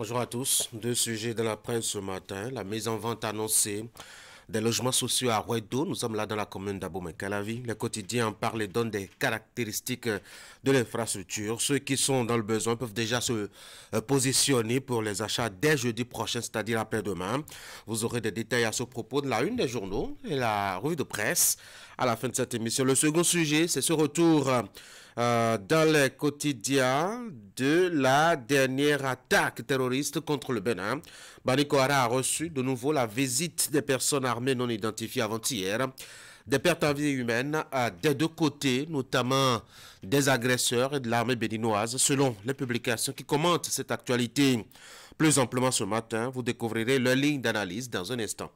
Bonjour à tous. Deux sujets dans la presse ce matin. La mise en vente annoncée des logements sociaux à Ouedo. Nous sommes là dans la commune d'Abomey-Calavi. Les quotidiens en parlent et donnent des caractéristiques de l'infrastructure. Ceux qui sont dans le besoin peuvent déjà se positionner pour les achats dès jeudi prochain, c'est-à-dire après-demain. Vous aurez des détails à ce propos de la une des journaux et la revue de presse à la fin de cette émission. Le second sujet, c'est ce retour dans les quotidiens de la dernière attaque terroriste contre le Bénin. Banico Hara a reçu de nouveau la visite des personnes armées non identifiées avant-hier. Des pertes en vie humaine des deux côtés, notamment des agresseurs et de l'armée béninoise, selon les publications qui commentent cette actualité plus amplement ce matin. Vous découvrirez leur ligne d'analyse dans un instant.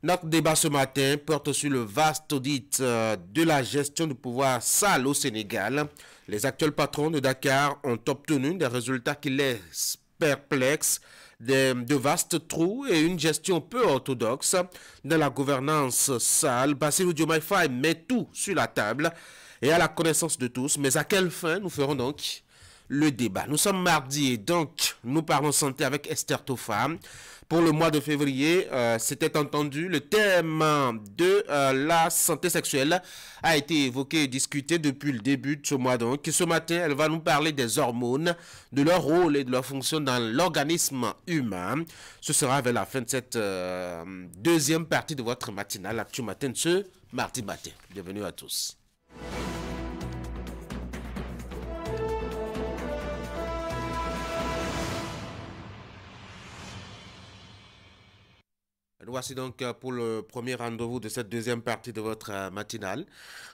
Notre débat ce matin porte sur le vaste audit de la gestion du pouvoir sale au Sénégal. Les actuels patrons de Dakar ont obtenu des résultats qui laissent perplexes, de vastes trous et une gestion peu orthodoxe de la gouvernance sale. Bassirou Diomaye Faye met tout sur la table et à la connaissance de tous. Mais à quelle fin nous ferons donc le débat? Nous sommes mardi et donc nous parlons santé avec Esther Tofa. Pour le mois de février, c'était entendu, le thème de la santé sexuelle a été évoqué et discuté depuis le début de ce mois. Donc, ce matin, elle va nous parler des hormones, de leur rôle et de leur fonction dans l'organisme humain. Ce sera vers la fin de cette deuxième partie de votre matinale, Actu Matin, ce mardi matin. Bienvenue à tous. Nous voici donc pour le premier rendez-vous de cette deuxième partie de votre matinale.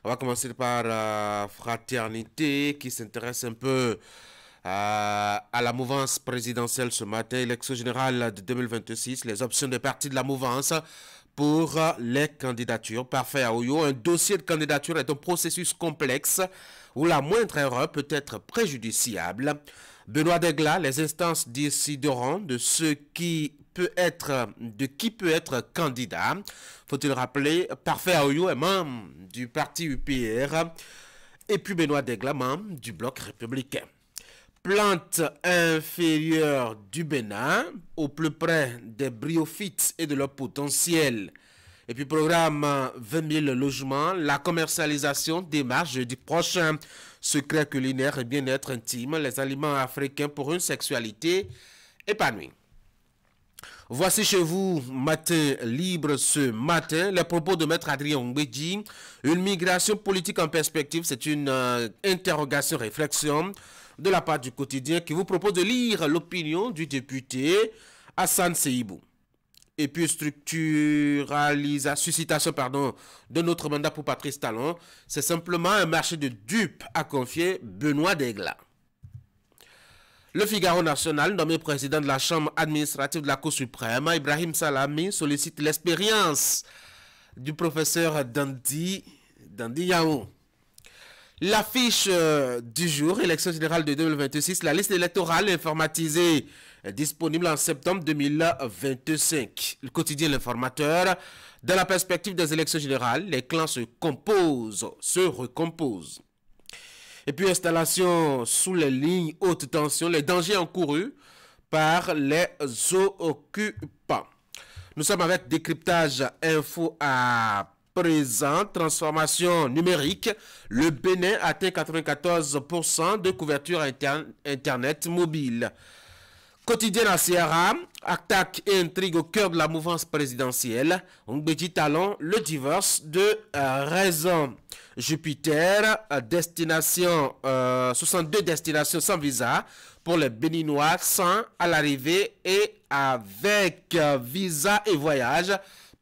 On va commencer par Fraternité qui s'intéresse un peu à la mouvance présidentielle ce matin, élection générale de 2026, les options des partis de la mouvance pour les candidatures. Parfait à Oyo, un dossier de candidature est un processus complexe où la moindre erreur peut être préjudiciable. Benoît Degla, les instances décideront de qui peut être candidat. Faut-il rappeler, Parfait Aoyo est membre du parti UPR et puis Benoît Degla, membre du bloc républicain. Plante inférieure du Bénin, au plus près des bryophytes et de leur potentiel. Et puis programme 20 000 logements, la commercialisation démarre jeudi prochain. Secret culinaire et bien-être intime, les aliments africains pour une sexualité épanouie. Voici chez vous, matin libre ce matin, les propos de Maître Adrien Ongbeji. Une migration politique en perspective, c'est une interrogation-réflexion de la part du quotidien qui vous propose de lire l'opinion du député Hassan Seibou. Et puis suscitation de notre mandat pour Patrice Talon, c'est simplement un marché de dupes à confier Benoît Degla. Le Figaro national, nommé président de la Chambre administrative de la Cour suprême, Ibrahim Salami sollicite l'expérience du professeur Dandi Yao. L'affiche du jour, élection générale de 2026, la liste électorale informatisée disponible en septembre 2025. Le quotidien L'Informateur, dans la perspective des élections générales, les clans se recomposent. Et puis installation sous les lignes haute tension, les dangers encourus par les occupants. Nous sommes avec décryptage info à présent, transformation numérique. Le Bénin atteint 94% de couverture Internet mobile. Quotidien à Sierra, attaque et intrigue au cœur de la mouvance présidentielle. Ongbeji Talon, le divorce de raison. Jupiter, 62 destinations sans visa pour les Béninois, 100 à l'arrivée et avec visa et voyage.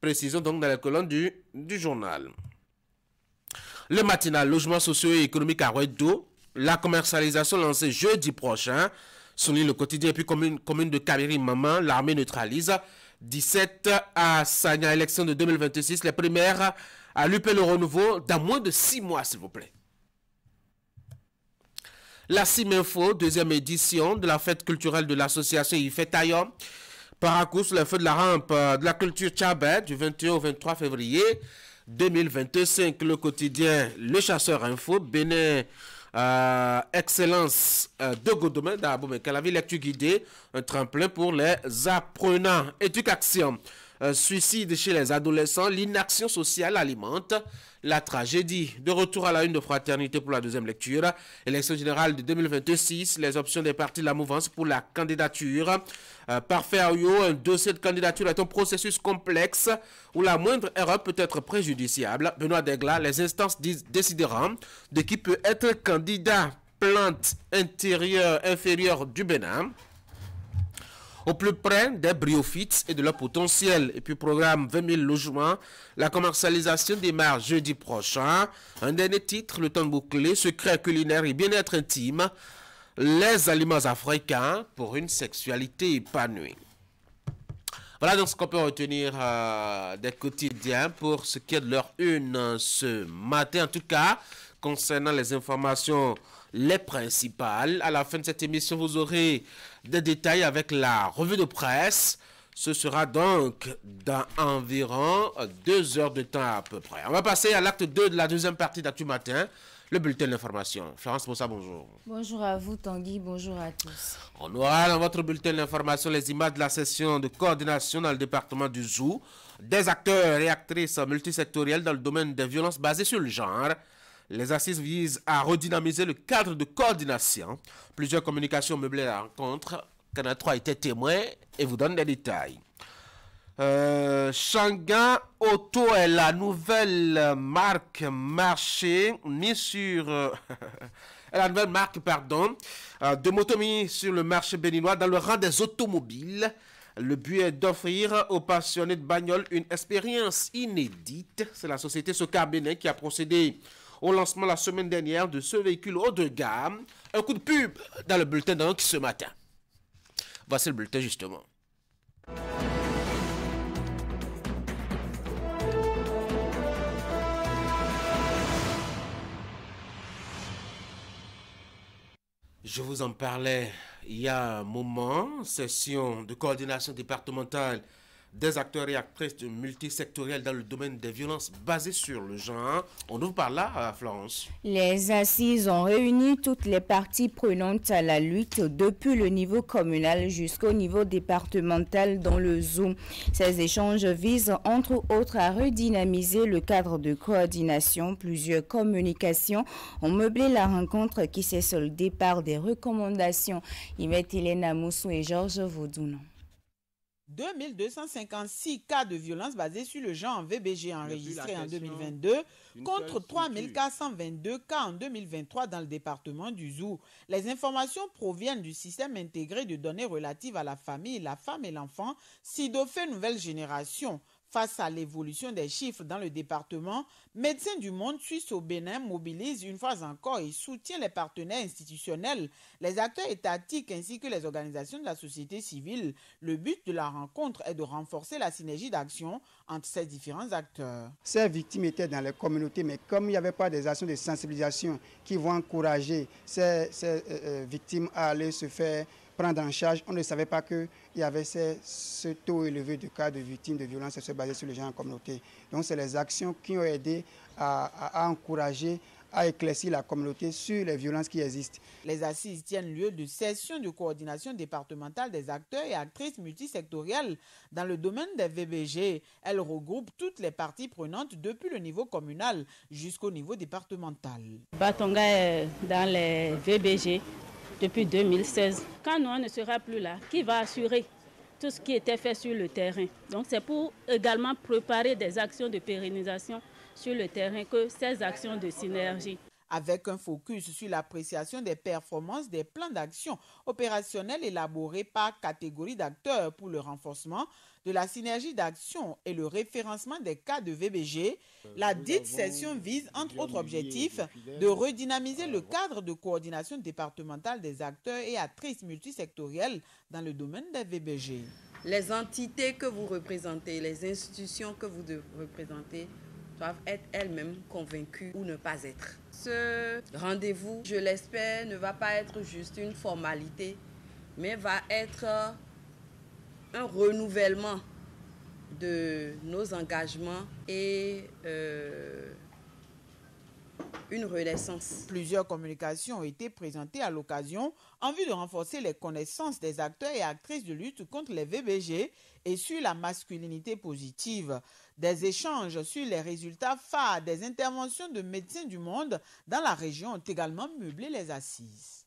Précision donc dans la colonne du journal. Le matinal, logements sociaux et économiques à Ouedo, la commercialisation lancée jeudi prochain. Souligne le quotidien et puis commune de Kamiri Maman, l'armée neutralise. 17 à Sagna, élection de 2026, les primaires à l'UP le renouveau dans moins de 6 mois, s'il vous plaît. La CIMINFO, deuxième édition de la fête culturelle de l'association Ifetayon. Paracous, le feu de la rampe de la culture Tchabet du 21 au 23 février 2025. Le quotidien Le Chasseur Info, Bénin Excellence de Godomé d'Abou Mekalavi, lecture guidée, un tremplin pour les apprenants. Éducation. Suicide chez les adolescents, l'inaction sociale alimente la tragédie. De retour à la une de Fraternité pour la deuxième lecture, élection générale de 2026, les options des partis de la mouvance pour la candidature. Parfait Ayo, un dossier de candidature est un processus complexe où la moindre erreur peut être préjudiciable. Benoît Degla, les instances décideront de qui peut être candidat. Plante intérieure inférieure du Bénin, au plus près des bryophytes et de leur potentiel. Et puis programme 20 000 logements. La commercialisation démarre jeudi prochain. Un dernier titre, le temps bouclé, secret culinaire et bien-être intime. Les aliments africains pour une sexualité épanouie. Voilà donc ce qu'on peut retenir des quotidiens pour ce qui est de leur une ce matin. En tout cas, concernant les informations les principales. À la fin de cette émission, vous aurez des détails avec la revue de presse. Ce sera donc dans environ 2 heures de temps à peu près. On va passer à l'acte 2 de la deuxième partie d'Actu Matin, le bulletin d'information. Florence Bossa, bonjour. Bonjour à vous Tanguy, bonjour à tous. On aura dans votre bulletin d'information les images de la session de coordination dans le département du Zou, des acteurs et actrices multisectoriels dans le domaine des violences basées sur le genre. Les assises visent à redynamiser le cadre de coordination. Plusieurs communications meublées à la rencontre. Canal 3 était témoin et vous donne des détails. Shangan Auto est la nouvelle marque marché mise sur... la nouvelle marque, pardon, de motos mis sur le marché béninois dans le rang des automobiles. Le but est d'offrir aux passionnés de bagnole une expérience inédite. C'est la société Socar Bénin qui a procédé au lancement la semaine dernière de ce véhicule haut de gamme. Un coup de pub dans le bulletin donc ce matin. Voici le bulletin justement. Je vous en parlais il y a un moment, session de coordination départementale des acteurs et actrices multisectoriels dans le domaine des violences basées sur le genre. On ouvre par là, Florence. Les assises ont réuni toutes les parties prenantes à la lutte depuis le niveau communal jusqu'au niveau départemental dans le Zoom. Ces échanges visent entre autres à redynamiser le cadre de coordination. Plusieurs communications ont meublé la rencontre qui s'est soldée par des recommandations. Yvette Hélène Amoussou et Georges Vaudounon. 2256 cas de violence basés sur le genre en VBG enregistrés en 2022 contre 3422 cas en 2023 dans le département du Zou. Les informations proviennent du système intégré de données relatives à la famille, la femme et l'enfant, SIDOFE Nouvelle Génération. Face à l'évolution des chiffres dans le département, Médecins du Monde Suisse au Bénin mobilise une fois encore et soutient les partenaires institutionnels, les acteurs étatiques ainsi que les organisations de la société civile. Le but de la rencontre est de renforcer la synergie d'action entre ces différents acteurs. Ces victimes étaient dans les communautés, mais comme il n'y avait pas des actions de sensibilisation qui vont encourager ces victimes à aller se faire prendre en charge, on ne savait pas qu'il y avait ce taux élevé de cas de victimes de violences sexuelles basées sur les gens en communauté. Donc c'est les actions qui ont aidé à encourager, à éclaircir la communauté sur les violences qui existent. Les assises tiennent lieu de sessions de coordination départementale des acteurs et actrices multisectoriels dans le domaine des VBG. Elles regroupent toutes les parties prenantes depuis le niveau communal jusqu'au niveau départemental. Batonga est dans les VBG depuis 2016. Quand nous, on ne sera plus là, qui va assurer tout ce qui était fait sur le terrain? Donc c'est pour également préparer des actions de pérennisation sur le terrain que ces actions de synergie. Avec un focus sur l'appréciation des performances des plans d'action opérationnels élaborés par catégorie d'acteurs pour le renforcement de la synergie d'action et le référencement des cas de VBG, la dite session vise, entre autres objectifs, de redynamiser le cadre de coordination départementale des acteurs et actrices multisectoriels dans le domaine des VBG. Les entités que vous représentez, les institutions que vous représentez, doivent être elles-mêmes convaincues ou ne pas être. Ce rendez-vous, je l'espère, ne va pas être juste une formalité, mais va être un renouvellement de nos engagements et une renaissance. Plusieurs communications ont été présentées à l'occasion en vue de renforcer les connaissances des acteurs et actrices de lutte contre les VBG et sur la masculinité positive. Des échanges sur les résultats phares des interventions de médecins du monde dans la région ont également meublé les assises.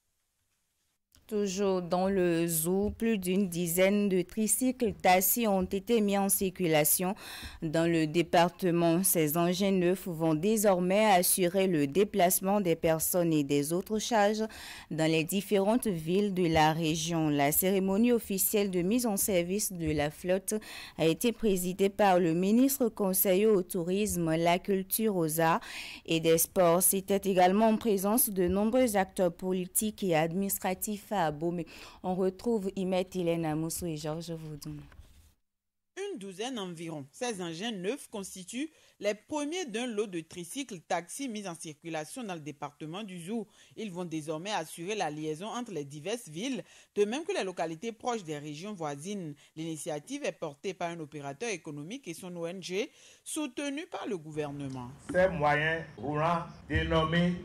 Toujours dans le zoo, plus d'une dizaine de tricycles taxis ont été mis en circulation dans le département. Ces engins neufs vont désormais assurer le déplacement des personnes et des autres charges dans les différentes villes de la région. La cérémonie officielle de mise en service de la flotte a été présidée par le ministre conseiller au tourisme, la culture, aux arts et des sports. C'était également en présence de nombreux acteurs politiques et administratifs à Abomey. On retrouve Imet, Hélène Amoussou et Georges Vaudoun. Une douzaine environ. Ces engins neufs constituent les premiers d'un lot de tricycles taxis mis en circulation dans le département du Zou. Ils vont désormais assurer la liaison entre les diverses villes, de même que les localités proches des régions voisines. L'initiative est portée par un opérateur économique et son ONG, soutenu par le gouvernement. Ces moyens roulants dénommés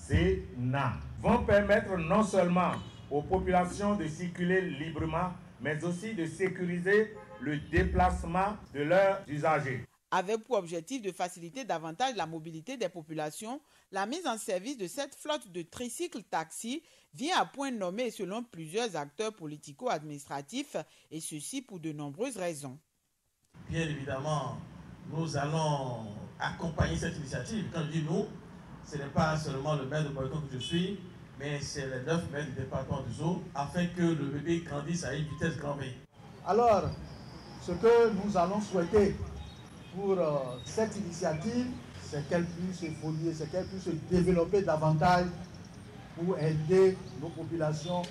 ZENA vont permettre non seulement aux populations de circuler librement, mais aussi de sécuriser le déplacement de leurs usagers. Avec pour objectif de faciliter davantage la mobilité des populations, la mise en service de cette flotte de tricycles taxis vient à point nommé selon plusieurs acteurs politico-administratifs, et ceci pour de nombreuses raisons. Bien évidemment, nous allons accompagner cette initiative. Quand je dis nous, ce n'est pas seulement le maire de Boycon que je suis, mais c'est les 9 maires du département du Zou, afin que le bébé grandisse à une vitesse grand V. Alors, ce que nous allons souhaiter pour cette initiative, c'est qu'elle puisse évoluer, c'est qu'elle puisse se développer davantage pour aider nos populations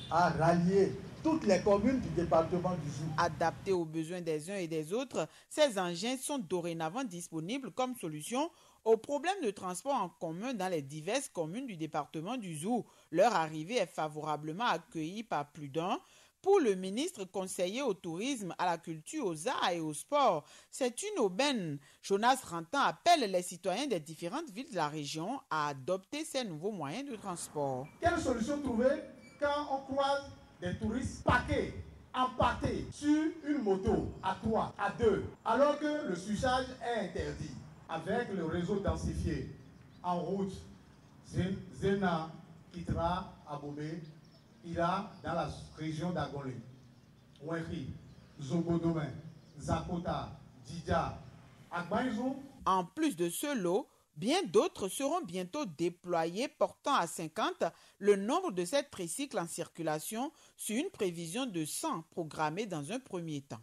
à rallier toutes les communes du département du Zou. Adaptés aux besoins des uns et des autres, ces engins sont dorénavant disponibles comme solution aux problèmes de transport en commun dans les diverses communes du département du Zou. Leur arrivée est favorablement accueillie par plus d'un. Pour le ministre conseiller au tourisme, à la culture, aux arts et au sport, c'est une aubaine. Jonas Rantan appelle les citoyens des différentes villes de la région à adopter ces nouveaux moyens de transport. Quelle solution trouver quand on croise des touristes paquets, empâtés sur une moto à 3, à 2, alors que le switchage est interdit? Avec le réseau densifié en route, Zena quittera Abomey, ira dans la région d'Agolé, Ouenri, Zogodomé, Zakota, Didja, Agbaïzou. En plus de ce lot, bien d'autres seront bientôt déployés, portant à 50 le nombre de ces tricycles en circulation sur une prévision de 100 programmée dans un premier temps.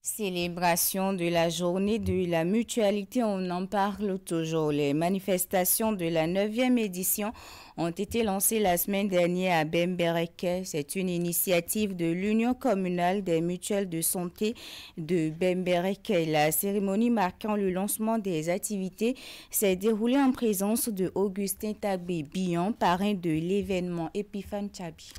Célébration de la journée de la mutualité, on en parle toujours. Les manifestations de la 9e édition ont été lancées la semaine dernière à Bembereke. C'est une initiative de l'Union communale des mutuelles de santé de Bembereke. La cérémonie marquant le lancement des activités s'est déroulée en présence de Augustin Tagbé-Billon, parrain de l'événement. Epiphane Chabi.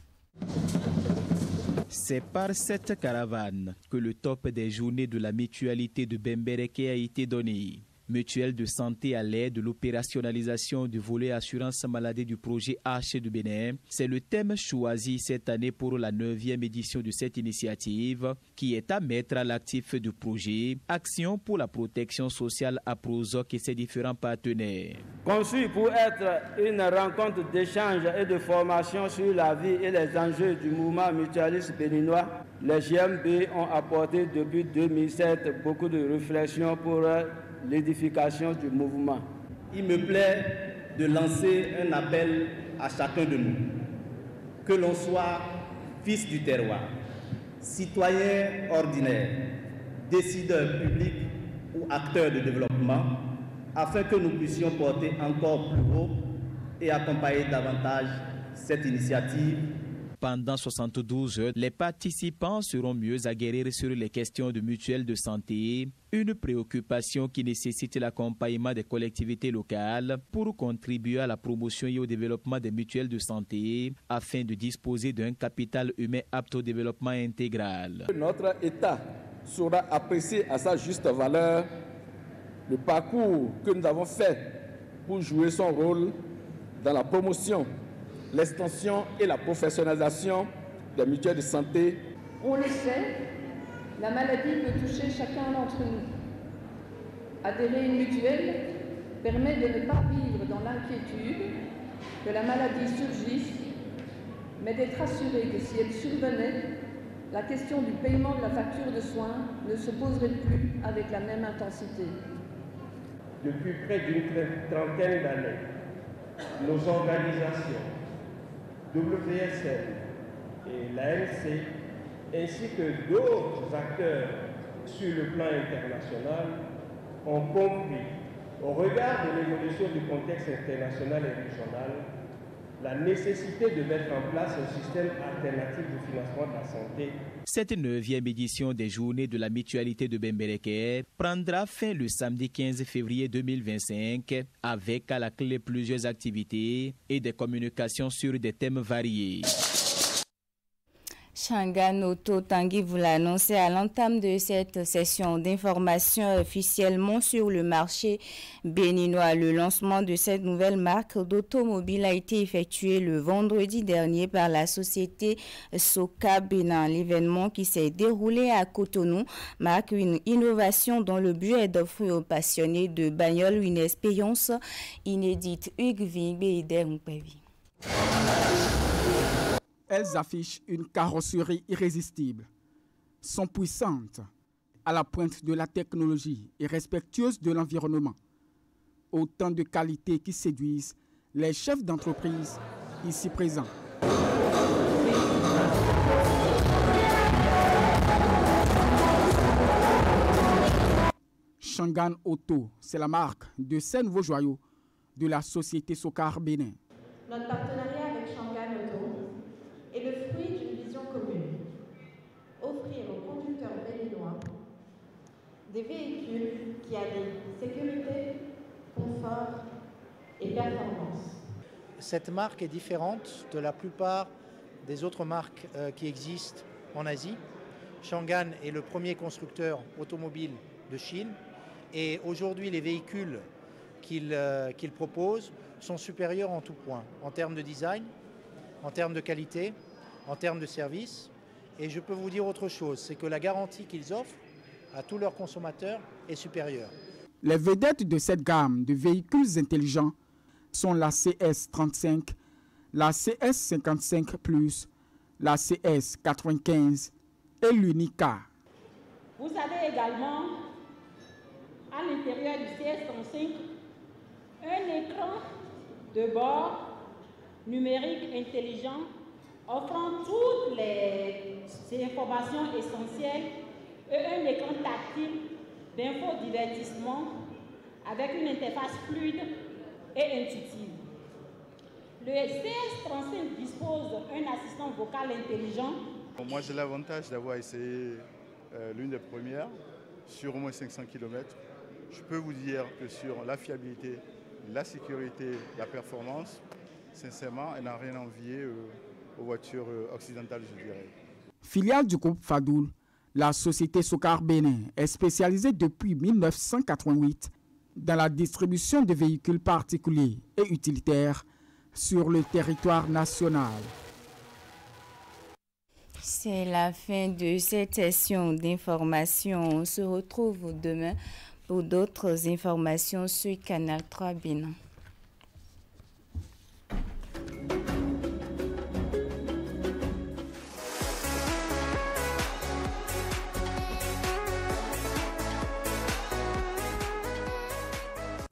C'est par cette caravane que le top des journées de la mutualité de Bembereke a été donné. Mutuelle de santé à l'aide de l'opérationnalisation du volet assurance maladie du projet H du Bénin. C'est le thème choisi cette année pour la 9e édition de cette initiative qui est à mettre à l'actif du projet Action pour la protection sociale à Prozoc et ses différents partenaires. Conçu pour être une rencontre d'échange et de formation sur la vie et les enjeux du mouvement mutualiste béninois, les GMB ont apporté depuis 2007 beaucoup de réflexions pour l'édification du mouvement. Il me plaît de lancer un appel à chacun de nous, que l'on soit fils du terroir, citoyen ordinaire, décideur public ou acteur de développement, afin que nous puissions porter encore plus haut et accompagner davantage cette initiative. Pendant 72 heures, les participants seront mieux aguerris sur les questions de mutuelle de santé, une préoccupation qui nécessite l'accompagnement des collectivités locales pour contribuer à la promotion et au développement des mutuelles de santé afin de disposer d'un capital humain apte au développement intégral. Notre État saura apprécier à sa juste valeur le parcours que nous avons fait pour jouer son rôle dans la promotion, l'extension et la professionnalisation des mutuelles de santé. On le sait, la maladie peut toucher chacun d'entre nous. Adhérer à une mutuelle permet de ne pas vivre dans l'inquiétude que la maladie surgisse, mais d'être assuré que si elle survenait, la question du paiement de la facture de soins ne se poserait plus avec la même intensité. Depuis près d'une trentaine d'années, nos organisations, WSL et l'ANC, ainsi que d'autres acteurs sur le plan international, ont compris, au regard de l'évolution du contexte international et régional, la nécessité de mettre en place un système alternatif de financement de la santé. Cette 9e édition des Journées de la Mutualité de Bembereke prendra fin le samedi 15 février 2025 avec à la clé plusieurs activités et des communications sur des thèmes variés. Shangan Auto Tanguy vous l'a annoncé à l'entame de cette session d'information officiellement sur le marché béninois. Le lancement de cette nouvelle marque d'automobile a été effectué le vendredi dernier par la société Soka Bénin. L'événement qui s'est déroulé à Cotonou marque une innovation dont le but est d'offrir aux passionnés de bagnole une expérience inédite. Hugues Vingbe et Dermpevi. Elles affichent une carrosserie irrésistible, sont puissantes, à la pointe de la technologie et respectueuses de l'environnement. Autant de qualités qui séduisent les chefs d'entreprise ici présents. Shangan Auto, c'est la marque de ces nouveaux joyaux de la société Sokar Bénin. Notre partenariat avec Shangan Auto est le fruit d'une vision commune. Offrir aux conducteurs béninois des véhicules qui allient sécurité, confort et performance. Cette marque est différente de la plupart des autres marques qui existent en Asie. Shangan est le premier constructeur automobile de Chine et aujourd'hui les véhicules qu'il propose sont supérieurs en tout point, en termes de design, en termes de qualité, en termes de service. Et je peux vous dire autre chose, c'est que la garantie qu'ils offrent à tous leurs consommateurs est supérieure. Les vedettes de cette gamme de véhicules intelligents sont la CS35, la CS55+, la CS95 et l'Unica. Vous avez également à l'intérieur du CS35 un écran de bord numérique intelligent offrant toutes les informations essentielles et un écran tactile d'infodivertissement avec une interface fluide et intuitive. Le CS35 dispose d'un assistant vocal intelligent. Moi j'ai l'avantage d'avoir essayé l'une des premières sur au moins 500 km. Je peux vous dire que sur la fiabilité, la sécurité, la performance, sincèrement, elle n'a rien à envier aux voitures occidentales, je dirais. Filiale du groupe Fadoul, la société Sokar Bénin est spécialisée depuis 1988 dans la distribution de véhicules particuliers et utilitaires sur le territoire national. C'est la fin de cette session d'information. On se retrouve demain pour d'autres informations sur Canal 3 Bénin.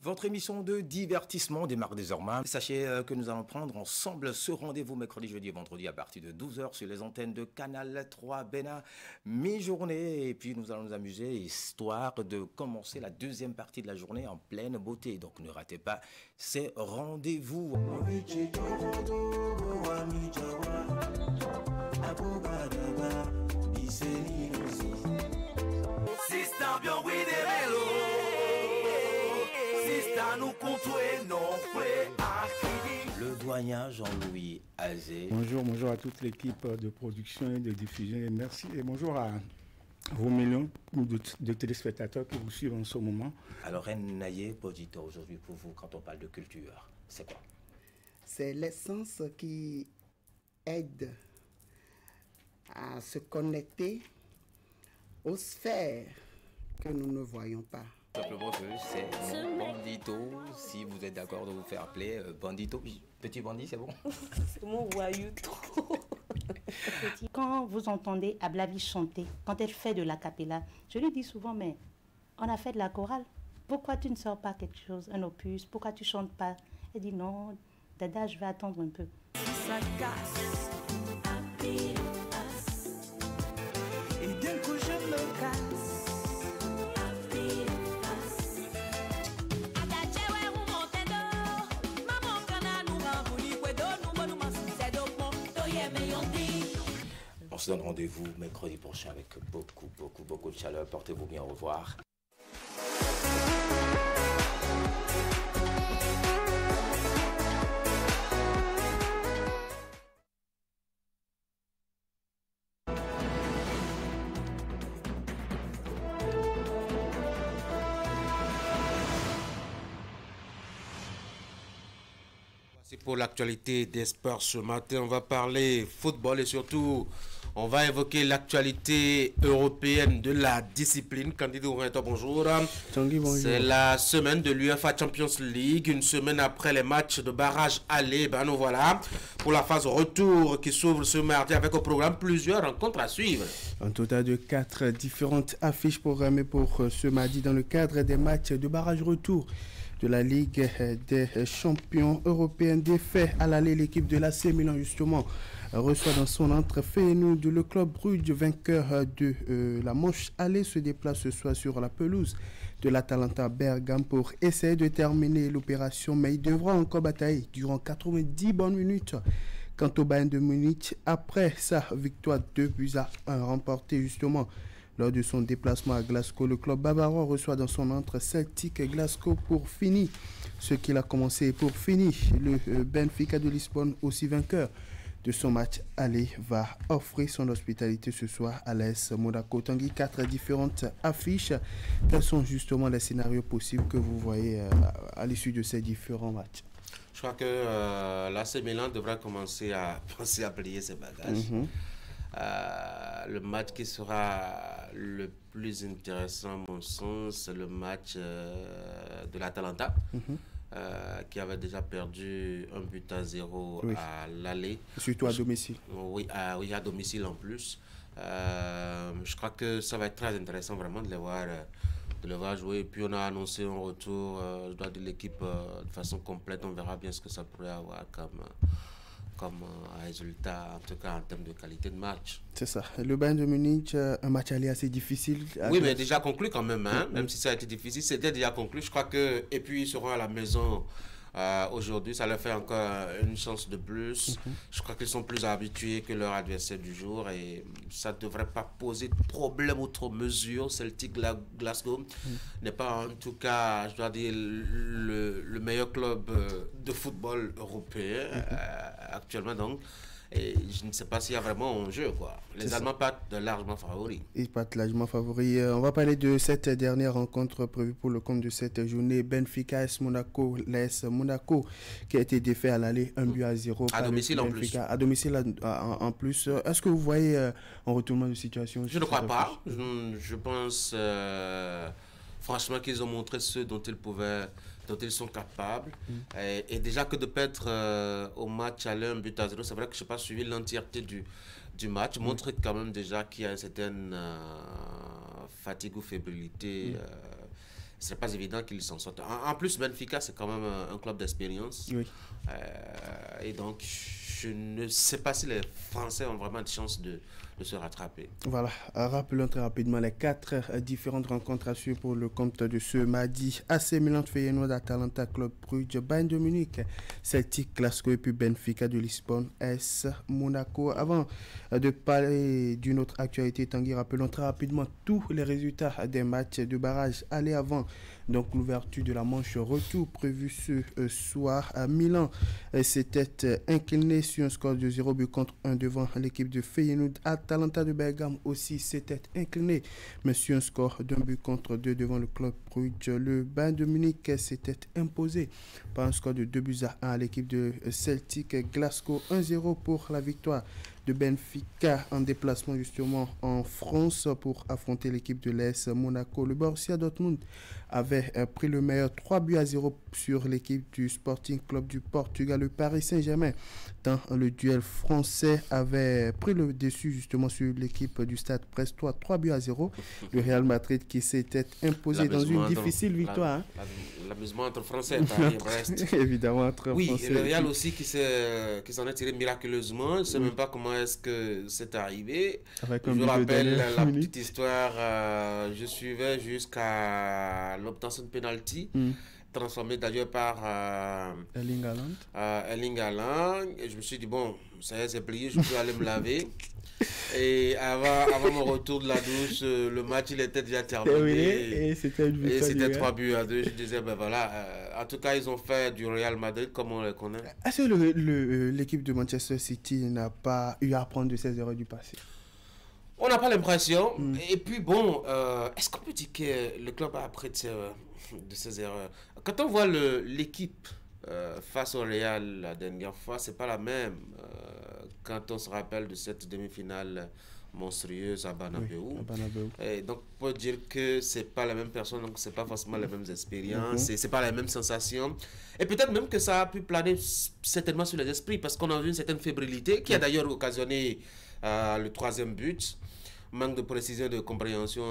Votre émission de divertissement démarre désormais. Sachez que nous allons prendre ensemble ce rendez-vous mercredi, jeudi et vendredi à partir de 12h sur les antennes de Canal 3 Bénin, mi-journée. Et puis nous allons nous amuser, histoire de commencer la deuxième partie de la journée en pleine beauté. Donc ne ratez pas ces rendez-vous. Le doyen Jean-Louis Azé. Bonjour à toute l'équipe de production et de diffusion. Et merci et bonjour à vos millions de téléspectateurs qui vous suivent en ce moment. Alors, Naye Bodito, aujourd'hui, pour vous, quand on parle de culture, c'est quoi? C'est l'essence qui aide à se connecter aux sphères que nous ne voyons pas. Simplement que c'est Bandito, si vous êtes d'accord de vous faire appeler Bandito. Petit bandit, c'est bon? C'est mon voyou trop. Quand vous entendez Ablavi chanter, quand elle fait de la capella, je lui dis souvent, mais on a fait de la chorale. Pourquoi tu ne sors pas quelque chose, un opus? Pourquoi tu ne chantes pas? Elle dit non, Dada, je vais attendre un peu. Ça casse, et d'un coup je me casse. On se donne rendez-vous mercredi prochain avec beaucoup de chaleur. Portez-vous bien, au revoir. Pour l'actualité des sports ce matin, on va parler football et surtout on va évoquer l'actualité européenne de la discipline. Candidat Ourinto, bonjour. Tanguy, bonjour. C'est la semaine de l'UEFA Champions League, une semaine après les matchs de barrage aller. Ben nous voilà pour la phase retour qui s'ouvre ce mardi avec au programme plusieurs rencontres à suivre. Un total de 4 différentes affiches programmées pour ce mardi dans le cadre des matchs de barrage retour de la Ligue des champions européens. Défait à l'aller, l'équipe de l'AC Milan justement reçoit dans son entre Feyenoord. Le club Bruges, vainqueur de la manche aller, se déplace ce soir sur la pelouse de l'Atalanta Bergame pour essayer de terminer l'opération, mais il devra encore batailler durant 90 bonnes minutes. Quant au Bayern de Munich, après sa victoire 2-1 remportée justement lors de son déplacement à Glasgow, le club bavarois reçoit dans son entre Celtic et Glasgow pour finir ce qu'il a commencé. Pour finir, le Benfica de Lisbonne, aussi vainqueur de son match aller, va offrir son hospitalité ce soir à l'AS Monaco. Tanguy, 4 différentes affiches. Quels sont justement les scénarios possibles que vous voyez à l'issue de ces différents matchs? Je crois que l'AC Milan devra commencer à penser à plier ses bagages. Le match qui sera le plus intéressant, à mon sens, c'est le match de l'Atalanta, qui avait déjà perdu 1-0 à l'aller. Surtout à domicile. Oui, à domicile en plus. Je crois que ça va être très intéressant vraiment de les voir jouer. Et puis on a annoncé un retour de l'équipe de façon complète. On verra bien ce que ça pourrait avoir comme résultat, en tout cas en termes de qualité de match. C'est ça. Le Bayern de Munich, un match aller assez difficile. Oui, mais déjà conclu quand même, hein? Même si ça a été difficile, c'était déjà conclu. Je crois que, et puis ils seront à la maison aujourd'hui, ça leur fait encore une chance de plus. Je crois qu'ils sont plus habitués que leur adversaire du jour et ça ne devrait pas poser de problème outre mesure. Celtic Glasgow n'est pas, en tout cas, je dois dire, le meilleur club de football européen actuellement. Donc, et je ne sais pas s'il y a vraiment un jeu, quoi. Les Allemands partent largement favoris. Ils partent largement favoris. On va parler de cette dernière rencontre prévue pour le compte de cette journée. Benfica AS Monaco, l'AS Monaco qui a été défait à l'aller 1-0. À domicile en plus. À domicile en plus. Est-ce que vous voyez un retournement de situation? Je ne crois pas. Je pense franchement qu'ils ont montré ce dont ils sont capables. Et déjà que de perdre au match à 1-0, c'est vrai que je n'ai pas suivi l'entièreté du match, montre quand même déjà qu'il y a une certaine fatigue ou fébrilité. Ce n'est pas évident qu'ils s'en sortent. En plus, Benfica, c'est quand même un club d'expérience. Et donc, je ne sais pas si les Français ont vraiment de chance de se rattraper. Voilà, rappelons très rapidement les 4 différentes rencontres à suivre pour le compte de ce mardi. AC Milan, Feyenoord, Atalanta, Club Brugge, Bayern de Munich, Celtic, Glasgow et puis Benfica de Lisbonne, AS Monaco. Avant de parler d'une autre actualité, Tanguy, rappelons très rapidement tous les résultats des matchs de barrage aller avant Donc l'ouverture de la manche retour prévue ce soir à Milan s'était incliné sur un score de 0 but contre 1 devant l'équipe de Feyenoord. Atalanta de Bergame aussi s'était incliné, mais sur un score d'1 but contre 2 devant le club Brugge. Le Bayern de Munich s'était imposé par un score de 2 buts à 1 à l'équipe de Celtic Glasgow. 1-0 pour la victoire de Benfica en déplacement justement en France pour affronter l'équipe de l'AS Monaco. Le Borussia Dortmund avait pris le meilleur 3-0 sur l'équipe du Sporting Club du Portugal. Le Paris Saint-Germain, dans le duel français, avait pris le dessus justement sur l'équipe du Stade Brestois 3-0. Le Real Madrid qui s'était imposé dans une difficile victoire. L'amusement entre Français et Paris-Brest. Évidemment, entre oui, Français. Et le Real aussi qui s'en est tiré miraculeusement. Je ne sais même pas comment est-ce que c'est arrivé. Je vous rappelle la petite histoire. Je suivais jusqu'à l'obtention de penalty. Transformé d'ailleurs par Erling Haaland. Erling Haaland. Et je me suis dit, bon, ça y est, c'est plié, je peux aller me laver. Et avant mon retour de la douche, le match il était déjà terminé. Et c'était 3-2. Je disais, ben voilà, en tout cas, ils ont fait du Real Madrid comme on le connaît. Est-ce que l'équipe de Manchester City n'a pas eu à apprendre de ses erreurs du passé? On n'a pas l'impression. Et puis bon, est-ce qu'on peut dire que le club a appris de ses erreurs? Quand on voit l'équipe face au Real la dernière fois, c'est pas la même. Quand on se rappelle de cette demi-finale monstrueuse à Bernabeu. Et donc, on peut dire que c'est pas la même personne, donc c'est pas forcément les mêmes expériences, c'est pas la même sensation. Et peut-être même que ça a pu planer certainement sur les esprits, parce qu'on a vu une certaine fébrilité qui a d'ailleurs occasionné le 3e but. Manque de précision, de compréhension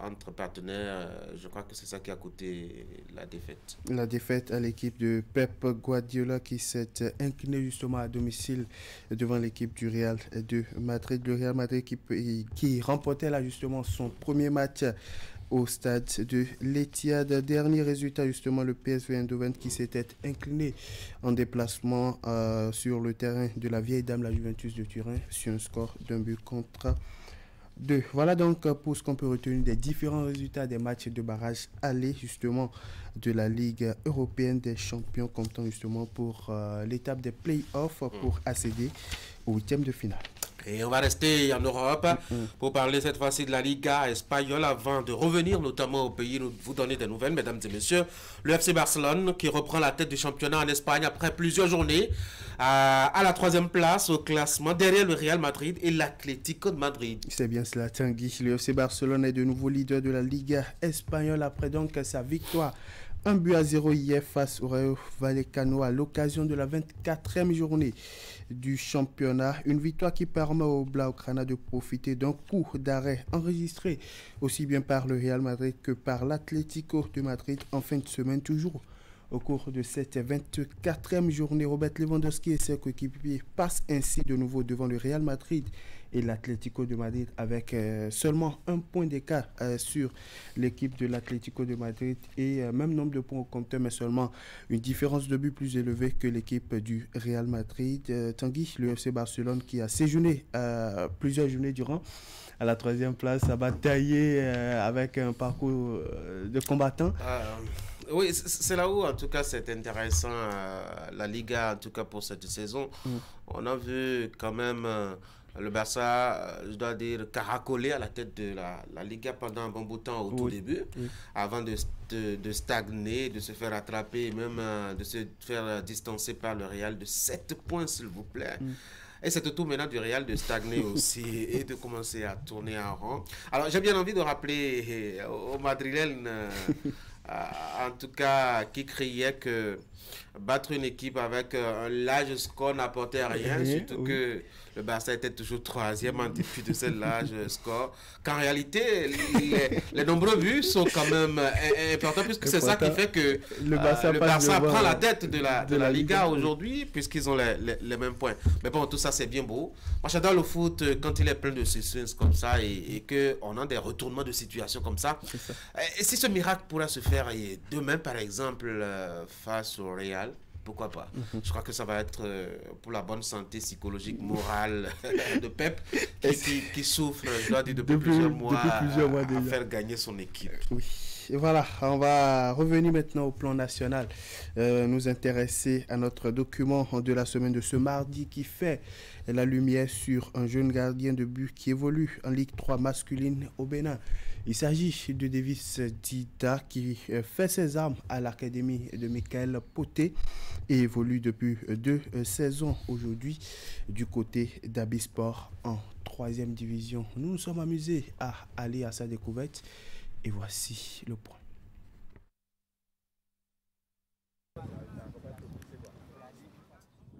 entre partenaires, je crois que c'est ça qui a coûté la défaite. La défaite à l'équipe de Pep Guardiola qui s'est incliné justement à domicile devant l'équipe du Real de Madrid. Le Real Madrid qui remportait là justement son premier match au stade de l'Etihad. Dernier résultat justement, le PSV Eindhoven qui s'était incliné en déplacement sur le terrain de la vieille dame, la Juventus de Turin, sur un score d'1 but contre 2. Voilà donc pour ce qu'on peut retenir des différents résultats des matchs de barrage aller justement de la Ligue européenne des champions, comptant justement pour l'étape des play-offs pour accéder au 8e de finale. Et on va rester en Europe pour parler cette fois-ci de la Liga espagnole avant de revenir notamment au pays, vous donner des nouvelles, mesdames et messieurs. Le FC Barcelone qui reprend la tête du championnat en Espagne après plusieurs journées à la 3e place au classement derrière le Real Madrid et l'Atlético de Madrid. C'est bien cela, Tanguy. Le FC Barcelone est de nouveau leader de la Liga espagnole après donc sa victoire 1-0 hier face au Rayo Vallecano à l'occasion de la 24e journée du championnat. Une victoire qui permet au Blaugrana de profiter d'un coup d'arrêt enregistré aussi bien par le Real Madrid que par l'Atlético de Madrid en fin de semaine. Toujours au cours de cette 24e journée, Robert Lewandowski et ses coéquipiers passent ainsi de nouveau devant le Real Madrid et l'Atlético de Madrid avec seulement 1 point d'écart sur l'équipe de l'Atlético de Madrid et même nombre de points au compteur, mais seulement une différence de but plus élevée que l'équipe du Real Madrid. Tanguy, le FC Barcelone qui a séjourné plusieurs journées durant à la 3e place, a bataillé avec un parcours de combattant. Oui, c'est là où, en tout cas, c'est intéressant, la Liga, en tout cas pour cette saison. On a vu quand même le Barça, je dois dire, caracoler à la tête de la Liga pendant un bon bout de temps au tout début, avant de stagner, de se faire attraper, et même de se faire distancer par le Real de 7 points, s'il vous plaît. Et c'est au tour maintenant du Real de stagner aussi et de commencer à tourner en rond. Alors, j'ai bien envie de rappeler aux Madrilènes, en tout cas, qui criaient que battre une équipe avec un large score n'apportait rien, surtout que le Barça était toujours 3e en dépit de ce large score. Qu'en réalité, les nombreux buts sont quand même importants, puisque c'est ça qui fait que le Barça prend la tête de la Liga aujourd'hui, puisqu'ils ont les mêmes points. Mais bon, tout ça c'est bien beau. Moi j'adore le foot quand il est plein de suspense comme ça et qu'on a des retournements de situation comme ça. Et si ce miracle pourrait se faire demain par exemple face au Real, pourquoi pas. Je crois que ça va être pour la bonne santé psychologique, morale de Pep qui souffre, je dois dire, depuis plusieurs mois à faire gagner son équipe. Oui. Et voilà, on va revenir maintenant au plan national, nous intéresser à notre document de la semaine de ce mardi qui fait la lumière sur un jeune gardien de but qui évolue en Ligue 3 masculine au Bénin. Il s'agit de Davis Dida qui fait ses armes à l'académie de Michael Poté et évolue depuis 2 saisons aujourd'hui du côté d'Abisport en 3e division. Nous nous sommes amusés à aller à sa découverte et voici le point.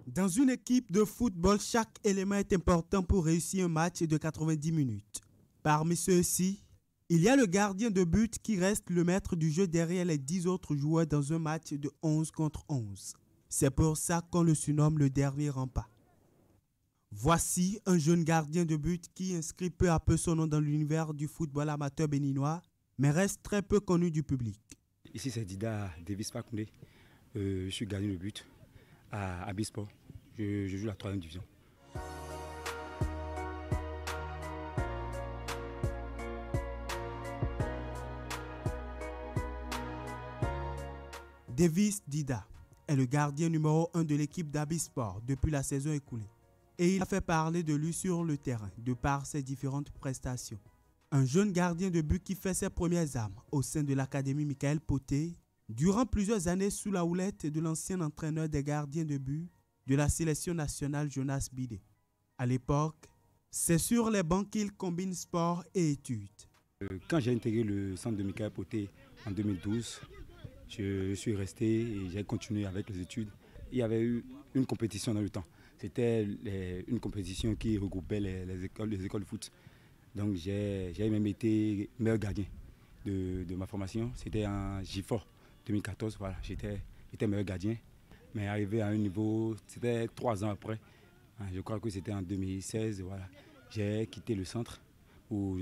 Dans une équipe de football, chaque élément est important pour réussir un match de 90 minutes. Parmi ceux-ci, il y a le gardien de but qui reste le maître du jeu derrière les 10 autres joueurs dans un match de 11 contre 11. C'est pour ça qu'on le surnomme le dernier rempart. Voici un jeune gardien de but qui inscrit peu à peu son nom dans l'univers du football amateur béninois, mais reste très peu connu du public. Ici c'est Dida Davis Pakoundé. Je suis gardien de but à Abisport. Je joue la 3e division. Davis Dida est le gardien numéro 1 de l'équipe d'Abisport depuis la saison écoulée. Et il a fait parler de lui sur le terrain de par ses différentes prestations. Un jeune gardien de but qui fait ses premières armes au sein de l'académie Michael Poté durant plusieurs années sous la houlette de l'ancien entraîneur des gardiens de but de la sélection nationale Jonas Bidé. À l'époque, c'est sur les bancs qu'il combine sport et études. Quand j'ai intégré le centre de Michael Poté en 2012, je suis resté et j'ai continué avec les études. Il y avait eu une compétition dans le temps. C'était une compétition qui regroupait les écoles de foot. Donc j'ai même été meilleur gardien de ma formation. C'était en J4 2014, voilà, j'étais meilleur gardien. Mais arrivé à un niveau, c'était 3 ans après, je crois que c'était en 2016, voilà, j'ai quitté le centre où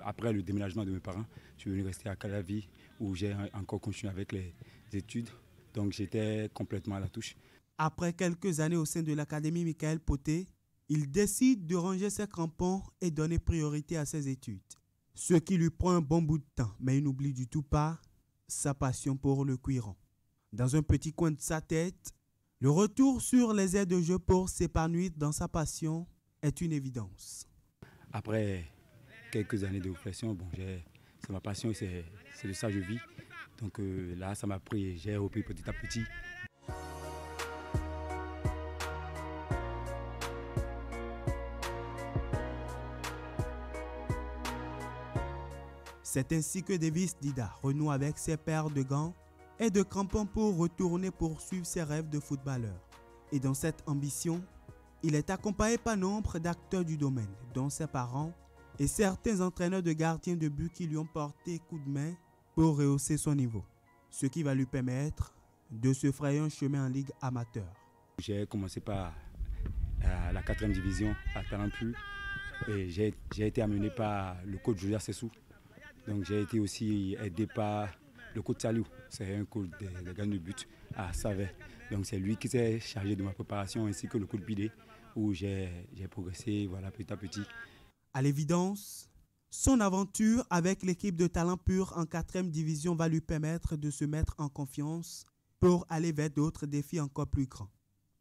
après le déménagement de mes parents, je suis venu rester à Calavi où j'ai encore continué avec les études. Donc j'étais complètement à la touche. Après quelques années au sein de l'académie Michael Poté, il décide de ranger ses crampons et donner priorité à ses études. Ce qui lui prend un bon bout de temps, mais il n'oublie du tout pas sa passion pour le cuiron. Dans un petit coin de sa tête, le retour sur les aires de jeu pour s'épanouir dans sa passion est une évidence. Après quelques années de réflexion, c'est ma passion, c'est de ça que je vis. Donc là, ça m'a pris, j'ai repris petit à petit. C'est ainsi que Davis Dida renoue avec ses paires de gants et de crampons pour retourner poursuivre ses rêves de footballeur. Et dans cette ambition, il est accompagné par nombre d'acteurs du domaine, dont ses parents et certains entraîneurs de gardiens de but qui lui ont porté coup de main pour rehausser son niveau. Ce qui va lui permettre de se frayer un chemin en ligue amateur. J'ai commencé par la 4e division à Talampu et j'ai été amené par le coach Julia Sessou. Donc j'ai été aussi aidé par le coach Saliou, c'est un coach des gardiens de but à Savet. Donc c'est lui qui s'est chargé de ma préparation ainsi que le coach Bidé où j'ai progressé voilà, petit à petit. À l'évidence, son aventure avec l'équipe de Talent Pur en 4e division va lui permettre de se mettre en confiance pour aller vers d'autres défis encore plus grands.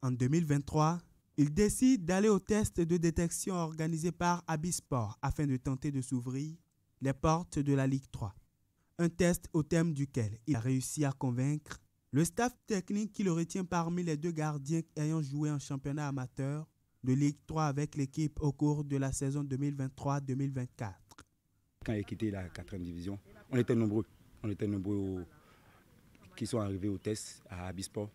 En 2023, il décide d'aller au test de détection organisé par Abisport afin de tenter de s'ouvrir les portes de la Ligue 3. Un test au terme duquel il a réussi à convaincre le staff technique qui le retient parmi les 2 gardiens ayant joué en championnat amateur de Ligue 3 avec l'équipe au cours de la saison 2023-2024. Quand j'ai quitté la 4e division, on était nombreux qui sont arrivés au test à Abisport.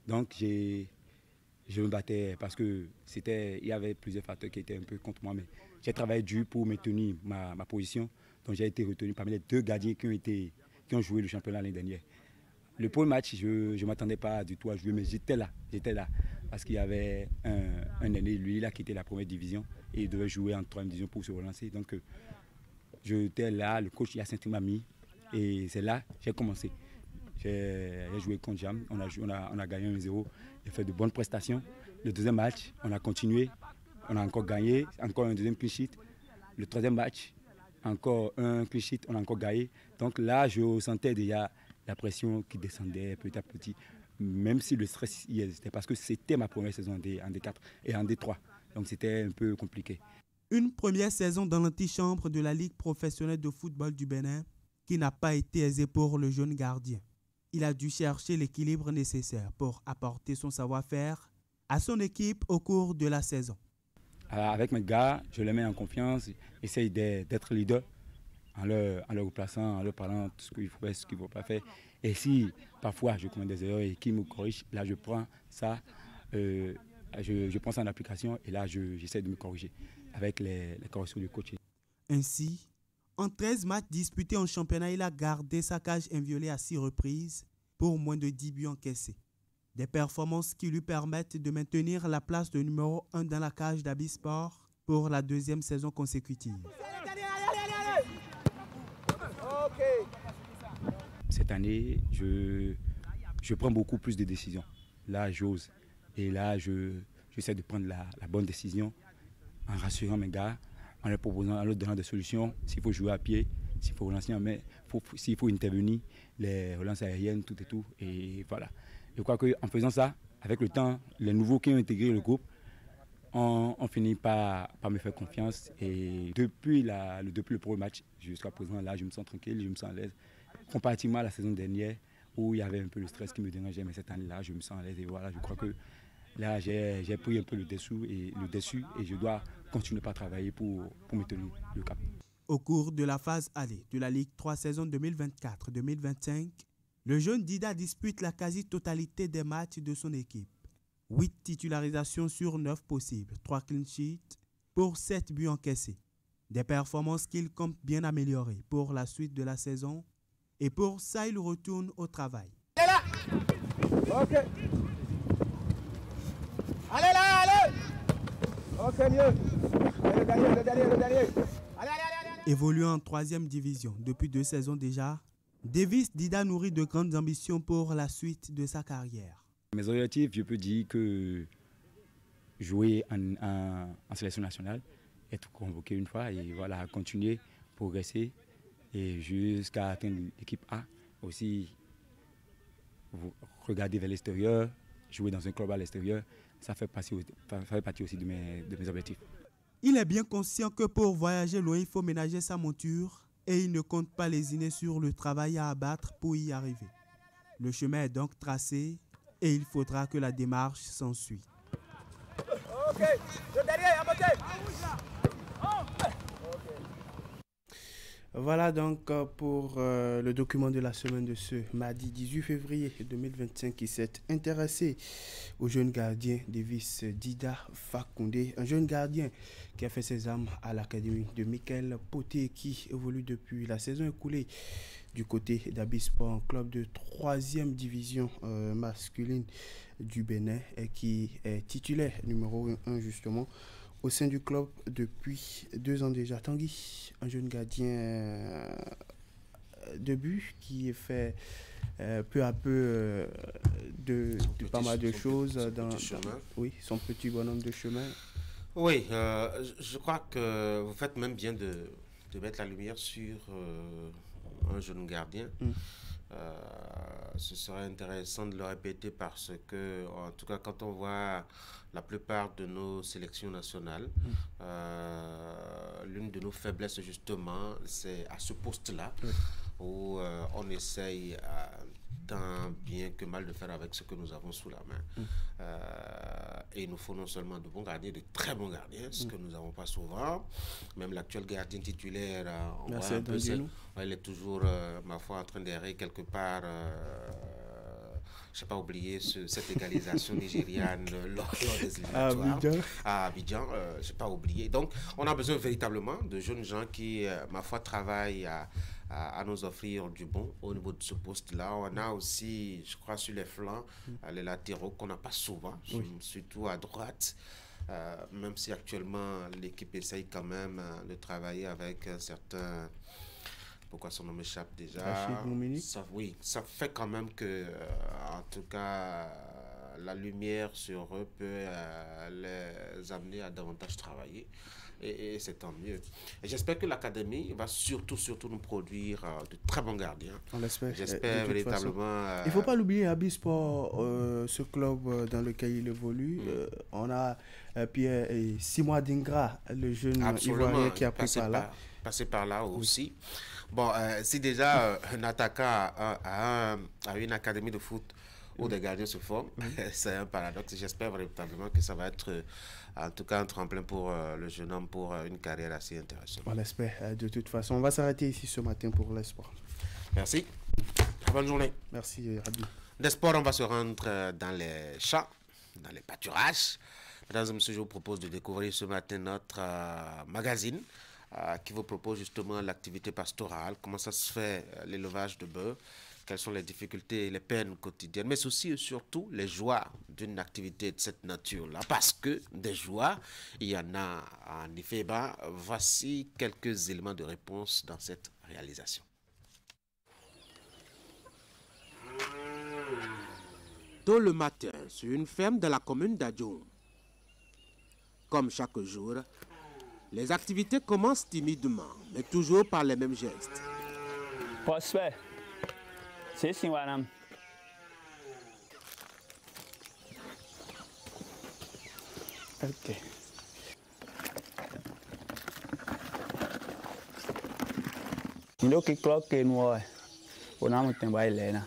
Donc je me battais parce que il y avait plusieurs facteurs qui étaient un peu contre moi, mais j'ai travaillé dur pour maintenir ma position. Donc j'ai été retenu parmi les 2 gardiens qui ont joué le championnat l'année dernière. Le premier match, je ne m'attendais pas du tout à jouer, mais j'étais là. Parce qu'il y avait un aîné, lui, là, qui était la 1re division et il devait jouer en 3e division pour se relancer. Donc j'étais là, le coach Yacinthe m'a mis et c'est là que j'ai commencé. j'ai joué contre Jam, on a gagné 1-0, j'ai fait de bonnes prestations. Le deuxième match, on a continué, on a encore gagné, encore un deuxième clean sheet. Le troisième match, encore un clean sheet, on a encore gagné. Donc là, je sentais déjà la pression qui descendait petit à petit, même si le stress y était, parce que c'était ma première saison en D4 et en D3, donc c'était un peu compliqué. Une première saison dans l'antichambre de la Ligue professionnelle de football du Bénin qui n'a pas été aisée pour le jeune gardien. Il a dû chercher l'équilibre nécessaire pour apporter son savoir-faire à son équipe au cours de la saison. Avec mes gars, je les mets en confiance, j'essaye d'être leader en leur replaçant, en leur parlant tout ce qu'il faut faire, ce qu'il ne faut pas faire. Et si parfois je commets des erreurs et qu'ils me corrigent, là je prends ça, je prends ça en application et là j'essaie de me corriger avec les corrections du coach. Ainsi, en 13 matchs disputés en championnat, il a gardé sa cage inviolée à 6 reprises pour moins de 10 buts encaissés. Des performances qui lui permettent de maintenir la place de numéro 1 dans la cage d'Abisport pour la deuxième saison consécutive. Cette année, je prends beaucoup plus de décisions. Là, j'ose. Et là, j'essaie de prendre la bonne décision en rassurant mes gars, en leur proposant, en leur donnant des solutions. S'il faut jouer à pied, s'il faut relancer en main, s'il faut intervenir, les relances aériennes, tout et tout. Et voilà. Je crois qu'en faisant ça, avec le temps, les nouveaux qui ont intégré le groupe ont fini par me faire confiance. Et depuis le premier match jusqu'à présent, là, je me sens tranquille, je me sens à l'aise. Comparativement à la saison dernière, où il y avait un peu le stress qui me dérangeait, mais cette année-là, je me sens à l'aise. Et voilà, je crois que là, j'ai pris un peu le dessus et je dois continuer par travailler pour me tenir le cap. Au cours de la phase aller de la Ligue 3 saison 2024-2025, le jeune Dida dispute la quasi-totalité des matchs de son équipe. 8 titularisations sur 9 possibles, 3 clean sheets pour 7 buts encaissés. Des performances qu'il compte bien améliorer pour la suite de la saison. Et pour ça, il retourne au travail. Allez là! Ok. Allez là, allez! Ok, mieux. Le dernier. Allez. Évoluant en 3e division depuis 2 saisons déjà, Davis Dida nourrit de grandes ambitions pour la suite de sa carrière. Mes objectifs, je peux dire que jouer en sélection nationale, être convoqué une fois et voilà, continuer, progresser et jusqu'à atteindre l'équipe A. Aussi, regarder vers l'extérieur, jouer dans un club à l'extérieur, ça fait partie aussi de mes objectifs. Il est bien conscient que pour voyager loin, il faut ménager sa monture et il ne compte pas lésiner sur le travail à abattre pour y arriver. Le chemin est donc tracé et il faudra que la démarche s'ensuit. Ok, le dernier, à monter. Voilà donc pour le document de la semaine de ce mardi 18 février 2025 qui s'est intéressé au jeune gardien Davis Dida Fakoundé, un jeune gardien qui a fait ses armes à l'académie de Michael Poté qui évolue depuis la saison écoulée du côté d'Abisport, club de 3e division masculine du Bénin et qui est titulaire numéro 1 justement au sein du club depuis 2 ans déjà. Tanguy, un jeune gardien de but qui fait peu à peu de pas mal de choses dans son petit bonhomme de chemin. Oui, je crois que vous faites même bien de mettre la lumière sur un jeune gardien. Ce serait intéressant de le répéter parce que, en tout cas, quand on voit la plupart de nos sélections nationales, l'une de nos faiblesses, justement, c'est à ce poste-là où on essaye tant bien que mal de faire avec ce que nous avons sous la main. Et il nous faut non seulement de bons gardiens, de très bons gardiens, ce que nous n'avons pas souvent. Même l'actuel gardien titulaire, on voit un peu il est toujours, ma foi, en train d'errer quelque part. Je n'ai pas oublié cette égalisation nigériane lors des éliminatoires à Abidjan. Je n'ai pas oublié. Donc, on a besoin véritablement de jeunes gens qui, ma foi, travaillent à nous offrir du bon au niveau de ce poste-là. On a aussi, je crois, sur les flancs, les latéraux qu'on n'a pas souvent, surtout à droite. Même si actuellement, l'équipe essaye quand même de travailler avec certains... pourquoi son nom m'échappe déjà. Oui, ça fait quand même que, en tout cas, la lumière sur eux peut les amener à davantage travailler. Et c'est tant mieux. Et j'espère que l'académie va surtout nous produire de très bons gardiens. On l'espère. J'espère véritablement. Il ne faut pas l'oublier, Abisport, ce club dans lequel il évolue. On a Pierre et Simoa Dingra, le jeune Ivoirien qui a passé par là aussi. Bon, si déjà un attaquant a une académie de foot où des gardiens se forment, c'est un paradoxe. J'espère véritablement que ça va être, en tout cas, un tremplin pour le jeune homme pour une carrière assez intéressante. On l'espère. De toute façon, on va s'arrêter ici ce matin pour les sports. Merci. Bonne journée. Merci, Rabi. Des sports, on va se rendre dans les champs, dans les pâturages. Mesdames et messieurs, je vous propose de découvrir ce matin notre magazine qui vous propose justement l'activité pastorale, comment ça se fait l'élevage de bœufs, quelles sont les difficultés et les peines quotidiennes, mais aussi et surtout les joies d'une activité de cette nature-là. Parce que des joies, il y en a en effet. Voici quelques éléments de réponse dans cette réalisation. Tôt le matin, sur une ferme de la commune d'Adjoum. Comme chaque jour, les activités commencent timidement, mais toujours par les mêmes gestes. Prospect. C'est si madame. Ok. Nous qui cloque nous, on a un temps à l'air.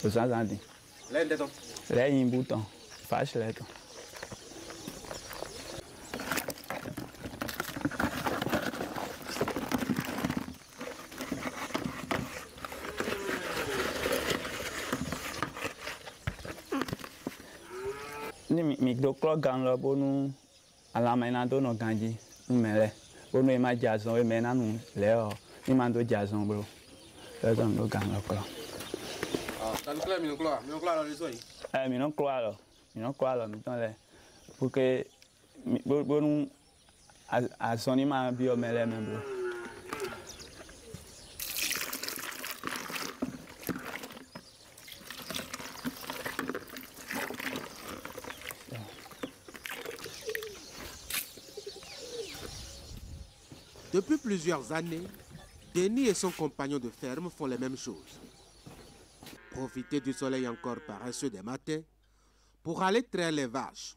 Vous entendez? L'air de ton. L'air un bouton. Fâche l'air. Mi do clock gang la bonu ala mena do no ganji mele bonu e ma jason e mena nu le o ni man do jason bro le don do gang la clock dan clock mi no clock la le soi mi no clock la mi ton le porque bonu a soni ma bio mele men bro. Depuis plusieurs années, Denis et son compagnon de ferme font les mêmes choses. Profiter du soleil encore paresseux des matins pour aller traire les vaches.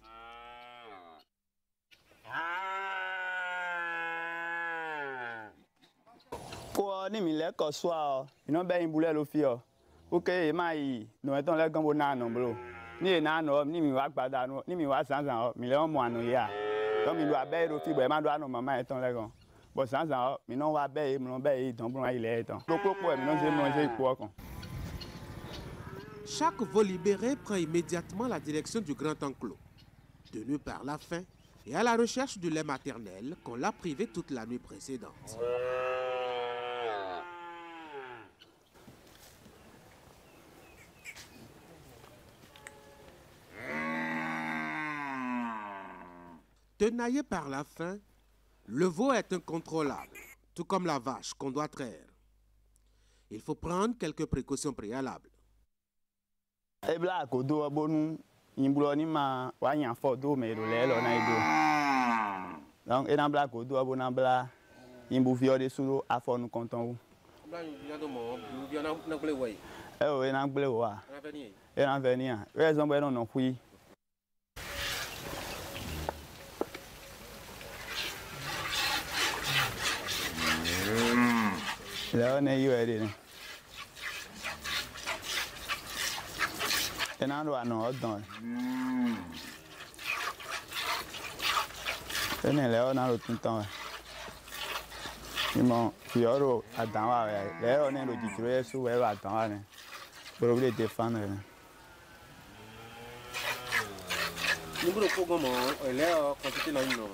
Pour ni mi le ko soir, ino be yin bule lo fi o. OK, ma yi, no e ton le gan bo na no bro. Ni e na no, ni mi wa gbada no, ni mi wa san o, mi le mo anu ya. Don mi do abe lo fi bo e ma do anu mama e ton le gan. Chaque veau libéré prend immédiatement la direction du grand enclos. Tenu par la faim et à la recherche du lait maternel qu'on l'a privé toute la nuit précédente. Tenaillé par la faim, le veau est incontrôlable, tout comme la vache qu'on doit traire. Il faut prendre quelques précautions préalables. Là, on est eu à dire. Et on doit nous attendre. Et là, on a le tout le temps. Ils m'ont fait euro à temps. Là, on est le titulaire sous à temps. Pour le défendre. Nous voulons pas comment là quantité là non.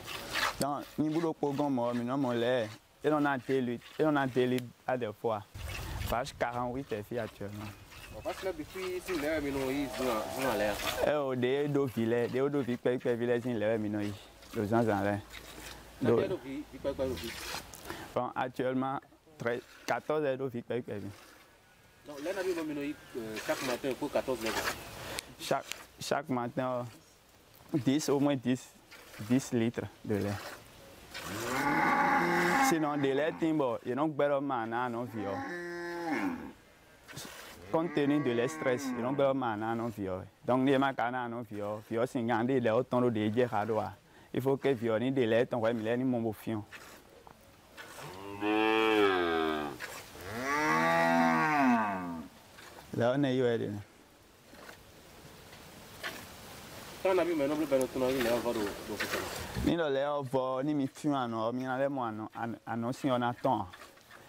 Non, nous voulons pas comment mais non mon lait. Et on a télé à des fois. Page 48 est fait actuellement. Parce que depuis si l'air minoi dans l'air. Oh, des deux filets, filets sin l'air minoi. Le gens en l'air. Bon, actuellement 14 heures de vie. Donc, là, chaque matin, il faut 14 litres. Chaque matin, 10, au moins 10 litres de lait. Sinon, de lait, il y a un peu de mana non vieux. Compte tenu de le stress, il y a un peu de mana non vieux. Donc, il y a un peu de vieux. Vieux, c'est un peu de temps de gérer. Il faut que vieux ni de lait, on va mettre ni mon fion. Là, on est où? Quand on a vu maintenant, on a ni le lait ni mi fion ni le moano si on attend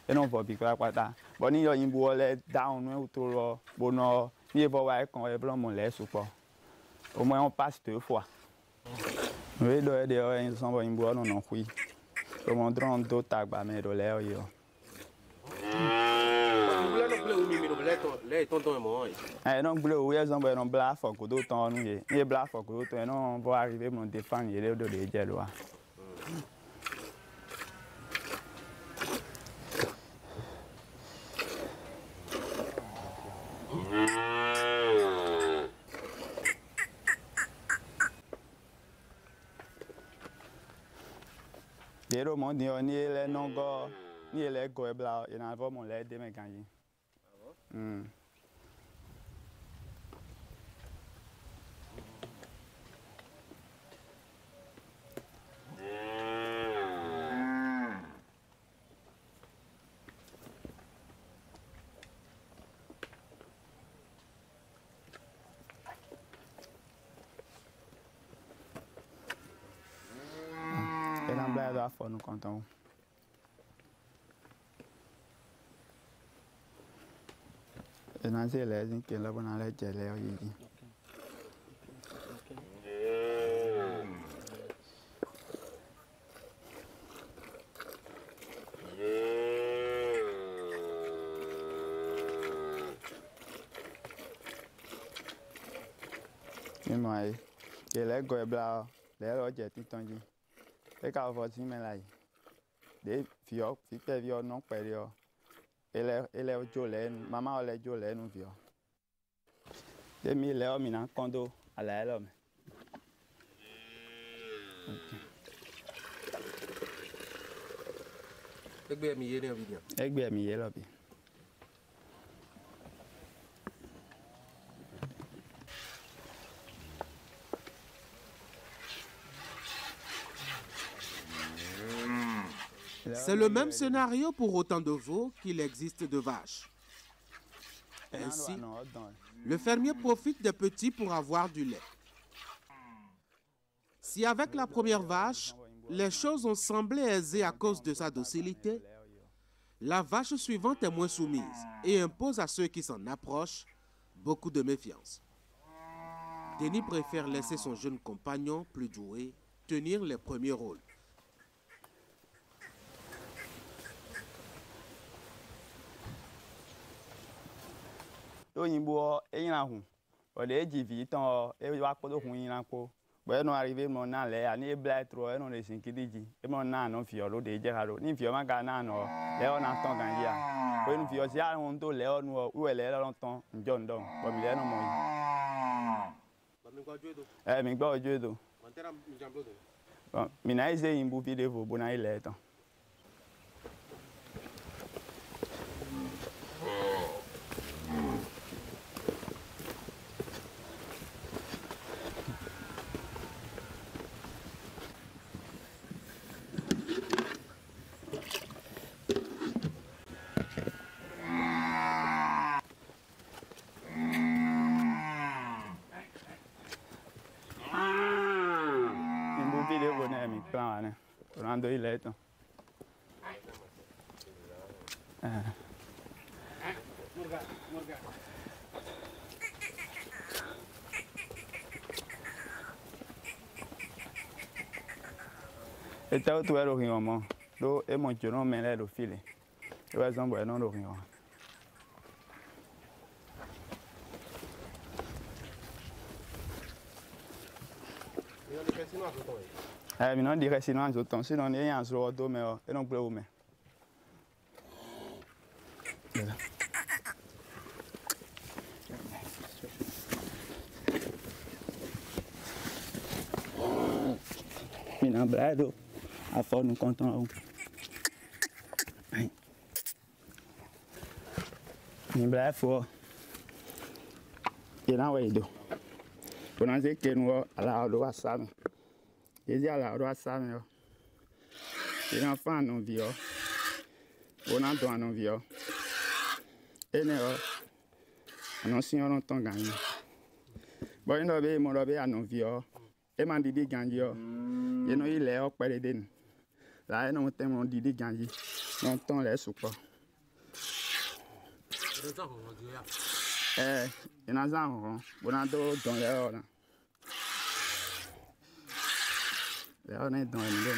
et non va piquer quoi ta bon ni yo imbo le down ou tout bon ni va voir quand est blanc mon lait sous pas au moins on passe 2 fois oui de ils sont va imbo non oui au moins drone d'autres tagba mais le lait yo non bleu oui ils ont non blanc faut que d'autres ni blanc faut que d'autres non va arriver mon défendre il est de gel là. Des romans ni les non go ni les go blanc il en va mon lait de me gagner. Et là, on va faire nous contents. Et là, c'est les gens qui là, on a les gelés. Et moi, les gars blancs, les roges tout le temps. Et quand vous avez là, des filles, non période. Et les jolènes, maman les jolènes nous vient. Des mille heures, mina condo à la l'homme. C'est le même scénario pour autant de veaux qu'il existe de vaches. Ainsi, le fermier profite des petits pour avoir du lait. Si avec la première vache, les choses ont semblé aisées à cause de sa docilité, la vache suivante est moins soumise et impose à ceux qui s'en approchent beaucoup de méfiance. Denis préfère laisser son jeune compagnon, plus doué, tenir les premiers rôles. Non arrivé mon là ni blague trop non les 5 dit et mon non fiolo de gérado ni fiolo ma gana no le on attend ganja pour une fiolo si a on to le on où elle est longtemps John don comme il est non moi mi gba ojo do bon mi na ise imbu video bona ile tan il est et tu as tout le rien do et mon journal mais là le filet tu vas en boire non le rien mi non dire sinon autant sinon il y a un jour do mais et non plus mais Mina blado, a fora não conta não. Min blado for. Ina wedo. Pona se que no ala do asame. Ezi ala do asame yo. Ina fa no vio. Bona do no vio. Ene yo. Non signor non ton gagné. Bon no be mo do be anon vio. E man didi ganji yo. Ye no ile o pere den. La no tem on didi ganji. Non ton le soupa. Ina zan bona do don le ora. Le ora ne don le.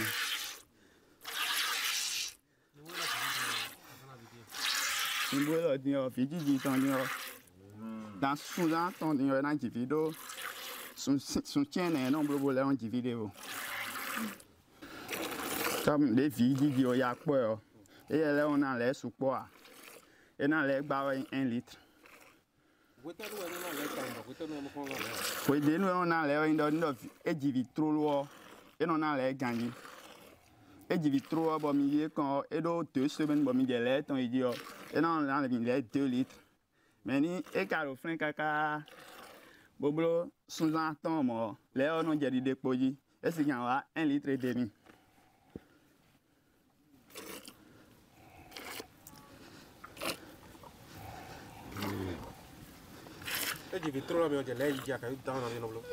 Imbo di o fiji di ton di o. Dans soudan ton di o na ji video. Son tiene non blobo le on di video. Comme les filles di o ya po o. E le on a le soupa. Et dans les gba 1 litre. Oui, de nous on a les et du vitro et on a les gagné. Et du vitro bon milieu quand et 2 semaines bon milieu lait ton idiot et non on a les 2 litres. Mais ni et caro frein kaka boblo sous un temps mort. Les on a dit déposer et c'est qu'il y a 1 litre et demi.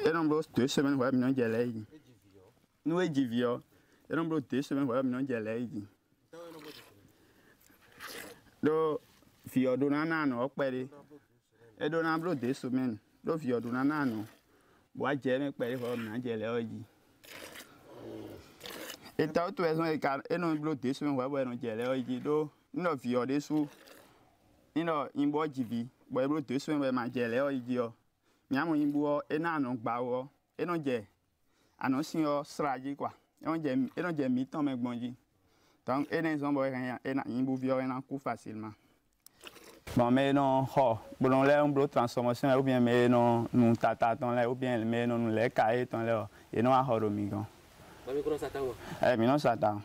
Et non, 2 semaines, ouais, non, j'ai l'air. Nous, et Divio. Et non, 2 semaines, ouais, non, j'ai l'air. Do, Fio Donano, Pere. Et Donablo 2 semaines. Do, Fio Donano. Bois, j'ai Pere, non, j'ai l'air. Et t'as tout raison, et non, 2 semaines, ouais, non, j'ai l'air. Do, non, Fio dessous. Non, il boit Divi. Boy, 2 semaines, ma gel, idiot. Miamo imbuo, et non, bao, et non, j'ai. Annonce your strategy, quoi. Et non, j'ai mis ton mec bonji. Donc, et les hommes, et non, imbuvio, et non, coup facilement. Bon, mais non, bon, là, on transformation, ou bien, mais non, nous t'attendons là, ou bien, mais non, nous les cahiers, là, et non, à Horomigon. Mais non, Satan.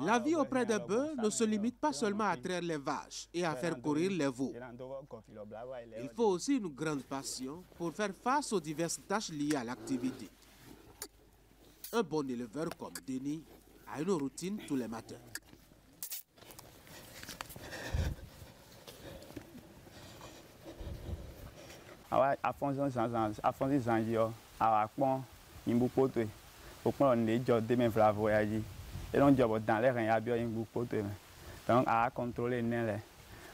La vie auprès des bœufs ne se limite pas seulement à traire les vaches et à faire courir les veaux. Il faut aussi une grande passion pour faire face aux diverses tâches liées à l'activité. Un bon éleveur comme Denis a une routine tous les matins. Et donc, dans les reins, il y a bien un groupe de donc, à contrôler les nez.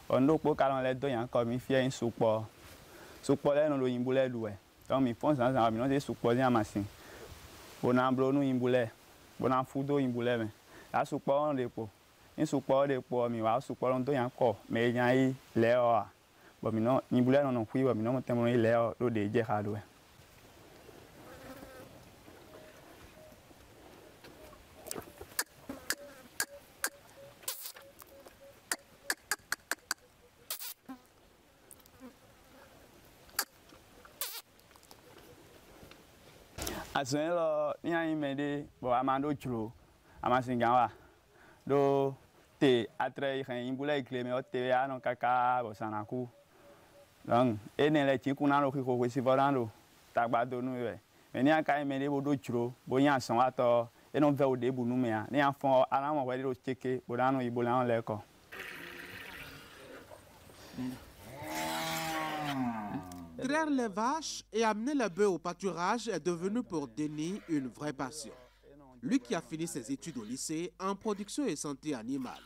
On a quand les deux, il y a comme il fait un support. Support, on a un boulet doué. Donc, il faut que nous ayons support à machine. On a un bleu, un boulet. On a un foudre, un boulet. La support, on a dépôt. Un support, dépôt, mais un support, on a encore. Mais il y a l'air. Bon, non, un boulet, on a un fouille, mais non, on a l'air de déjà. Aselo ni ayi mede bo amando chro amasingawa do te atre ren imbula ikleme o te ya no kaka bo sanaku donc enele ti kuna lo ko ko si vorando tagbado nu we me ni aka mede bo do chro bo yan san ato e no ve o de bu nu me a ni afon ala mo we do cheke bo danu ibola on le ko. Traire les vaches et amener les bœufs au pâturage est devenu pour Denis une vraie passion. Lui qui a fini ses études au lycée en production et santé animale.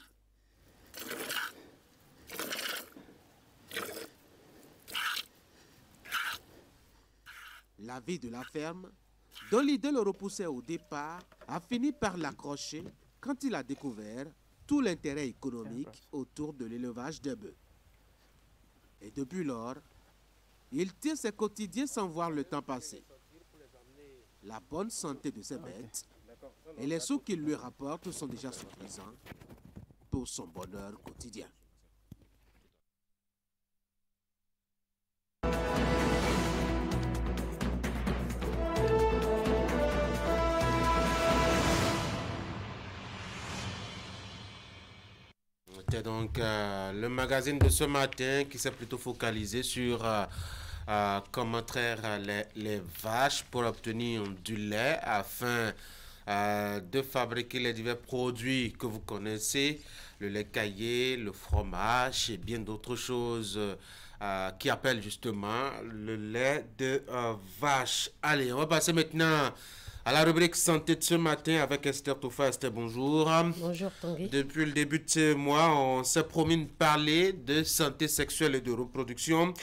La vie de la ferme, dont l'idée le repoussait au départ, a fini par l'accrocher quand il a découvert tout l'intérêt économique autour de l'élevage des bœufs. Et depuis lors, il tient ses quotidiens sans voir le temps passer. La bonne santé de ses bêtes et les sous qu'il lui rapporte sont déjà suffisants pour son bonheur quotidien. C'était donc le magazine de ce matin qui s'est plutôt focalisé sur comment traire les vaches pour obtenir du lait afin de fabriquer les divers produits que vous connaissez, le lait caillé, le fromage et bien d'autres choses qui appellent justement le lait de vache. Allez, on va passer maintenant à la rubrique santé de ce matin avec Esther Tofa. Esther, bonjour. Bonjour Tanguy. Depuis le début de ce mois, on s'est promis de parler de santé sexuelle et de reproduction.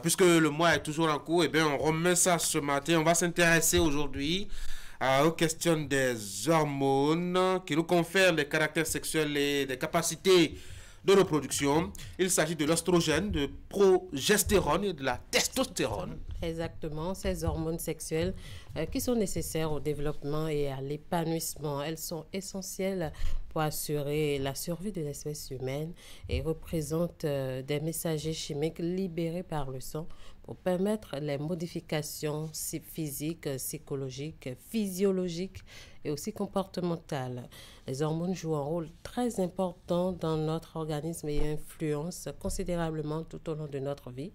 Puisque le mois est toujours en cours, eh bien, on remet ça ce matin. On va s'intéresser aujourd'hui aux questions des hormones qui nous confèrent les caractères sexuels et des capacités de reproduction. Il s'agit de l'oestrogène, de progestérone et de la testostérone. Exactement, ces hormones sexuelles qui sont nécessaires au développement et à l'épanouissement. Elles sont essentielles pour assurer la survie de l'espèce humaine et représentent des messagers chimiques libérés par le sang pour permettre les modifications physiques, psychologiques, physiologiques et aussi comportementales. Les hormones jouent un rôle très important dans notre organisme et influencent considérablement tout au long de notre vie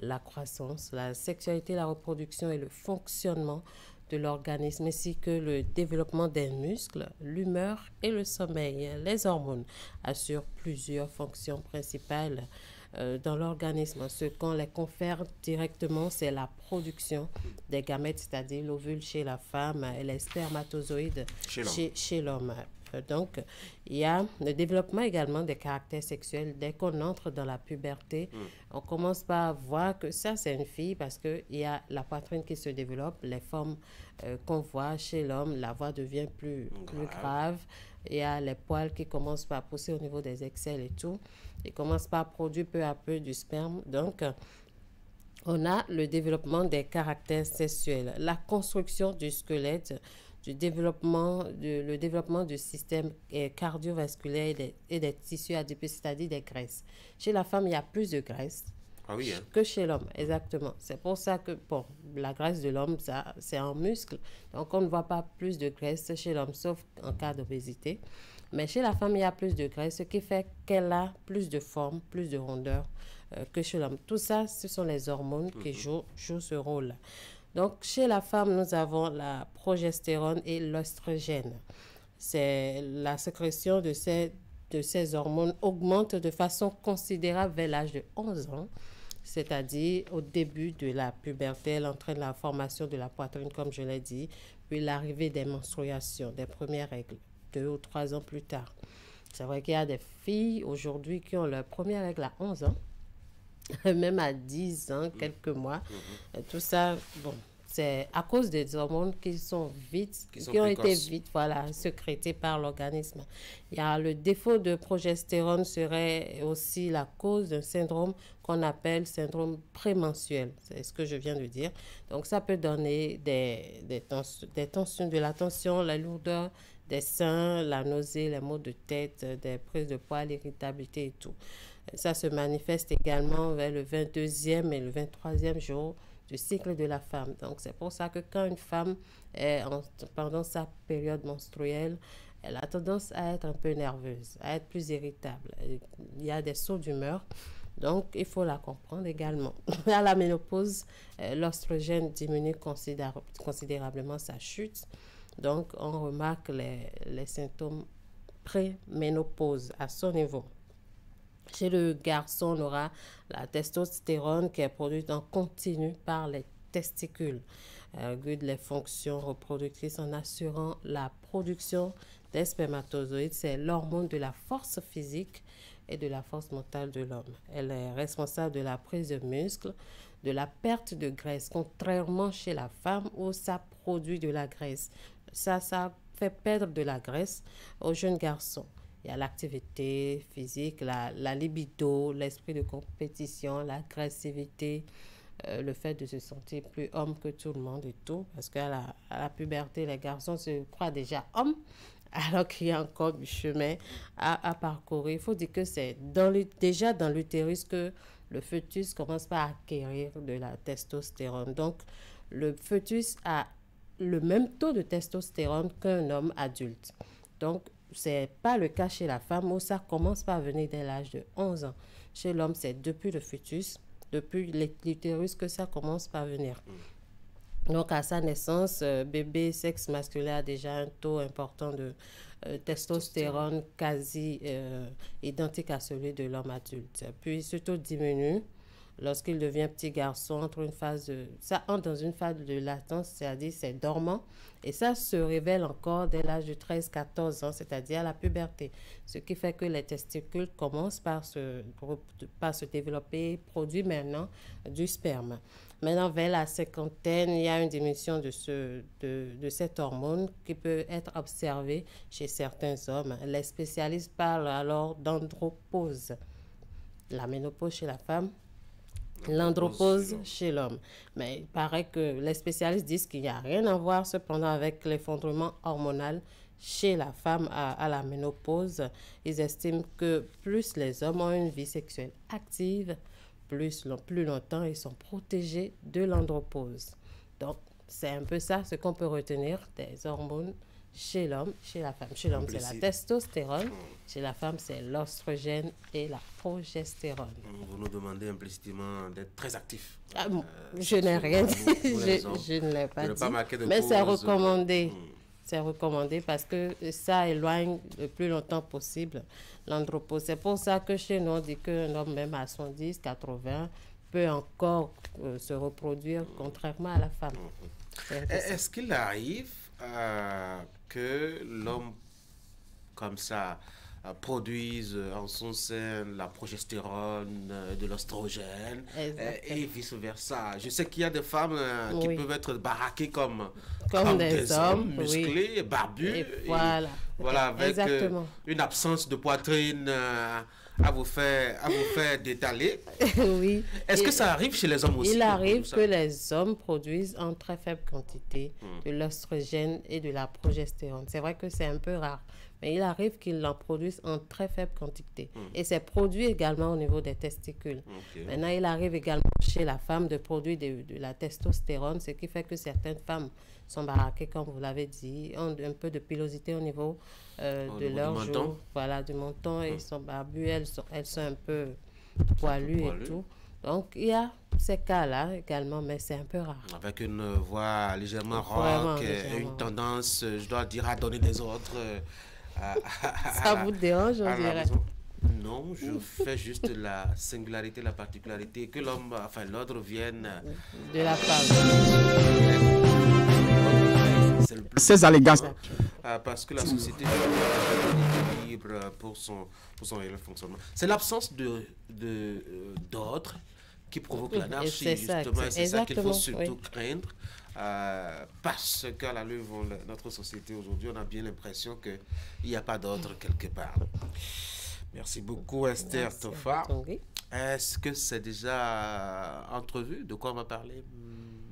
la croissance, la sexualité, la reproduction et le fonctionnement de l'organisme, ainsi que le développement des muscles, l'humeur et le sommeil. Les hormones assurent plusieurs fonctions principales dans l'organisme. Ce qu'on les confère directement, c'est la production des gamètes, c'est-à-dire l'ovule chez la femme et les spermatozoïdes chez l'homme. Donc, il y a le développement également des caractères sexuels. Dès qu'on entre dans la puberté, on commence par voir que ça, c'est une fille parce qu'il y a la poitrine qui se développe, les formes qu'on voit chez l'homme, la voix devient plus grave. Il y a les poils qui commencent par pousser au niveau des aisselles et tout. Ils commencent par produire peu à peu du sperme. Donc, on a le développement des caractères sexuels, la construction du squelette, le développement du système cardiovasculaire et des tissus adipeux, c'est-à-dire des graisses. Chez la femme, il y a plus de graisse que chez l'homme, exactement. C'est pour ça que, la graisse de l'homme, ça, c'est en muscle. Donc, on ne voit pas plus de graisse chez l'homme, sauf en cas d'obésité. Mais chez la femme, il y a plus de graisse, ce qui fait qu'elle a plus de forme, plus de rondeur que chez l'homme. Tout ça, ce sont les hormones qui jouent ce rôle. Donc, chez la femme, nous avons la progestérone et l'oestrogène. C'est la sécrétion de ces hormones augmente de façon considérable vers l'âge de 11 ans, c'est-à-dire au début de la puberté. Elle entraîne la formation de la poitrine, comme je l'ai dit, puis l'arrivée des menstruations, des premières règles, 2 ou 3 ans plus tard. C'est vrai qu'il y a des filles aujourd'hui qui ont leur première règle à 11 ans. Même à 10 ans, quelques mois. Tout ça, c'est à cause des hormones qui ont été vite sécrétées par l'organisme. Il y a le défaut de progestérone serait aussi la cause d'un syndrome qu'on appelle syndrome prémenstruel. C'est ce que je viens de dire. Donc, ça peut donner des tensions, de la tension, la lourdeur des seins, la nausée, les maux de tête, des prises de poids, l'irritabilité et tout. Ça se manifeste également vers le 22e et le 23e jour du cycle de la femme. Donc, c'est pour ça que quand une femme est pendant sa période menstruelle, elle a tendance à être un peu nerveuse, à être plus irritable. Il y a des sauts d'humeur. Donc, il faut la comprendre également. À la ménopause, l'oestrogène diminue considérablement sa chute. Donc, on remarque les symptômes pré-ménopause à son niveau. Chez le garçon, on aura la testostérone qui est produite en continu par les testicules. Elle régule les fonctions reproductrices en assurant la production des spermatozoïdes. C'est l'hormone de la force physique et de la force mentale de l'homme. Elle est responsable de la prise de muscles, de la perte de graisse, contrairement chez la femme où ça produit de la graisse. Ça fait perdre de la graisse aux jeunes garçons. Il y a l'activité physique, la libido, l'esprit de compétition, l'agressivité, le fait de se sentir plus homme que tout le monde et tout, parce qu'à la puberté, les garçons se croient déjà hommes, alors qu'il y a encore du chemin à parcourir. Il faut dire que c'est déjà dans l'utérus que le fœtus commence par acquérir de la testostérone. Donc, le fœtus a le même taux de testostérone qu'un homme adulte. Donc, ce n'est pas le cas chez la femme où ça commence par venir dès l'âge de 11 ans. Chez l'homme, c'est depuis le fœtus, depuis l'utérus que ça commence par venir. Donc, à sa naissance, bébé sexe masculin a déjà un taux important de testostérone quasi identique à celui de l'homme adulte. Puis, ce taux diminue lorsqu'il devient petit garçon, ça entre dans une phase de latence, c'est-à-dire c'est dormant, et ça se révèle encore dès l'âge de 13-14 ans, c'est-à-dire à la puberté, ce qui fait que les testicules commencent par se développer, produisent maintenant du sperme. Maintenant, vers la cinquantaine, il y a une diminution de cette hormone qui peut être observée chez certains hommes. Les spécialistes parlent alors d'andropause. La ménopause chez la femme, l'andropause chez l'homme. Mais il paraît que les spécialistes disent qu'il n'y a rien à voir cependant avec l'effondrement hormonal chez la femme à la ménopause. Ils estiment que plus les hommes ont une vie sexuelle active, plus longtemps ils sont protégés de l'andropause. Donc, c'est un peu ça ce qu'on peut retenir des hormones chez l'homme, chez la femme. Chez l'homme, c'est la testostérone. Chez la femme, c'est l'oestrogène et la progestérone. Vous nous demandez implicitement d'être très actifs. Je n'ai rien dit. Je ne l'ai pas dit. Mais c'est recommandé. C'est recommandé parce que ça éloigne le plus longtemps possible l'andropause. C'est pour ça que chez nous, on dit qu'un homme, même à 70, 80, peut encore se reproduire, contrairement à la femme. Est-ce qu'il arrive que l'homme, comme ça, produise en son sein la progestérone, de l'oestrogène et vice-versa? Je sais qu'il y a des femmes qui peuvent être baraquées comme des hommes, musclés, barbus, voilà, avec une absence de poitrine à vous faire détaler. Oui. Est-ce que ça arrive chez les hommes aussi? Il arrive que les hommes produisent en très faible quantité de l'oestrogène et de la progestérone. C'est vrai que c'est un peu rare, mais il arrive qu'ils en produisent en très faible quantité. Et c'est produit également au niveau des testicules. Maintenant, il arrive également chez la femme de produire de la testostérone, ce qui fait que certaines femmes sont baraquées, comme vous l'avez dit, ont un peu de pilosité au niveau de leur joue, voilà, du menton, et ils sont barbus, elles sont un peu poilues et tout. Donc, il y a ces cas-là également, mais c'est un peu rare. Avec une voix légèrement rock, une tendance, je dois dire, à donner des ordres. Ça vous dérange, on dirait? Non, je fais juste la singularité, la particularité, que l'homme, enfin l'ordre vienne de la femme. Ces allégations. Parce que la société est libre pour son réel fonctionnement. C'est l'absence d'ordre qui provoque l'anarchie, justement. C'est ça qu'il faut surtout craindre. Parce qu'à la lutte de notre société aujourd'hui, on a bien l'impression qu'il n'y a pas d'ordre quelque part. Merci beaucoup, Esther Tofa. Est-ce que c'est déjà entrevu? De quoi on va parler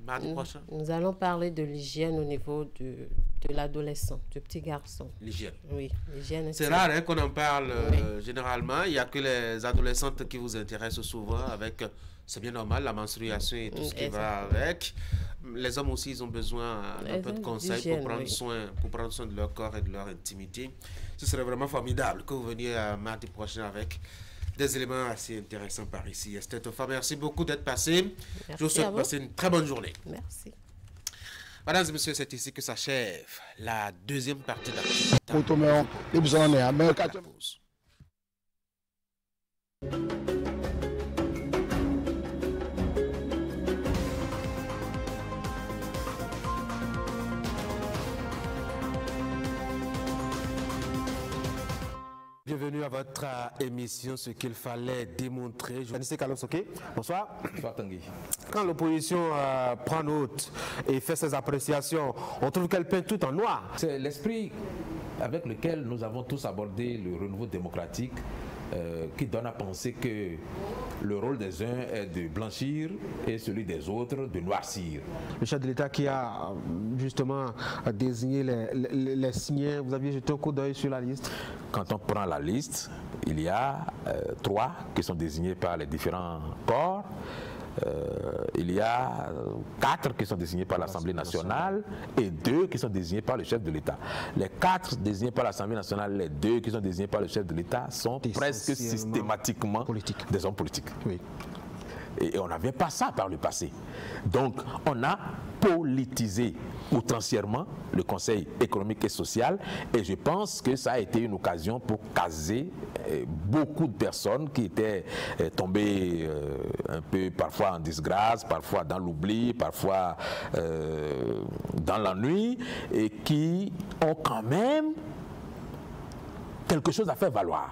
mardi prochain? Nous allons parler de l'hygiène au niveau de l'adolescent, du petit garçon. L'hygiène? Oui, l'hygiène. C'est rare qu'on en parle généralement. Il n'y a que les adolescentes qui vous intéressent souvent avec... C'est bien normal, la menstruation et tout ce qui va avec. Les hommes aussi, ils ont besoin d'un peu de conseils pour prendre soin de leur corps et de leur intimité. Ce serait vraiment formidable que vous veniez mardi prochain avec des éléments assez intéressants par ici. Esther Tofa, merci beaucoup d'être passé. Je vous souhaite de passer une très bonne journée. Merci. Mesdames et messieurs, c'est ici que s'achève la deuxième partie d'activité. Bienvenue à votre émission, ce qu'il fallait démontrer. Journaliste Carlos Soké, bonsoir. Bonsoir Tanguy. Quand l'opposition prend note et fait ses appréciations, on trouve qu'elle peint tout en noir. C'est l'esprit avec lequel nous avons tous abordé le renouveau démocratique qui donne à penser que le rôle des uns est de blanchir et celui des autres de noircir. Le chef de l'État qui a justement désigné les signés, vous aviez jeté un coup d'œil sur la liste? Quand on prend la liste, il y a 3 qui sont désignés par les différents corps. Il y a 4 qui sont désignés par l'Assemblée nationale et 2 qui sont désignés par le chef de l'État. Les 4 désignés par l'Assemblée nationale, les 2 qui sont désignés par le chef de l'État sont presque systématiquement des hommes politiques. Oui. Et on n'avait pas ça par le passé. Donc, on a politisé outrancièrement le Conseil économique et social et je pense que ça a été une occasion pour caser beaucoup de personnes qui étaient tombées un peu parfois en disgrâce, parfois dans l'oubli, parfois dans l'ennui et qui ont quand même quelque chose à faire valoir.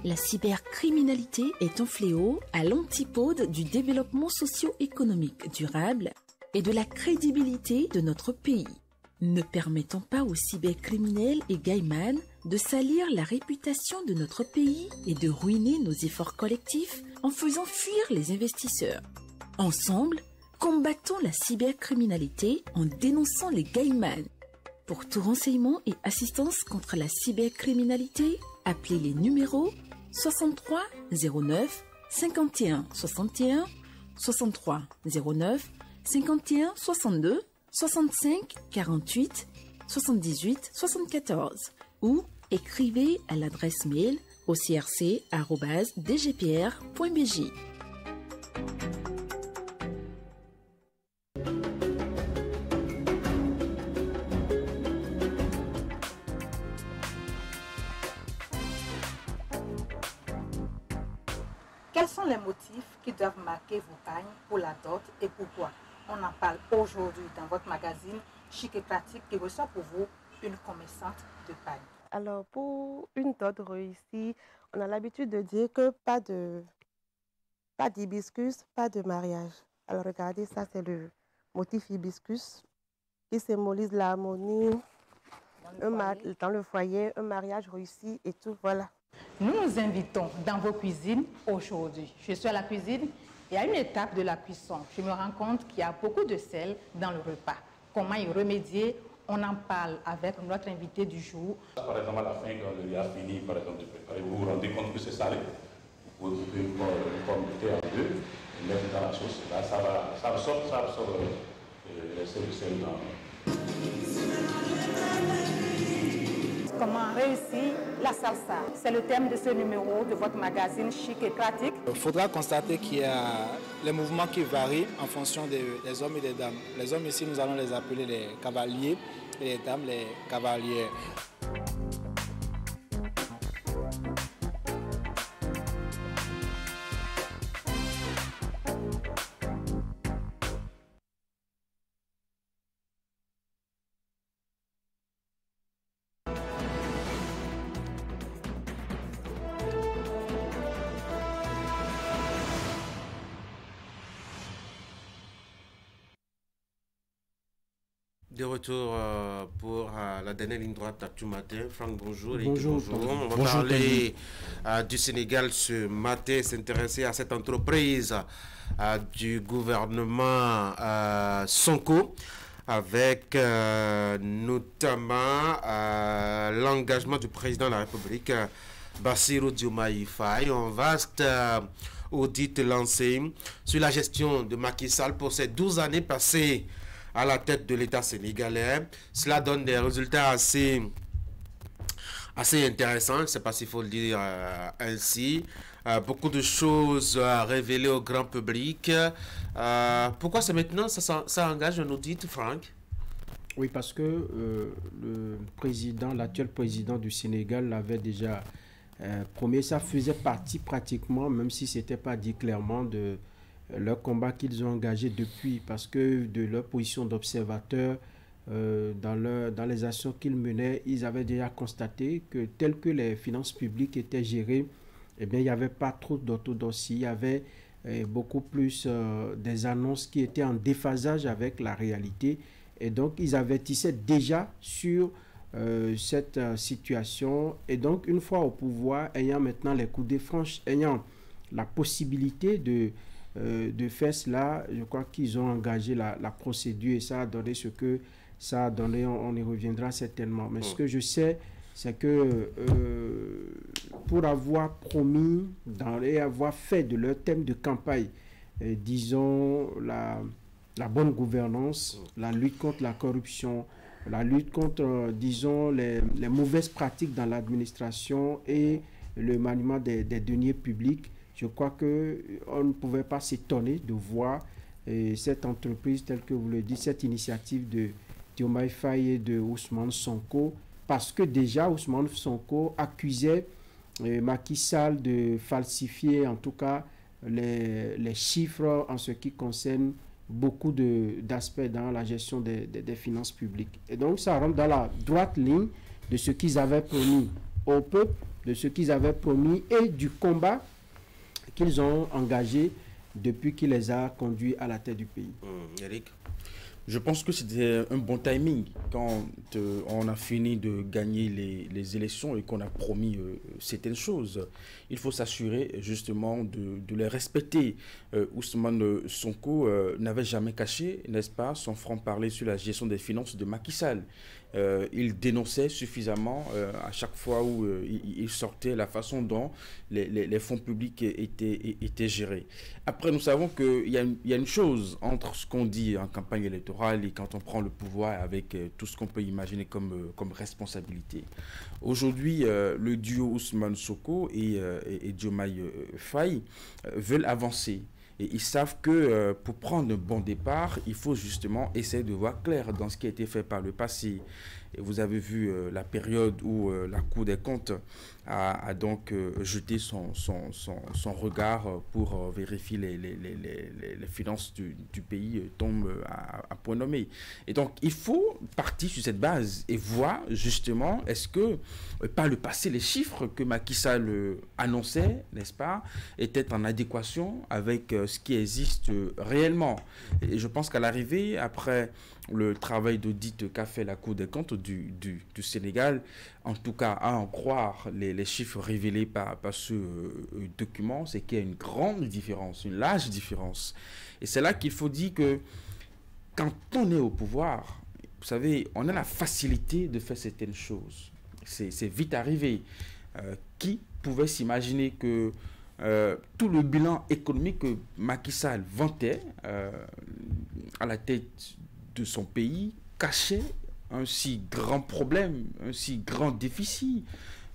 La cybercriminalité est un fléau à l'antipode du développement socio-économique durable et de la crédibilité de notre pays. Ne permettons pas aux cybercriminels et gaïmans de salir la réputation de notre pays et de ruiner nos efforts collectifs en faisant fuir les investisseurs. Ensemble, combattons la cybercriminalité en dénonçant les gaïmans. Pour tout renseignement et assistance contre la cybercriminalité, appelez les numéros 63 09 51 61, 63 09 51 62, 65 48 78 74 ou écrivez à l'adresse mail ocrc@dgpr.bj. Quels sont les motifs qui doivent marquer vos pagnes pour la dot et pourquoi? On en parle aujourd'hui dans votre magazine Chic et Pratique qui reçoit pour vous une commerçante de pagne. Alors pour une dot réussie, on a l'habitude de dire que pas d'hibiscus, pas de mariage. Alors regardez, ça c'est le motif hibiscus qui symbolise l'harmonie dans le foyer, un mariage réussi et tout, voilà. Nous nous invitons dans vos cuisines aujourd'hui. Je suis à la cuisine et à une étape de la cuisson, je me rends compte qu'il y a beaucoup de sel dans le repas. Comment y remédier? On en parle avec notre invité du jour. Par exemple, à la fin, quand le riz a fini, par exemple, de préparer, vous vous rendez compte que c'est salé. Vous coupez une pomme de terre en deux, et mettre dans la sauce. Là, ça absorbe le sel dans. Comment réussir la salsa? C'est le thème de ce numéro de votre magazine Chic et Pratique. Il faudra constater qu'il y a les mouvements qui varient en fonction des hommes et des dames. Les hommes ici, nous allons les appeler les cavaliers et les dames les cavalières. De retour pour la dernière ligne droite à tout matin. Franck, bonjour. Bonjour. On va parler du Sénégal ce matin, s'intéresser à cette entreprise du gouvernement Sonko, avec notamment l'engagement du président de la République, Bassirou Diomaye Faye, un vaste audit lancé sur la gestion de Macky Sall pour ces 12 années passées à la tête de l'État sénégalais. Cela donne des résultats assez intéressants, je ne sais pas s'il faut le dire ainsi. Beaucoup de choses révélées au grand public. Pourquoi c'est maintenant ça engage un audit, Franck? Oui, parce que l'actuel président du Sénégal l'avait déjà promis. Ça faisait partie pratiquement, même si ce n'était pas dit clairement, de leur combat qu'ils ont engagé depuis, parce que de leur position d'observateur, dans les actions qu'ils menaient, ils avaient déjà constaté que tel que les finances publiques étaient gérées, eh bien, il n'y avait pas trop d'orthodoxie, il y avait beaucoup plus des annonces qui étaient en déphasage avec la réalité. Et donc, ils avertissaient déjà sur cette situation. Et donc, une fois au pouvoir, ayant maintenant les coups de franche, ayant la possibilité de faire cela, je crois qu'ils ont engagé la procédure et ça a donné ce que ça a donné. On y reviendra certainement. Mais ce que je sais, c'est que pour avoir promis et avoir fait de leur thème de campagne, disons, la bonne gouvernance, la lutte contre la corruption, la lutte contre, disons, les mauvaises pratiques dans l'administration et le maniement des deniers publics, je crois qu'on ne pouvait pas s'étonner de voir cette entreprise, telle que vous le dites, cette initiative de Diomaye Faye et de Ousmane Sonko, parce que déjà Ousmane Sonko accusait Macky Sall de falsifier en tout cas les chiffres en ce qui concerne beaucoup d'aspects dans la gestion des finances publiques. Et donc ça rentre dans la droite ligne de ce qu'ils avaient promis au peuple, de ce qu'ils avaient promis et du combat qu'ils ont engagé depuis qu'il les a conduits à la tête du pays. Eric? Je pense que c'était un bon timing quand on a fini de gagner les élections et qu'on a promis certaines choses. Il faut s'assurer justement de les respecter. Ousmane Sonko n'avait jamais caché, n'est-ce pas, son franc-parler sur la gestion des finances de Macky Sall. Il dénonçait suffisamment à chaque fois où il sortait la façon dont les fonds publics étaient gérés. Après, nous savons qu'il y a une chose entre ce qu'on dit en campagne électorale et quand on prend le pouvoir avec tout ce qu'on peut imaginer comme responsabilité. Aujourd'hui, le duo Ousmane Sonko et Diomaye Faye veulent avancer. Et ils savent que pour prendre un bon départ, il faut justement essayer de voir clair dans ce qui a été fait par le passé. Et vous avez vu la période où la Cour des comptes a donc jeté son regard pour vérifier les finances du pays tombent à point nommé. Et donc, il faut partir sur cette base et voir justement, est-ce que par le passé, les chiffres que Macky Sall annonçait, n'est-ce pas, étaient en adéquation avec ce qui existe réellement. Et je pense qu'à l'arrivée, après le travail d'audit qu'a fait la Cour des comptes du Sénégal, en tout cas à en croire les chiffres révélés par ce document, c'est qu'il y a une grande différence, une large différence. Et c'est là qu'il faut dire que quand on est au pouvoir, vous savez, on a la facilité de faire certaines choses. C'est vite arrivé. Qui pouvait s'imaginer que tout le bilan économique que Macky Sall vantait à la tête de son pays cachait un si grand problème, un si grand déficit.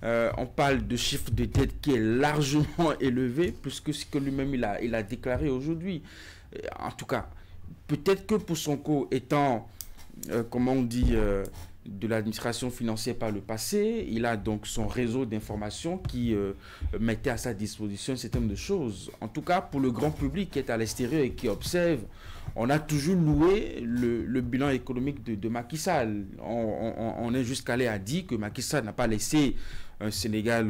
On parle de chiffre de dette qui est largement élevé, plus que ce que lui-même il a déclaré aujourd'hui. En tout cas, peut-être que pour Sonko étant, comment on dit, de l'administration financière par le passé, il a donc son réseau d'information qui mettait à sa disposition un certain nombre de choses. En tout cas, pour le grand public qui est à l'extérieur et qui observe, on a toujours loué le bilan économique de Macky Sall. On est jusqu'à aller à dire que Macky Sall n'a pas laissé un Sénégal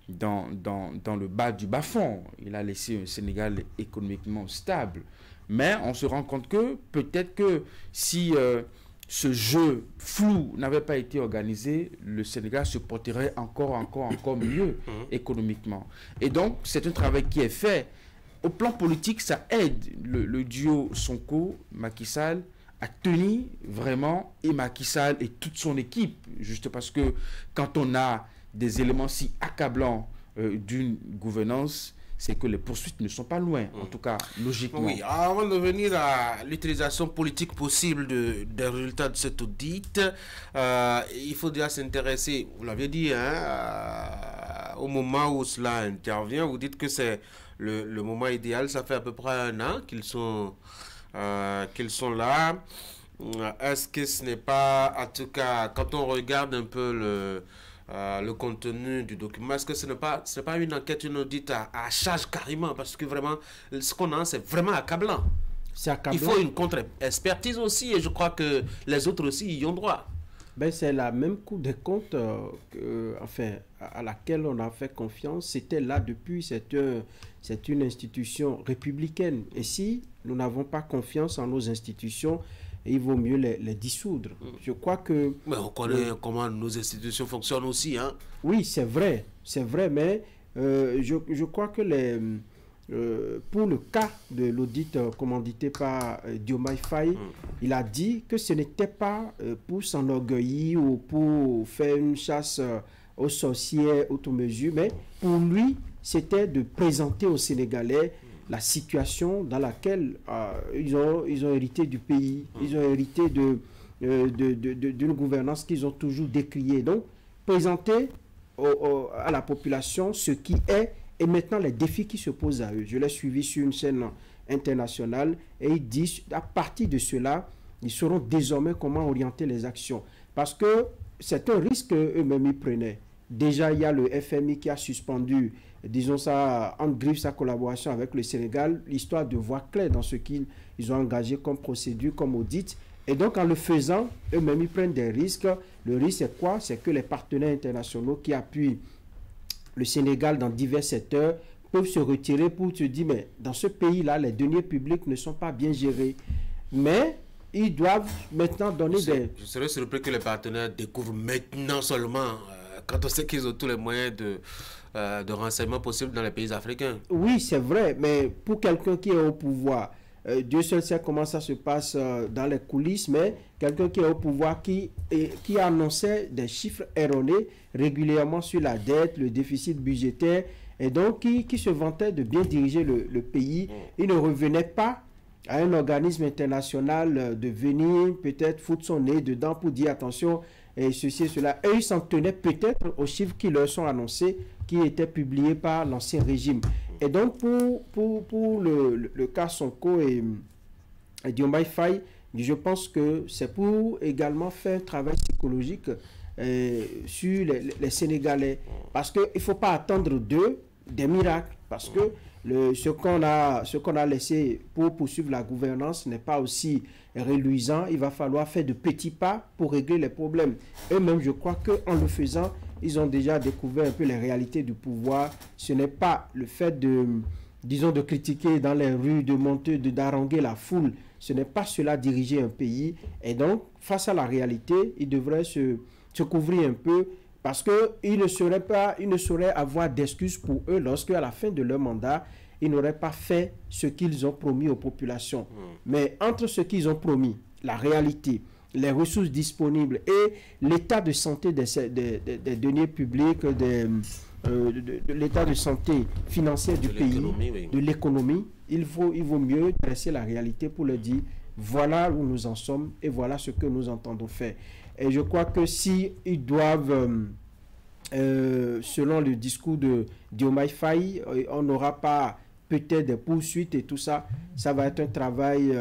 dans le bas du bas-fond. Il a laissé un Sénégal économiquement stable. Mais on se rend compte que peut-être que si ce jeu flou n'avait pas été organisé, le Sénégal se porterait encore mieux économiquement. Et donc, c'est un travail qui est fait. Au plan politique, ça aide le duo Sonko-Macky Sall à tenir vraiment, et Macky Sall et toute son équipe, juste parce que quand on a des éléments si accablants d'une gouvernance, c'est que les poursuites ne sont pas loin, en tout cas, logiquement. Oui, avant de venir à l'utilisation politique possible des résultats de cet audit, il faut déjà s'intéresser, vous l'avez dit, au moment où cela intervient, vous dites que c'est le moment idéal, ça fait à peu près 1 an qu'ils sont là. Est-ce que ce n'est pas, en tout cas, quand on regarde un peu le contenu du document, est-ce que ce n'est pas une enquête, une audit à charge carrément, parce que vraiment, ce qu'on a, c'est vraiment accablant. C'est accablant. Il faut une contre-expertise aussi, et je crois que les autres aussi y ont droit. Ben, c'est la même Cour des comptes à laquelle on a fait confiance. C'était là depuis, c'est une institution républicaine. Et si nous n'avons pas confiance en nos institutions, il vaut mieux les dissoudre. Je crois que... Mais on connaît comment nos institutions fonctionnent aussi. Hein? Oui, c'est vrai, mais je crois que pour le cas de l'audit commandité par Diomaye Faye, il a dit que ce n'était pas pour s'enorgueillir ou pour faire une chasse aux sorciers outre mesure, mais pour lui, c'était de présenter aux Sénégalais la situation dans laquelle ils ont hérité du pays, ils ont hérité d'une gouvernance qu'ils ont toujours décriée. Donc, présenter à la population ce qui est et maintenant les défis qui se posent à eux. Je l'ai suivi sur une chaîne internationale et ils disent, à partir de cela, ils sauront désormais comment orienter les actions. Parce que c'est un risque qu'eux-mêmes ils prenaient. Déjà, il y a le FMI qui a suspendu, disons ça, en griffe sa collaboration avec le Sénégal, l'histoire de voir clair dans ce qu'ils ont engagé comme procédure, comme audit. Et donc, en le faisant, eux-mêmes, ils prennent des risques. Le risque, c'est quoi? C'est que les partenaires internationaux qui appuient le Sénégal dans divers secteurs peuvent se retirer pour se dire, mais dans ce pays-là, les deniers publics ne sont pas bien gérés. Mais ils doivent maintenant donner Je serais surpris que les partenaires découvrent maintenant seulement, quand on sait qu'ils ont tous les moyens de renseignement possibles dans les pays africains. Oui, c'est vrai, mais pour quelqu'un qui est au pouvoir, Dieu seul sait comment ça se passe dans les coulisses, mais quelqu'un qui est au pouvoir, qui annonçait des chiffres erronés régulièrement sur la dette, le déficit budgétaire, et donc qui se vantait de bien diriger le pays. Il ne revenait pas à un organisme international de venir peut-être foutre son nez dedans pour dire attention, et ceci et cela. Et ils s'en tenaient peut-être aux chiffres qui leur sont annoncés, qui étaient publiés par l'ancien régime. Et donc, pour le cas Sonko et Diomaye Faye, je pense que c'est pour également faire un travail psychologique sur les Sénégalais. Parce qu'il ne faut pas attendre d'eux des miracles. Parce que ce qu'on a laissé pour poursuivre la gouvernance n'est pas aussi reluisant. Il va falloir faire de petits pas pour régler les problèmes. Eux-mêmes, je crois qu'en le faisant, ils ont déjà découvert un peu les réalités du pouvoir. Ce n'est pas le fait de critiquer dans les rues, de monter, d'haranguer la foule. Ce n'est pas cela diriger un pays. Et donc, face à la réalité, ils devraient se couvrir un peu parce qu'ils ne sauraient avoir d'excuses pour eux lorsque, à la fin de leur mandat, ils n'auraient pas fait ce qu'ils ont promis aux populations. Mais entre ce qu'ils ont promis, la réalité, les ressources disponibles et l'état de santé des deniers publics, de l'état de santé financière du pays, de l'économie, il vaut mieux dresser la réalité pour leur dire voilà où nous en sommes et voilà ce que nous entendons faire. Et je crois que si ils doivent, selon le discours de Diomaye Faye, on n'aura pas peut-être des poursuites et tout ça, ça va être un travail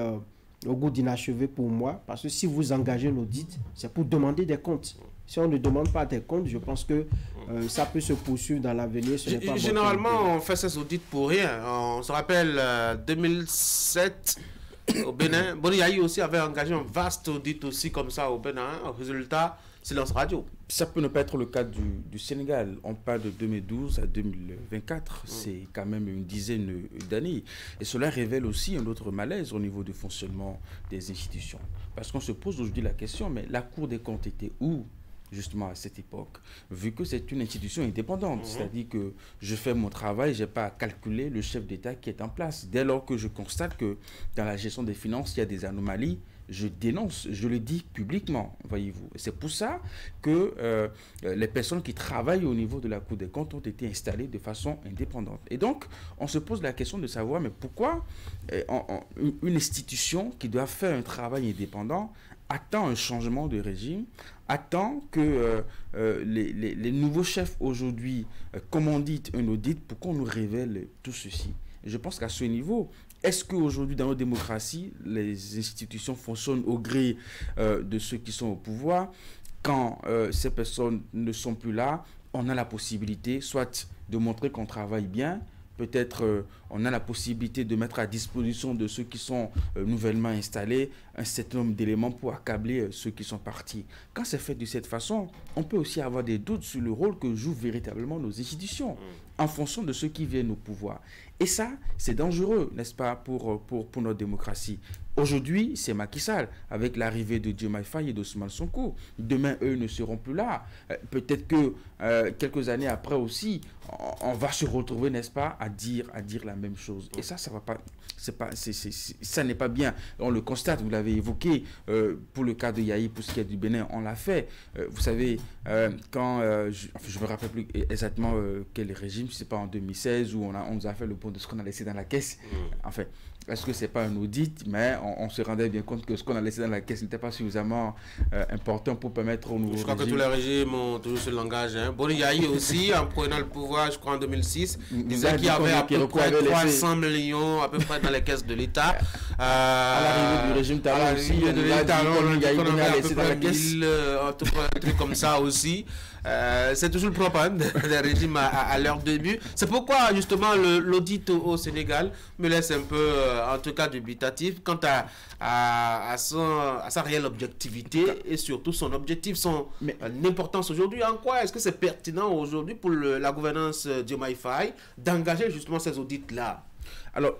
au goût d'inachevé pour moi, parce que si vous engagez un audit, c'est pour demander des comptes. Si on ne demande pas des comptes, je pense que ça peut se poursuivre dans l'avenir. Généralement, on fait ces audits pour rien. On se rappelle 2007 au Bénin. Boni Yayi aussi avait engagé un vaste audit aussi comme ça au Bénin. Résultat, silence radio. Ça peut ne pas être le cas du Sénégal. On parle de 2012 à 2024. C'est quand même une dizaine d'années. Et cela révèle aussi un autre malaise au niveau du fonctionnement des institutions. Parce qu'on se pose aujourd'hui la question, mais la Cour des comptes était où justement à cette époque, vu que c'est une institution indépendante, c'est-à-dire que je fais mon travail, je n'ai pas à calculer le chef d'État qui est en place. Dès lors que je constate que dans la gestion des finances, il y a des anomalies, je dénonce, je le dis publiquement, voyez-vous. C'est pour ça que les personnes qui travaillent au niveau de la Cour des comptes ont été installées de façon indépendante. Et donc, on se pose la question de savoir, mais pourquoi une institution qui doit faire un travail indépendant attend un changement de régime, attend que les nouveaux chefs aujourd'hui commanditent un audit pour qu'on nous révèle tout ceci. Et je pense qu'à ce niveau, est-ce qu'aujourd'hui, dans nos démocraties, les institutions fonctionnent au gré de ceux qui sont au pouvoir? Quand ces personnes ne sont plus là, on a la possibilité soit de montrer qu'on travaille bien, peut-être on a la possibilité de mettre à disposition de ceux qui sont nouvellement installés un certain nombre d'éléments pour accabler ceux qui sont partis. Quand c'est fait de cette façon, on peut aussi avoir des doutes sur le rôle que jouent véritablement nos institutions en fonction de ceux qui viennent au pouvoir. Et ça, c'est dangereux, n'est-ce pas, pour notre démocratie. Aujourd'hui, c'est Macky Sall, avec l'arrivée de Diomaye Faye et d'Ousmane Sonko. Demain, eux ne seront plus là. Peut-être que quelques années après aussi, on va se retrouver, n'est-ce pas, à dire la même chose. Et ça va pas, ça n'est pas bien. On le constate, vous l'avez évoqué, pour le cas de Yahi, pour ce qui est du Bénin, on l'a fait. Vous savez, quand, je me rappelle plus exactement quel régime, c'est pas en 2016 où on nous a fait le point de ce qu'on a laissé dans la caisse. Enfin, est-ce que c'est pas un audit, mais on se rendait bien compte que ce qu'on a laissé dans la caisse n'était pas suffisamment important pour permettre au nouveau régime. Je crois que tous les régimes ont toujours ce langage. Boni Yahi aussi, en prenant le pouvoir, je crois en 2006, disait qu'il y avait à peu près 300 millions à peu près dans les caisses de l'État. À l'arrivée du régime Talon aussi, on a laissé dans la caisse. Un truc comme ça aussi. C'est toujours le propre des régimes à leur début. C'est pourquoi justement l'audit au Sénégal me laisse un peu, en tout cas, dubitatif quant à sa réelle objectivité et surtout son objectif, son importance aujourd'hui. En quoi est-ce que c'est pertinent aujourd'hui pour la gouvernance Diomaye Faye d'engager justement ces audits-là? Alors,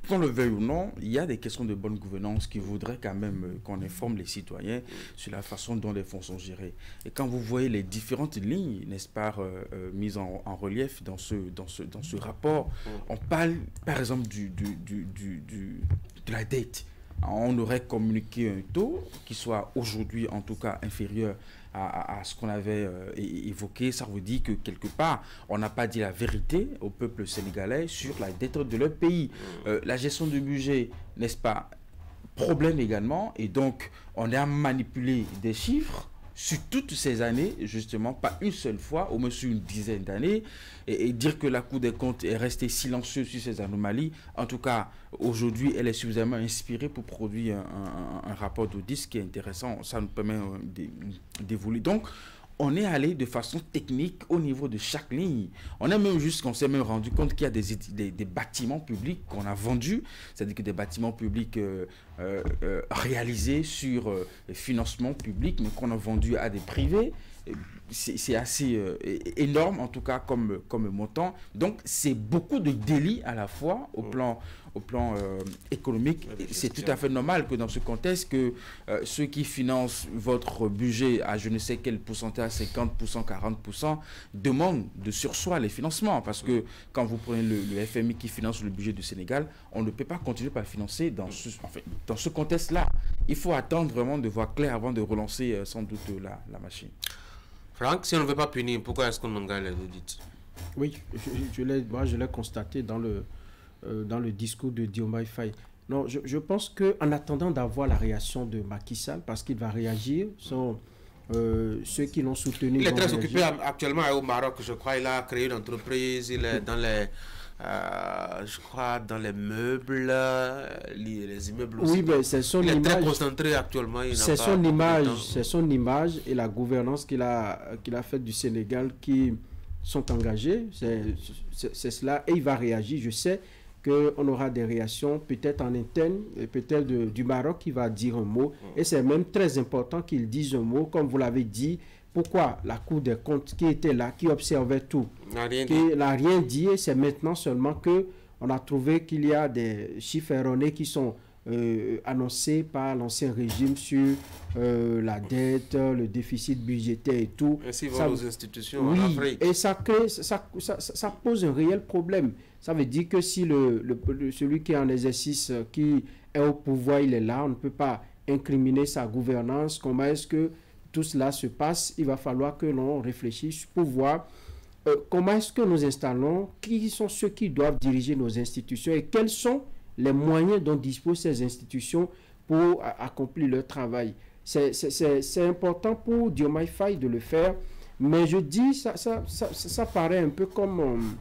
qu'on le veuille ou non, il y a des questions de bonne gouvernance qui voudraient quand même qu'on informe les citoyens sur la façon dont les fonds sont gérés. Et quand vous voyez les différentes lignes, n'est-ce pas, mises en relief dans ce rapport, on parle par exemple de la dette. On aurait communiqué un taux qui soit aujourd'hui en tout cas inférieur à ce qu'on avait évoqué. Ça veut dire que quelque part, on n'a pas dit la vérité au peuple sénégalais sur la dette de leur pays. La gestion du budget, n'est-ce pas, problème également. Et donc, on a manipulé des chiffres sur toutes ces années, justement, pas une seule fois, au moins sur une dizaine d'années, et dire que la Cour des comptes est restée silencieuse sur ces anomalies. En tout cas, aujourd'hui, elle est suffisamment inspirée pour produire un rapport d'audit qui est intéressant. Ça nous permet d'évoluer. Donc, on est allé de façon technique au niveau de chaque ligne. On s'est même rendu compte qu'il y a des bâtiments publics qu'on a vendus, c'est-à-dire que des bâtiments publics réalisés sur financement public, mais qu'on a vendus à des privés. C'est assez énorme, en tout cas, comme montant. Donc, c'est beaucoup de délits à la fois au plan économique. C'est tout à fait normal que dans ce contexte, que ceux qui financent votre budget à je ne sais quel pourcentage, 50%, 40%, demandent de surseoir les financements. Parce que quand vous prenez le FMI qui finance le budget du Sénégal, on ne peut pas continuer par financer dans ce contexte-là. Il faut attendre vraiment de voir clair avant de relancer sans doute la machine. Franck, si on ne veut pas punir, pourquoi est-ce qu'on engage les audits? Oui, je l'ai constaté dans le discours de Diomaye Faye. Non, je pense qu'en attendant d'avoir la réaction de Macky Sall, parce qu'il va réagir, sont ceux qui l'ont soutenu. Il est très occupé actuellement au Maroc, je crois. Il a créé une entreprise, il est dans les... je crois dans les meubles, les immeubles aussi. Oui, mais c'est son image. Il est très concentré actuellement. C'est son image et la gouvernance qu'il a faite du Sénégal qui sont engagés. C'est cela. Et il va réagir. Je sais qu'on aura des réactions peut-être en interne, peut-être du Maroc qui va dire un mot. Et c'est même très important qu'il dise un mot, comme vous l'avez dit. Pourquoi la Cour des comptes qui était là, qui observait tout, qui n'a rien dit, et c'est maintenant seulement qu'on a trouvé qu'il y a des chiffres erronés qui sont annoncés par l'ancien régime sur la dette, le déficit budgétaire et tout. Ainsi vont nos institutions en Afrique. Et ça pose un réel problème. Ça veut dire que si celui qui est en exercice, qui est au pouvoir, il est là, on ne peut pas incriminer sa gouvernance. Comment est-ce que tout cela se passe? Il va falloir que l'on réfléchisse pour voir comment est-ce que nous installons, qui sont ceux qui doivent diriger nos institutions et quels sont les moyens dont disposent ces institutions pour accomplir leur travail. C'est important pour Diomaye Faye de le faire, mais je dis, ça paraît un peu comme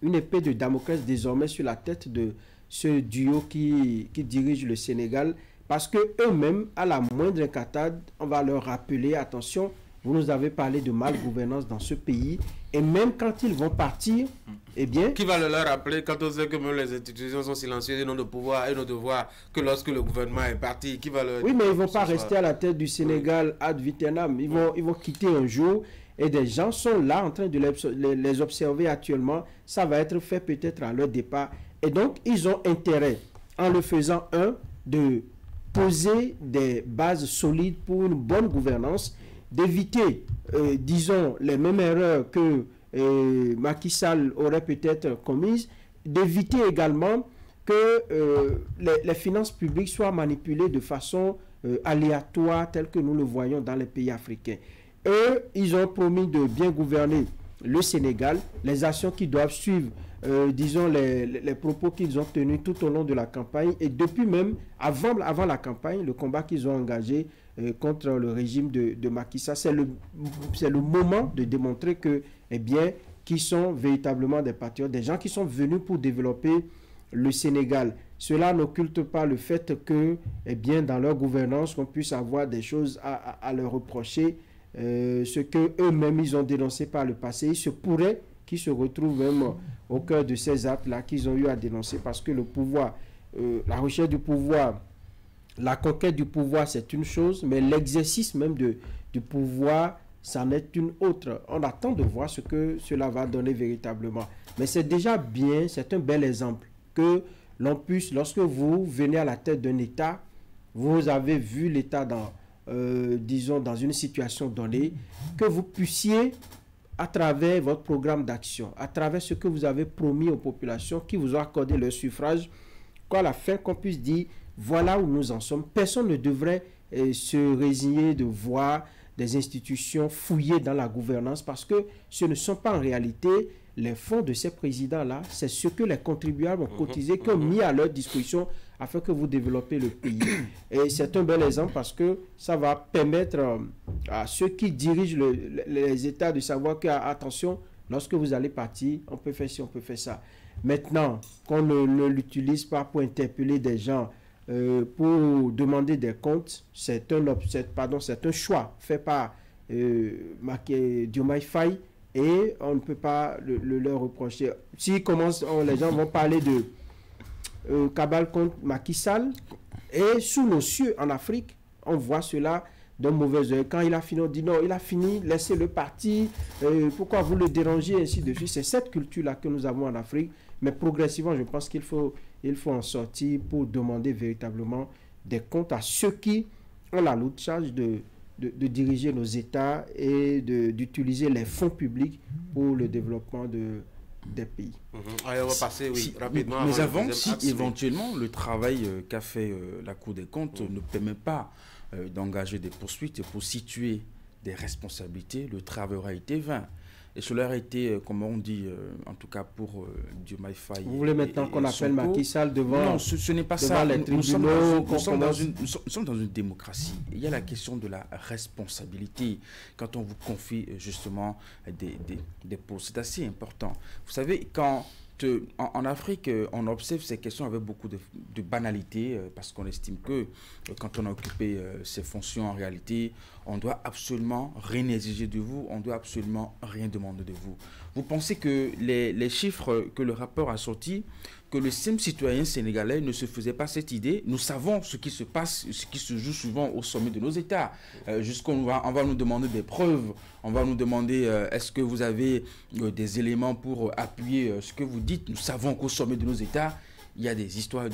une épée de Damoclès désormais sur la tête de ce duo qui dirige le Sénégal. Parce qu'eux-mêmes, à la moindre incatade, on va leur rappeler, attention, Vous nous avez parlé de malgouvernance dans ce pays. Et même quand ils vont partir, eh bien... Qui va le leur rappeler quand on sait que même les institutions sont silencieuses et n'ont de pouvoir et n'ont de devoir que lorsque le gouvernement est parti? Qui va le... Oui, mais ils ne vont pas rester à la tête du Sénégal ad vitam. Ils vont quitter un jour et des gens sont là en train de les observer actuellement. Ça va être fait peut-être à leur départ. Et donc, ils ont intérêt, en le faisant, de poser des bases solides pour une bonne gouvernance, d'éviter, disons, les mêmes erreurs que Macky Sall aurait peut-être commises, d'éviter également que les finances publiques soient manipulées de façon aléatoire, telle que nous le voyons dans les pays africains. Eux, ils ont promis de bien gouverner le Sénégal, les actions qui doivent suivre, disons, les propos qu'ils ont tenus tout au long de la campagne et depuis même, avant la campagne, le combat qu'ils ont engagé contre le régime de Macky Sall. C'est le moment de démontrer que, eh bien, qui sont véritablement des patriotes, des gens qui sont venus pour développer le Sénégal. Cela n'occulte pas le fait que, eh bien, dans leur gouvernance, qu'on puisse avoir des choses à leur reprocher, ce qu'eux-mêmes ils ont dénoncé par le passé. Il se pourrait qu'ils se retrouvent même au cœur de ces actes-là qu'ils ont eu à dénoncer, parce que le pouvoir, la recherche du pouvoir, la conquête du pouvoir, c'est une chose, mais l'exercice même du pouvoir, c'en est une autre. On attend de voir ce que cela va donner véritablement. Mais c'est déjà bien, c'est un bel exemple que l'on puisse, lorsque vous venez à la tête d'un État, vous avez vu l'État disons, dans une situation donnée, que vous puissiez, à travers votre programme d'action, à travers ce que vous avez promis aux populations qui vous ont accordé leur suffrage, qu'à la fin, qu'on puisse dire, voilà où nous en sommes. Personne ne devrait se résigner de voir des institutions fouillées dans la gouvernance, parce que ce ne sont pas en réalité les fonds de ces présidents-là, c'est ce que les contribuables ont cotisé, qui ont mis à leur disposition afin que vous développez le pays. Et c'est un bel exemple parce que ça va permettre à ceux qui dirigent les États de savoir que, attention, lorsque vous allez partir, on peut faire ci, on peut faire ça. Maintenant, qu'on ne l'utilise pas pour interpeller des gens, pour demander des comptes, c'est un choix fait par Diomaye Faye, et on ne peut pas le leur reprocher. Si les gens vont parler de cabale contre Macky Sall, et sous nos cieux en Afrique, on voit cela d'un mauvais œil. Quand il a fini, on dit non, il a fini, laissez-le partir, pourquoi vous le dérangez, ainsi de suite. C'est cette culture-là que nous avons en Afrique, mais progressivement, je pense qu'il faut en sortir pour demander véritablement des comptes à ceux qui ont la lourde charge de diriger nos États et d'utiliser les fonds publics pour le développement des pays. Allez, on va passer rapidement. Mais avant, si éventuellement le travail qu'a fait la Cour des comptes ne permet pas d'engager des poursuites pour situer des responsabilités, le travail aura été vain. Et cela a été, comme on dit, en tout cas pour Diomaye Faye. Vous voulez maintenant qu'on appelle Macky Sall devant... Non, ce n'est pas ça. Nous sommes dans une démocratie. Il y a la question de la responsabilité quand on vous confie justement des postes. C'est assez important. Vous savez, quand... En Afrique, on observe ces questions avec beaucoup de banalité parce qu'on estime que quand on a occupé ces fonctions, en réalité, on doit absolument rien exiger de vous, on doit absolument rien demander de vous. Vous pensez que les chiffres que le rapport a sortis, que le simple citoyen sénégalais ne se faisait pas cette idée? Nous savons ce qui se passe, ce qui se joue souvent au sommet de nos États. On va nous demander des preuves, on va nous demander est-ce que vous avez des éléments pour appuyer ce que vous dites. Nous savons qu'au sommet de nos États, il y a des histoires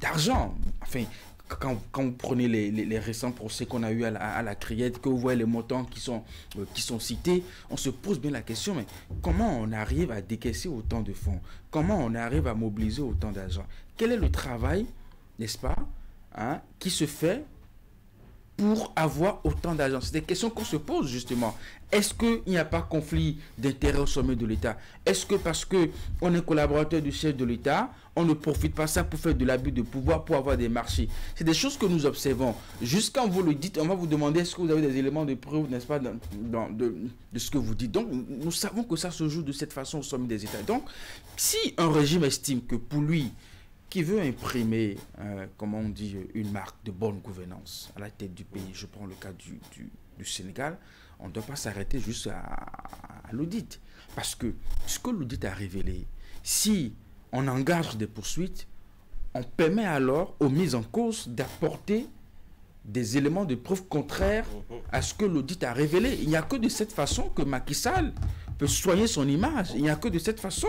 d'argent. Enfin, quand vous prenez les récents procès qu'on a eu à la Criette, que vous voyez les montants qui sont cités, on se pose bien la question, mais comment on arrive à décaisser autant de fonds? Comment on arrive à mobiliser autant d'argent? Quel est le travail, n'est-ce pas, qui se fait pour avoir autant d'argent? C'est des questions qu'on se pose justement. Est-ce qu'il n'y a pas conflit d'intérêts au sommet de l'État? Est-ce que parce qu'on est collaborateur du chef de l'État, on ne profite pas ça pour faire de l'abus de pouvoir, pour avoir des marchés? C'est des choses que nous observons. Juste quand vous le dites, on va vous demander est-ce que vous avez des éléments de preuve, n'est-ce pas, de ce que vous dites. Donc, nous savons que ça se joue de cette façon au sommet des États. Donc, si un régime estime que pour lui, qui veut imprimer, comment on dit, une marque de bonne gouvernance à la tête du pays, je prends le cas du Sénégal, on ne doit pas s'arrêter juste à l'audit. Parce que ce que l'audit a révélé, si on engage des poursuites, on permet alors aux mises en cause d'apporter des éléments de preuve contraires à ce que l'audit a révélé. Il n'y a que de cette façon que Macky Sall peut soigner son image. Il n'y a que de cette façon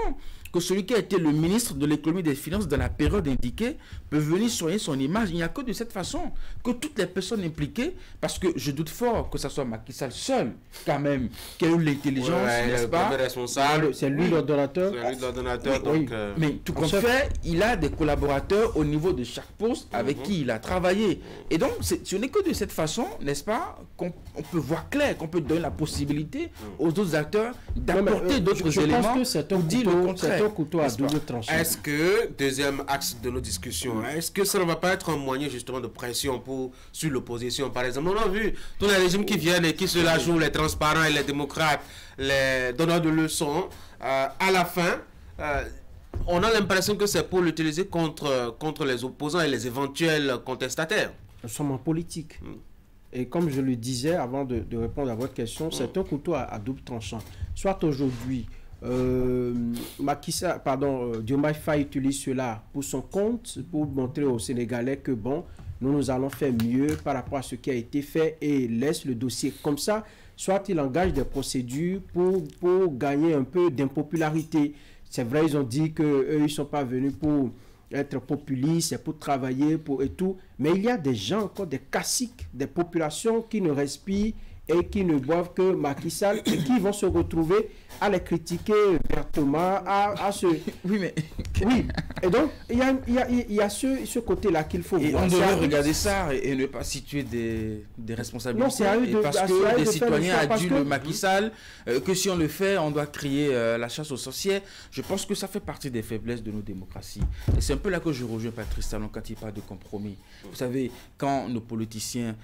que celui qui a été le ministre de l'économie et des finances dans la période indiquée peut venir soigner son image. Il n'y a que de cette façon que toutes les personnes impliquées, parce que je doute fort que ce soit Macky Sall seul, quand même, qui a eu l'intelligence, n'est-ce pas? Responsable. C'est lui l'ordonnateur. C'est lui l'ordonnateur. Oui, donc, mais tout compte fait, il a des collaborateurs au niveau de chaque poste avec qui il a travaillé. Et donc, ce n'est que de cette façon, n'est-ce pas, qu'on peut voir clair, qu'on peut donner la possibilité aux autres acteurs d'apporter d'autres éléments pour dire le contraire. Est-ce que, deuxième axe de nos discussions, est-ce que ça ne va pas être un moyen justement de pression sur l'opposition? Par exemple, on a vu tous les régimes qui viennent et qui se la jouent, les transparents et les démocrates, les donneurs de leçons, à la fin, on a l'impression que c'est pour l'utiliser contre les opposants et les éventuels contestataires. Nous sommes en politique. Et comme je le disais avant de répondre à votre question, c'est un couteau à double tranchant. Soit aujourd'hui, Diomaye Faye utilise cela pour son compte, pour montrer aux Sénégalais que bon, nous allons faire mieux par rapport à ce qui a été fait et laisse le dossier comme ça. Soit il engage des procédures pour gagner un peu d'impopularité. C'est vrai, ils ont dit qu'eux, ils ne sont pas venus pour être populistes, c'est pour travailler et tout. Mais il y a des gens, encore des caciques, des populations qui ne respirent et qui ne boivent que Macky Sall et qui vont se retrouver à les critiquer vertement, à se... Oui, mais... Oui, et donc, il y a ce côté-là qu'il faut et voir. on devrait regarder ça et ne pas situer des responsabilités. Non, c'est à eux de, parce que les citoyens adulent Macky oui. Sall, que si on le fait, on doit crier la chasse aux sorcières. Je pense que ça fait partie des faiblesses de nos démocraties. Et c'est un peu là que je rejoins Patrice Talon quand il parle de compromis. Vous savez, quand nos politiciens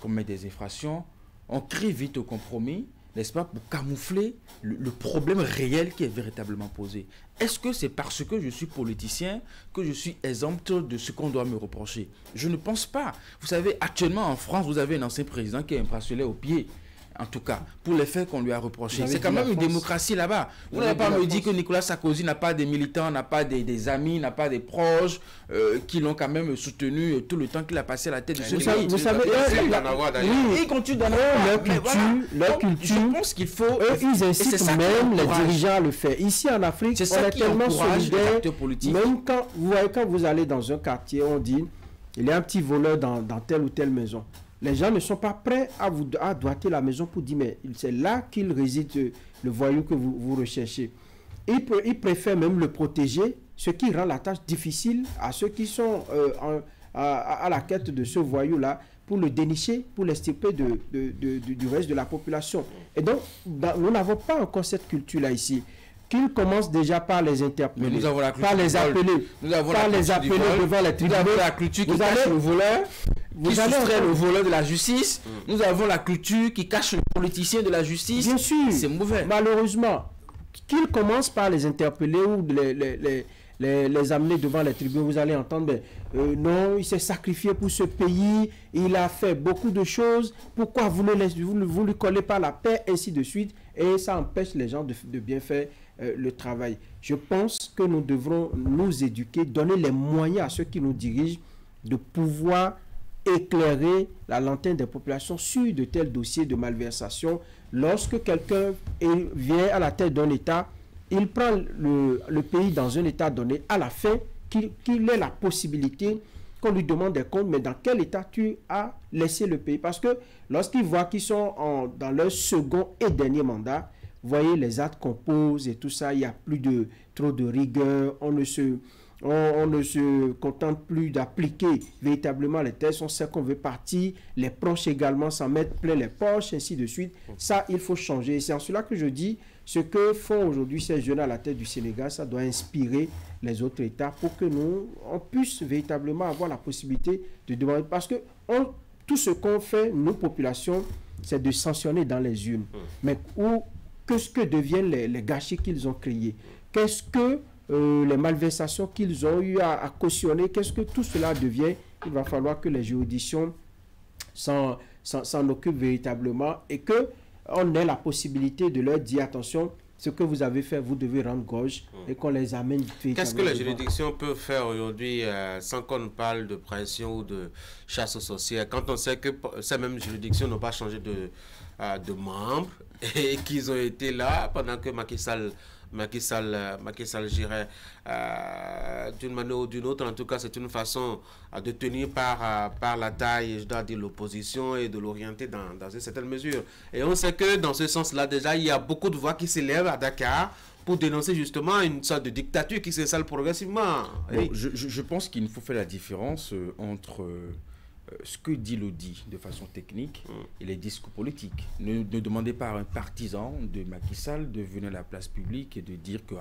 commettent des infractions, on crie vite au compromis, n'est-ce pas, pour camoufler le problème réel qui est véritablement posé. Est-ce que c'est parce que je suis politicien que je suis exempt de ce qu'on doit me reprocher? Je ne pense pas. Vous savez, actuellement en France, vous avez un ancien président qui a un bracelet au pied. En tout cas, pour les faits qu'on lui a reprochés. C'est quand même une démocratie là-bas. Vous n'avez pas me dire que Nicolas Sarkozy n'a pas des militants, n'a pas des amis, n'a pas des proches qui l'ont quand même soutenu tout le temps qu'il a passé à la tête de ce pays. Vous savez, ils continuent d'en avoir. Leur culture, je pense qu'il faut... ils incitent même les dirigeants à le faire. Ici en Afrique, on est tellement solidaires. Même quand vous allez dans un quartier, on dit, il y a un petit voleur dans telle ou telle maison. Les gens ne sont pas prêts à doiter la maison pour dire, mais c'est là qu'il réside le voyou que vous recherchez. Ils préfèrent même le protéger, ce qui rend la tâche difficile à ceux qui sont à la quête de ce voyou-là, pour le dénicher, pour l'extirper du reste de la population. Et donc, nous n'avons pas encore cette culture-là ici. Qu'ils commencent déjà par les interpeller, par les appeler, devant les tribunaux. Nous avons la culture qui cache le voleur, qui soustrait le voleur de la justice. Nous avons la culture qui cache le politicien de la justice. Bien sûr, c'est mauvais. Malheureusement, qu'ils commencent par les interpeller ou les amener devant les tribunaux, vous allez entendre, non, il s'est sacrifié pour ce pays, il a fait beaucoup de choses, pourquoi vous lui collez pas la paix, ainsi de suite, et ça empêche les gens de bien faire le travail. Je pense que nous devrons nous éduquer, donner les moyens à ceux qui nous dirigent de pouvoir éclairer la lanterne des populations sur de tels dossiers de malversation. Lorsque quelqu'un vient à la tête d'un État, il prend le pays dans un État donné, à la fin, qu'il ait la possibilité qu'on lui demande des comptes, mais dans quel État tu as laissé le pays. Parce que lorsqu'ils voient qu'ils sont dans leur second et dernier mandat, vous voyez les actes qu'on pose et tout ça, il n'y a plus trop de rigueur, on ne se contente plus d'appliquer véritablement les tests, on sait qu'on veut partir, les proches également s'en mettent plein les poches, ainsi de suite. Ça, il faut changer. Et c'est en cela que je dis, ce que font aujourd'hui ces jeunes à la tête du Sénégal, ça doit inspirer les autres États pour que on puisse véritablement avoir la possibilité de demander. Parce que tout ce qu'on fait, nos populations, c'est de sanctionner dans les urnes. Mais qu'est-ce que deviennent les gâchis qu'ils ont créés? Qu'est-ce que les malversations qu'ils ont eu à cautionner, qu'est-ce que tout cela devient? Il va falloir que les juridictions s'en occupent véritablement et que on ait la possibilité de leur dire attention, ce que vous avez fait, vous devez rendre gorge et qu'on les amène. Qu'est-ce que la juridiction peut faire aujourd'hui sans qu'on parle de pression ou de chasse aux sorcières, quand on sait que ces mêmes juridictions n'ont pas changé de membres et qu'ils ont été là pendant que Macky Sall gérait d'une manière ou d'une autre. En tout cas, c'est une façon de tenir par la taille, je dois dire, l'opposition et de l'orienter dans une certaine mesure. Et on sait que dans ce sens-là, déjà, il y a beaucoup de voix qui s'élèvent à Dakar pour dénoncer justement une sorte de dictature qui s'installe progressivement. Bon, je pense qu'il faut faire la différence entre ce que dit l'Audi de façon technique et les discours politiques. Ne demandez pas à un partisan de Macky Sall de venir à la place publique et de dire que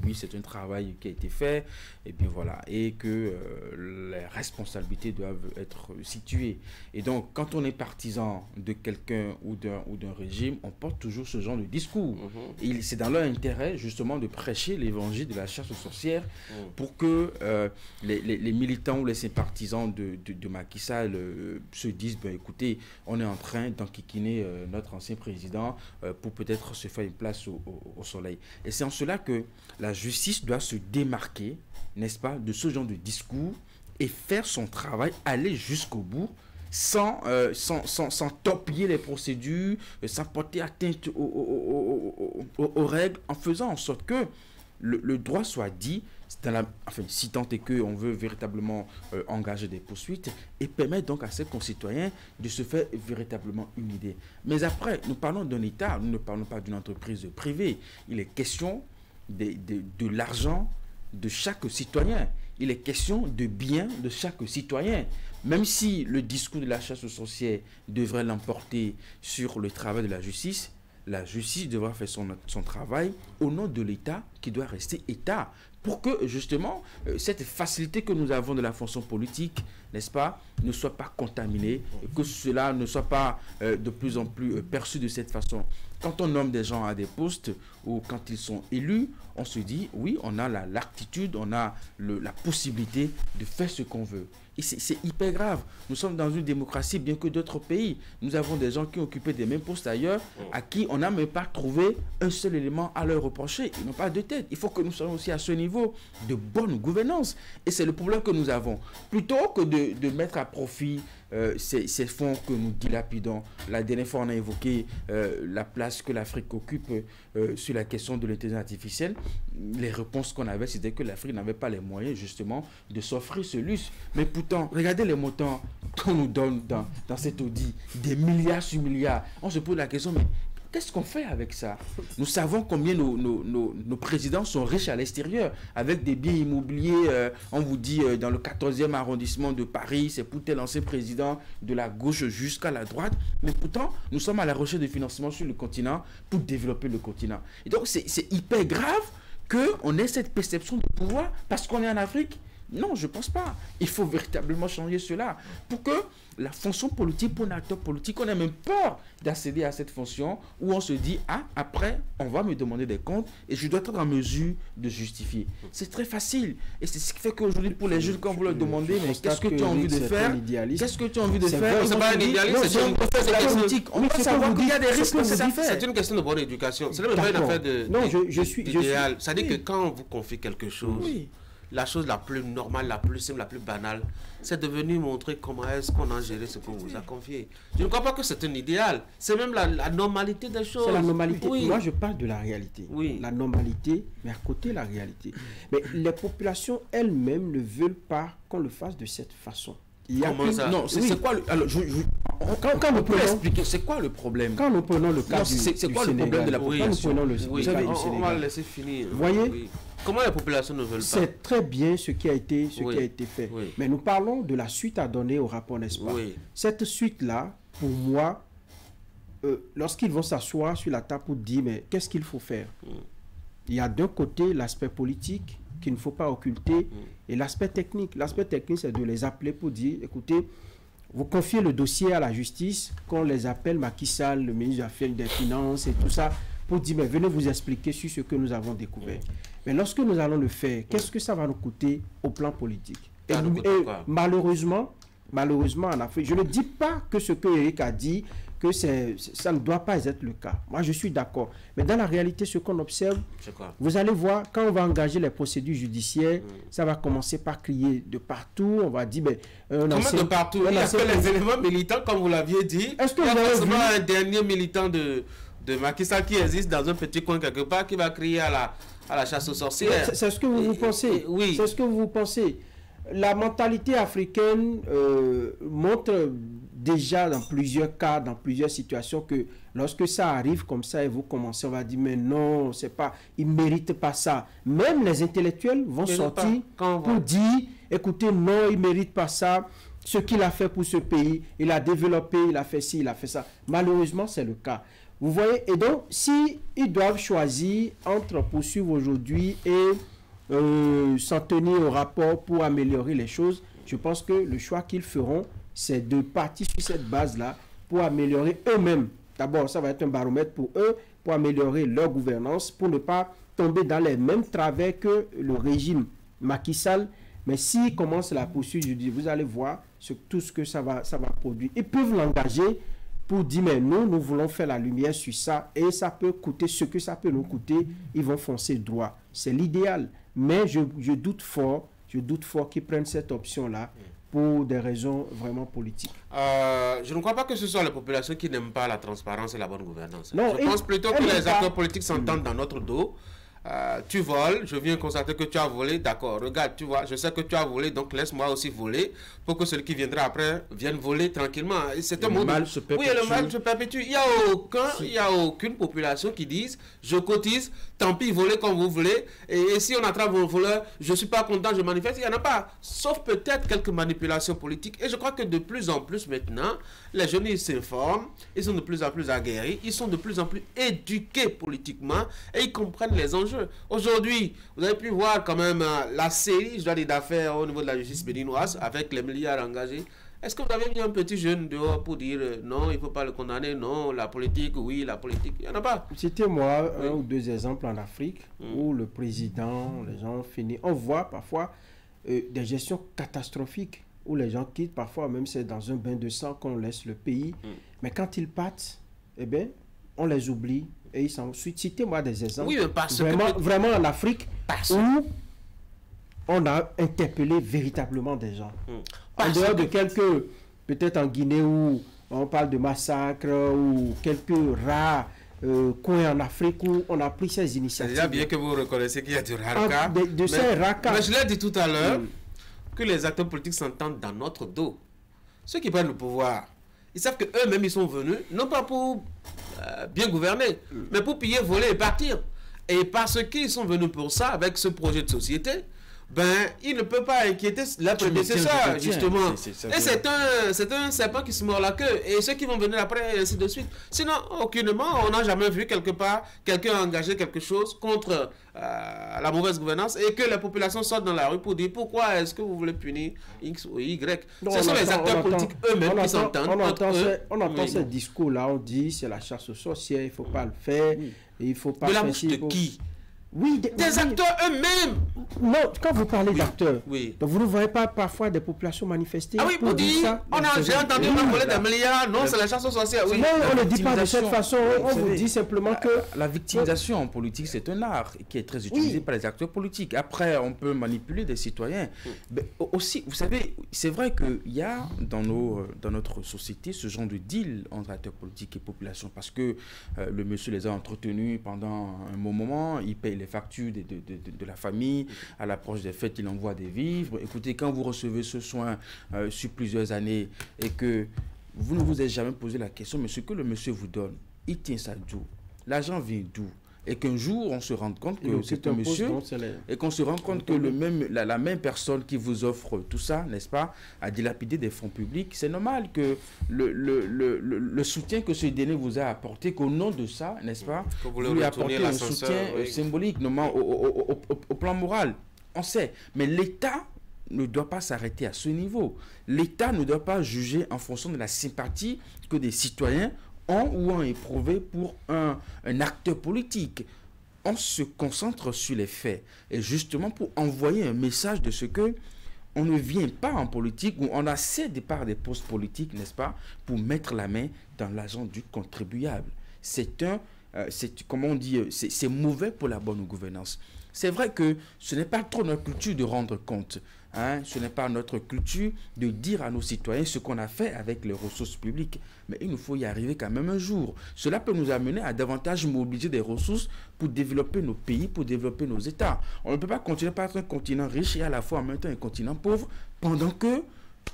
oui, c'est un travail qui a été fait, et bien voilà, et que les responsabilités doivent être situées. Et donc, quand on est partisan de quelqu'un ou d'un régime, on porte toujours ce genre de discours. Et c'est dans leur intérêt, justement, de prêcher l'évangile de la chasse aux sorcières pour que les militants ou les sympathisants de Macky Sall se disent, écoutez, on est en train d'enquiquiner notre ancien président pour peut-être se faire une place au soleil. Et c'est en cela que la justice doit se démarquer, n'est-ce pas, de ce genre de discours et faire son travail, aller jusqu'au bout, sans torpiller les procédures, sans porter atteinte aux règles, en faisant en sorte que le droit soit dit, si tant est qu'on veut véritablement engager des poursuites, et permettre donc à ses concitoyens de se faire véritablement une idée. Mais après, nous parlons d'un État, nous ne parlons pas d'une entreprise privée. Il est question de l'argent de chaque citoyen. Il est question de biens de chaque citoyen. Même si le discours de la chasse aux sorcières devrait l'emporter sur le travail de la justice devra faire son travail au nom de l'État qui doit rester État. Pour que justement cette facilité que nous avons de la fonction politique, n'est-ce pas, ne soit pas contaminée, et que cela ne soit pas de plus en plus perçu de cette façon. Quand on nomme des gens à des postes ou quand ils sont élus, on se dit oui, on a l'aptitude, on a la possibilité de faire ce qu'on veut. Et c'est hyper grave. Nous sommes dans une démocratie bien que d'autres pays. Nous avons des gens qui ont occupé des mêmes postes ailleurs à qui on n'a même pas trouvé un seul élément à leur reprocher. Ils n'ont pas de tête. Il faut que nous soyons aussi à ce niveau de bonne gouvernance. Et c'est le problème que nous avons. Plutôt que de mettre à profit ces fonds que nous dilapidons. La dernière fois, on a évoqué la place que l'Afrique occupe sur la question de l'intelligence artificielle. Les réponses qu'on avait, c'était que l'Afrique n'avait pas les moyens justement de s'offrir ce luxe. Mais pourtant, regardez les montants qu'on nous donne dans cet audit, des milliards sur milliards. On se pose la question, mais qu'est-ce qu'on fait avec ça? Nous savons combien nos présidents sont riches à l'extérieur, avec des biens immobiliers, on vous dit, dans le 14e arrondissement de Paris, c'est pour tel ancien président de la gauche jusqu'à la droite. Mais pourtant, nous sommes à la recherche de financement sur le continent pour développer le continent. Et donc, c'est hyper grave qu'on ait cette perception de pouvoir parce qu'on est en Afrique. Non, je ne pense pas. Il faut véritablement changer cela pour que la fonction politique, pour un acteur politique, on a même peur d'accéder à cette fonction où on se dit, après, on va me demander des comptes et je dois être en mesure de justifier. C'est très facile. Et c'est ce qui fait qu'aujourd'hui, pour les juges, quand vous leur demandez, mais qu'est-ce que tu as envie de faire? Qu'est-ce que tu as envie de faire? C'est pas un idéalisme, c'est une politique. On peut savoir qu'il y a des risques que ça fait. C'est une question de bonne éducation. C'est même pas une affaire d'idéal. C'est-à-dire que quand vous confiez quelque chose, la chose la plus normale, la plus simple, la plus banale, c'est de venir montrer comment est-ce qu'on a géré ce qu'on vous a confié. Je ne crois pas que c'est un idéal. C'est même la normalité des choses. C'est la normalité. Oui. Moi, je parle de la réalité. Oui. La normalité, mais à côté, la réalité. Mais les populations elles-mêmes ne veulent pas qu'on le fasse de cette façon. Comment ça? Non, c'est quoi le... Alors, quand nous pouvons expliquer, c'est quoi le problème? Quand nous prenons le cas c'est quoi le problème de la population? On va le laisser finir. Vous voyez? Comment les populations ne veulent pas? C'est très bien ce qui a été fait. Oui. Mais nous parlons de la suite à donner au rapport, n'est-ce pas? Oui. Cette suite-là, pour moi, lorsqu'ils vont s'asseoir sur la table pour dire, mais qu'est-ce qu'il faut faire? Il y a d'un côté l'aspect politique qu'il ne faut pas occulter et l'aspect technique. L'aspect technique, c'est de les appeler pour dire, écoutez, vous confiez le dossier à la justice, qu'on les appelle Macky Sall, le ministre des Finances et tout ça, pour dire, mais venez vous expliquer sur ce que nous avons découvert. Mais lorsque nous allons le faire, qu'est-ce que ça va nous coûter au plan politique? Et malheureusement, en Afrique, je ne dis pas que ce que Eric a dit, que ça ne doit pas être le cas. Moi, je suis d'accord. Mais dans la réalité, ce qu'on observe, vous allez voir, quand on va engager les procédures judiciaires, ça va commencer par crier de partout. On va dire, comment de partout? Il y a que les éléments militants, comme vous l'aviez dit. Est-ce que il y a vous avez forcément vu un dernier militant de Macky Sall qui existe dans un petit coin quelque part, qui va crier à la chasse aux sorcières? C'est ce que vous pensez. Oui. C'est ce que vous pensez. La mentalité africaine montre déjà dans plusieurs cas, dans plusieurs situations, que lorsque ça arrive comme ça et vous commencez, on va dire, mais non, c'est pas, il ne mérite pas ça. Même les intellectuels vont sortir pour dire, écoutez, non, il ne mérite pas ça. Ce qu'il a fait pour ce pays, il a développé, il a fait ci, il a fait ça. Malheureusement, c'est le cas. Vous voyez, et donc, si ils doivent choisir entre poursuivre aujourd'hui et s'en tenir au rapport pour améliorer les choses, je pense que le choix qu'ils feront, c'est de partir sur cette base-là pour améliorer eux-mêmes. D'abord, ça va être un baromètre pour eux, pour améliorer leur gouvernance, pour ne pas tomber dans les mêmes travers que le régime Macky Sall. Mais s'ils commencent la poursuite, je dis, vous allez voir tout ce que ça va produire. Ils peuvent l'engager pour dire, mais nous voulons faire la lumière sur ça, et ça peut coûter ce que ça peut nous coûter, ils vont foncer droit. C'est l'idéal. Mais je doute fort qu'ils prennent cette option-là pour des raisons vraiment politiques. Je ne crois pas que ce soit les populations qui n'aiment pas la transparence et la bonne gouvernance. Non, je pense plutôt que les acteurs politiques s'entendent dans notre dos. Tu voles, je viens constater que tu as volé, d'accord, regarde, tu vois, je sais que tu as volé, donc laisse-moi aussi voler pour que celui qui viendra après vienne voler tranquillement. C'est un mal se perpétue. Oui, le mal se perpétue. Il n'y a aucune population qui dise, je cotise, tant pis, volez comme vous voulez, et si on attrape vos voleurs, je ne suis pas content, je manifeste. Il n'y en a pas, sauf peut-être quelques manipulations politiques. Et je crois que de plus en plus maintenant, les jeunes, ils s'informent, ils sont de plus en plus aguerris, ils sont de plus en plus éduqués politiquement, et ils comprennent les enjeux. Aujourd'hui, vous avez pu voir quand même la série, je dois dire, d'affaires au niveau de la justice béninoise avec les milliards engagés. Est-ce que vous avez mis un petit jeune dehors pour dire non, il ne faut pas le condamner, non, la politique, oui, la politique, il n'y en a pas. Citez-moi un ou deux exemples en Afrique où le président, les gens finissent. On voit parfois des gestions catastrophiques où les gens quittent, parfois même c'est dans un bain de sang qu'on laisse le pays. Mais quand ils partent, eh bien, on les oublie. Et ils s'en suivent. Citez-moi des exemples. Oui, parce vraiment en Afrique où on a interpellé véritablement des gens. En dehors de quelques, peut-être en Guinée où on parle de massacres ou quelques rares coins en Afrique où on a pris ces initiatives. C'est déjà bien que vous reconnaissez qu'il y a du rare cas. De ces rares cas. Mais je l'ai dit tout à l'heure que les acteurs politiques s'entendent dans notre dos. Ceux qui prennent le pouvoir, ils savent qu'eux-mêmes ils sont venus, non pas pour bien gouverner, mais pour piller, voler et partir. Et parce qu'ils sont venus pour ça, avec ce projet de société, ben, ils ne peuvent pas inquiéter leur prédécesseur, justement. Et c'est un serpent qui se mord la queue. Et ceux qui vont venir après, et ainsi de suite. Sinon, aucunement, on n'a jamais vu quelque part quelqu'un engager quelque chose contre la mauvaise gouvernance et que la population sorte dans la rue pour dire pourquoi est-ce que vous voulez punir X ou Y. Ce sont les acteurs politiques eux-mêmes qui s'entendent. On entend ces discours-là, on dit c'est la chasse aux sorcières, il ne faut pas le faire. Il faut pas de la bouche de qui? Oui, des acteurs eux-mêmes. Non, quand vous parlez d'acteurs, donc vous ne voyez pas parfois des populations manifester. Ah oui, pour dire ça. J'ai entendu on voler des milliards, non, c'est la chasse aux sorcières. Oui. Non, on ne dit pas de cette façon, on vous dit simplement que... La victimisation en politique, c'est un art qui est très utilisé par les acteurs politiques. Après, on peut manipuler des citoyens. Mais aussi, vous savez, c'est vrai qu'il y a dans notre société ce genre de deal entre acteurs politiques et population parce que le monsieur les a entretenus pendant un bon moment, il paye les factures de la famille, à l'approche des fêtes, il envoie des vivres. Écoutez, quand vous recevez ce soin sur plusieurs années et que vous ne vous êtes jamais posé la question, mais ce que le monsieur vous donne, il tient ça d'où? L'argent vient d'où? Et qu'un jour, on se rende compte que c'est un monsieur, et qu'on se rend compte que la même personne qui vous offre tout ça, n'est-ce pas, a dilapidé des fonds publics. C'est normal que le soutien que ce dernier vous a apporté, qu'au nom de ça, n'est-ce pas, vous lui apportez un soutien symbolique, notamment au plan moral. On sait, mais l'État ne doit pas s'arrêter à ce niveau. L'État ne doit pas juger en fonction de la sympathie que des citoyens ont éprouvé pour un acteur politique. On se concentre sur les faits. Et justement pour envoyer un message de ce que on ne vient pas en politique, ou on accède par des postes politiques, n'est-ce pas, pour mettre la main dans l'argent du contribuable. Comment on dit, c'est mauvais pour la bonne gouvernance. C'est vrai que ce n'est pas trop notre culture de rendre compte. Hein, ce n'est pas notre culture de dire à nos citoyens ce qu'on a fait avec les ressources publiques. Mais il nous faut y arriver quand même un jour. Cela peut nous amener à davantage mobiliser des ressources pour développer nos pays, pour développer nos États. On ne peut pas continuer par être un continent riche et à la fois en même temps un continent pauvre, pendant que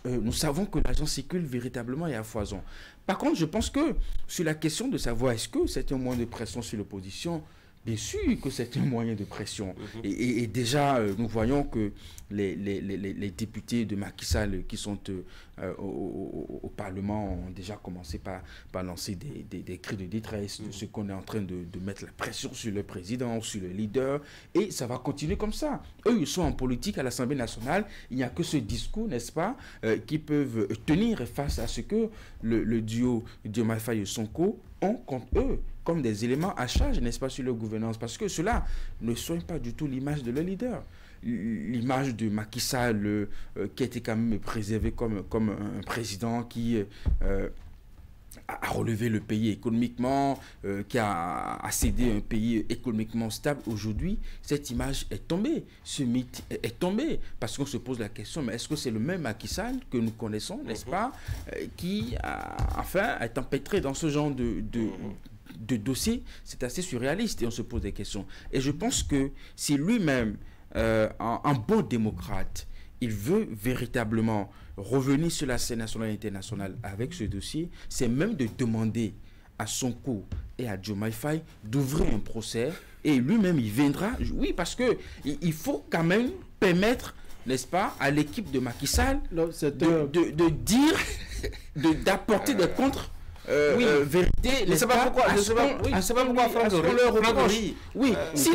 nous savons que l'argent circule véritablement et à foison. Par contre, je pense que sur la question de savoir est-ce que c'est un moyen de pression sur l'opposition, bien sûr que c'est un moyen de pression. Et déjà, nous voyons que les députés de Macky Sall qui sont au Parlement ont déjà commencé par lancer des cris de détresse de ce qu'on est en train de mettre la pression sur le président, sur le leader. Et ça va continuer comme ça. Eux, ils sont en politique à l'Assemblée nationale. Il n'y a que ce discours, n'est-ce pas, qui peuvent tenir face à ce que le duo Diomaye Faye et Sonko ont contre eux, comme des éléments à charge, n'est-ce pas, sur leur gouvernance, parce que cela ne soigne pas du tout l'image de leur leader. L'image de Macky Sall, qui a été quand même préservé comme un président qui a relevé le pays économiquement, qui a cédé un pays économiquement stable. Aujourd'hui, cette image est tombée, ce mythe est tombé, parce qu'on se pose la question, mais est-ce que c'est le même Macky Sall que nous connaissons, n'est-ce pas, qui est empêtré dans ce genre de dossier? C'est assez surréaliste et on se pose des questions. Et je pense que si lui-même, un bon démocrate, il veut véritablement revenir sur la scène nationale et internationale avec ce dossier, c'est même de demander à Sonko et à Diomaye Faye d'ouvrir un procès, et lui-même il viendra. Oui, parce que il faut quand même permettre, n'est-ce pas, à l'équipe de Macky Sall de dire, d'apporter des contre vérité. Je ne sais pas pourquoi. Je ne sais pas pourquoi Franck Ri. Oui, si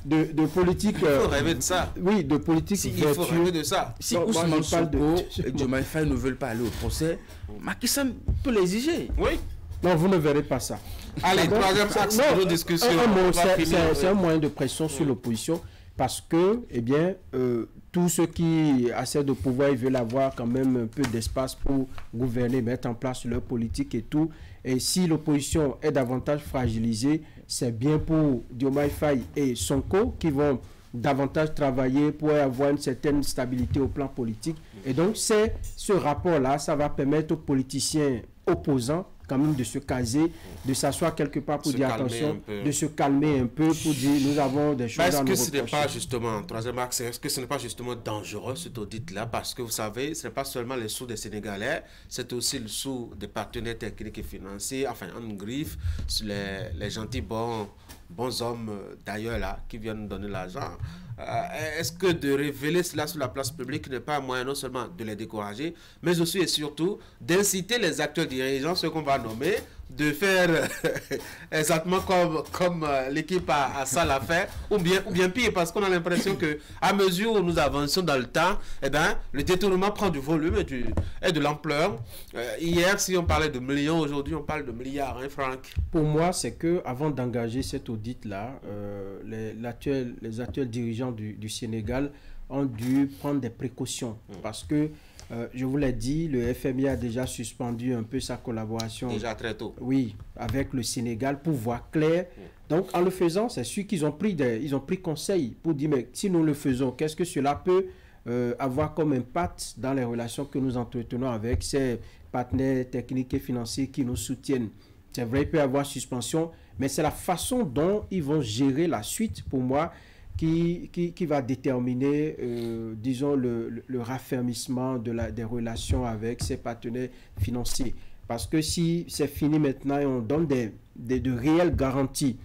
de politique. Il faut rêver de ça. Oui, de politique. Il faut rêver de ça. Si Ousmane Sonko et Diomaye Faye ne veulent pas aller au procès, Macky Sall peut l'exiger. Oui. Non, vous ne verrez pas ça. Allez, troisième axe de nos discussions. C'est un moyen de pression sur l'opposition, parce que, eh bien, tous ceux qui essaient de pouvoir, ils veulent avoir quand même un peu d'espace pour gouverner, mettre en place leur politique et tout. Et si l'opposition est davantage fragilisée, c'est bien pour Diomaye Faye et Sonko qui vont davantage travailler pour avoir une certaine stabilité au plan politique. Et donc, c'est ce rapport-là, ça va permettre aux politiciens opposants quand même de se caser, de s'asseoir quelque part pour dire attention, de se calmer un peu pour dire nous avons des choses à nous reprocher. Est-ce que ce n'est pas justement, troisième axe, est-ce que ce n'est pas justement dangereux cet audit-là? Parce que vous savez, ce n'est pas seulement les sous des Sénégalais, c'est aussi le sous des partenaires techniques et financiers, enfin en griffe, les gentils bons hommes d'ailleurs là, qui viennent nous donner l'argent. Est-ce que de révéler cela sur la place publique n'est pas un moyen non seulement de les décourager, mais aussi et surtout d'inciter les actuels dirigeants, ceux qu'on va nommer, de faire exactement comme l'équipe à ça l'a fait, ou bien pire, parce qu'on a l'impression que à mesure où nous avançons dans le temps, eh ben, le détournement prend du volume et de l'ampleur. Hier, si on parlait de millions, aujourd'hui on parle de milliards, hein, Franck? Pour moi, c'est que avant d'engager cet audit-là, les actuels dirigeants du Sénégal ont dû prendre des précautions, parce que je vous l'ai dit, le FMI a déjà suspendu un peu sa collaboration. Déjà très tôt. Oui, avec le Sénégal pour voir clair. Donc, en le faisant, c'est sûr qu'ils ont pris conseil pour dire, mais si nous le faisons, qu'est-ce que cela peut avoir comme impact dans les relations que nous entretenons avec ces partenaires techniques et financiers qui nous soutiennent. C'est vrai, il peut y avoir suspension, mais c'est la façon dont ils vont gérer la suite, pour moi, qui va déterminer, disons, le raffermissement des relations avec ses partenaires financiers. Parce que si c'est fini maintenant et on donne de réelles garanties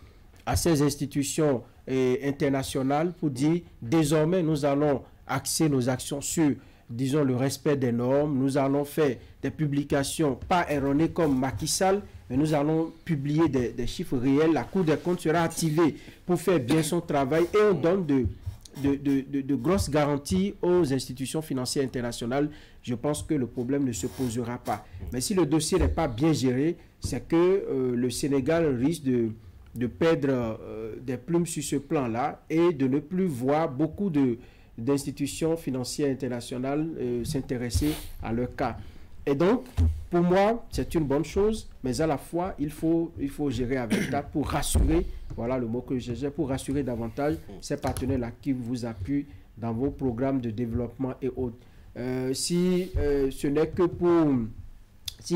à ces institutions internationales pour dire, désormais, nous allons axer nos actions sur, disons, le respect des normes, nous allons faire des publications pas erronées comme Macky Sall, mais nous allons publier des chiffres réels. La Cour des comptes sera activée pour faire bien son travail et on donne de grosses garanties aux institutions financières internationales. Je pense que le problème ne se posera pas. Mais si le dossier n'est pas bien géré, c'est que le Sénégal risque perdre des plumes sur ce plan-là et de ne plus voir beaucoup d'institutions financières internationales s'intéresser à leur cas. Et donc, pour moi, c'est une bonne chose, mais à la fois, il faut gérer avec ça pour rassurer, voilà le mot que j'ai, pour rassurer davantage ces partenaires-là qui vous appuient dans vos programmes de développement et autres. Si ce n'est que pour... Si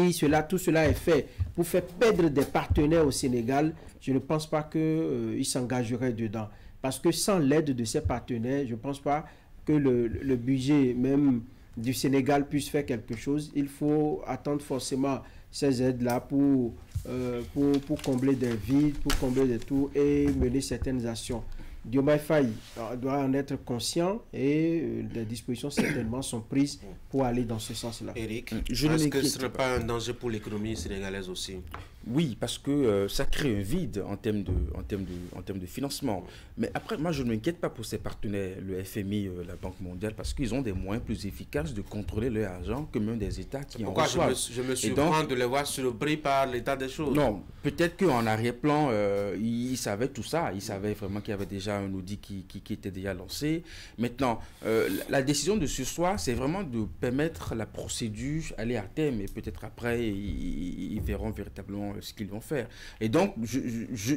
tout cela est fait pour faire perdre des partenaires au Sénégal, je ne pense pas qu'ils s'engageraient dedans. Parce que sans l'aide de ces partenaires, je ne pense pas que le budget même du Sénégal puisse faire quelque chose. Il faut attendre forcément ces aides-là pour combler des vides, pour combler des trous et mener certaines actions. Diomaye Faye doit en être conscient et des dispositions certainement sont prises pour aller dans ce sens-là. Eric, est-ce que ce ne serait pas un danger pour l'économie sénégalaise aussi? Oui, parce que ça crée un vide en termes de financement. Mais après, moi, je ne m'inquiète pas pour ces partenaires, le FMI, la Banque mondiale, parce qu'ils ont des moyens plus efficaces de contrôler leur argent que même des États qui en reçoivent. Pourquoi je me surprends de les voir surpris par l'état des choses? Non, peut-être qu'en arrière-plan, ils savaient tout ça. Ils savaient vraiment qu'il y avait déjà un audit qui était déjà lancé. Maintenant, la décision de ce soir, c'est vraiment de permettre la procédure aller à terme. Et peut-être après, ils verront véritablement ce qu'ils vont faire. Et donc, je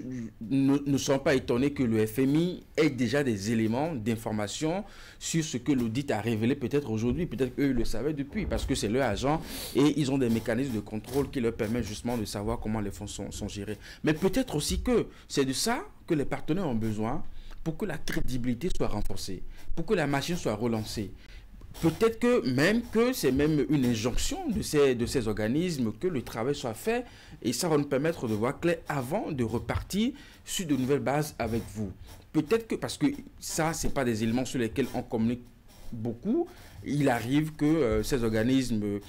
ne suis pas étonné que le FMI ait déjà des éléments d'information sur ce que l'audit a révélé peut-être aujourd'hui. Peut-être qu'eux le savaient depuis, parce que c'est leur agent et ils ont des mécanismes de contrôle qui leur permettent justement de savoir comment les fonds sont gérés. Mais peut-être aussi que c'est de ça que les partenaires ont besoin pour que la crédibilité soit renforcée, pour que la machine soit relancée. Peut-être que c'est même une injonction de ces organismes que le travail soit fait et ça va nous permettre de voir clair avant de repartir sur de nouvelles bases avec vous. Peut-être que, parce que ça, ce n'est pas des éléments sur lesquels on communique beaucoup, il arrive que ces organismes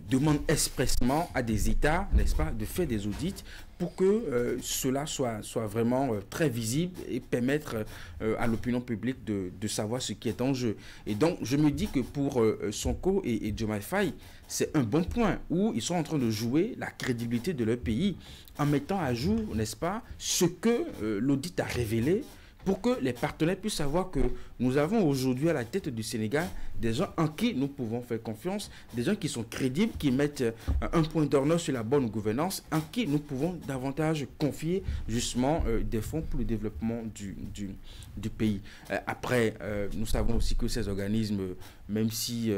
demandent expressément à des États, n'est-ce pas, de faire des audits pour que cela soit vraiment très visible et permettre à l'opinion publique de savoir ce qui est en jeu. Et donc, je me dis que pour Sonko et Diomaye Faye, c'est un bon point où ils sont en train de jouer la crédibilité de leur pays en mettant à jour, n'est-ce pas, ce que l'audit a révélé, pour que les partenaires puissent savoir que nous avons aujourd'hui à la tête du Sénégal des gens en qui nous pouvons faire confiance, des gens qui sont crédibles, qui mettent un point d'honneur sur la bonne gouvernance, en qui nous pouvons davantage confier justement des fonds pour le développement du pays. Après, nous savons aussi que ces organismes, même si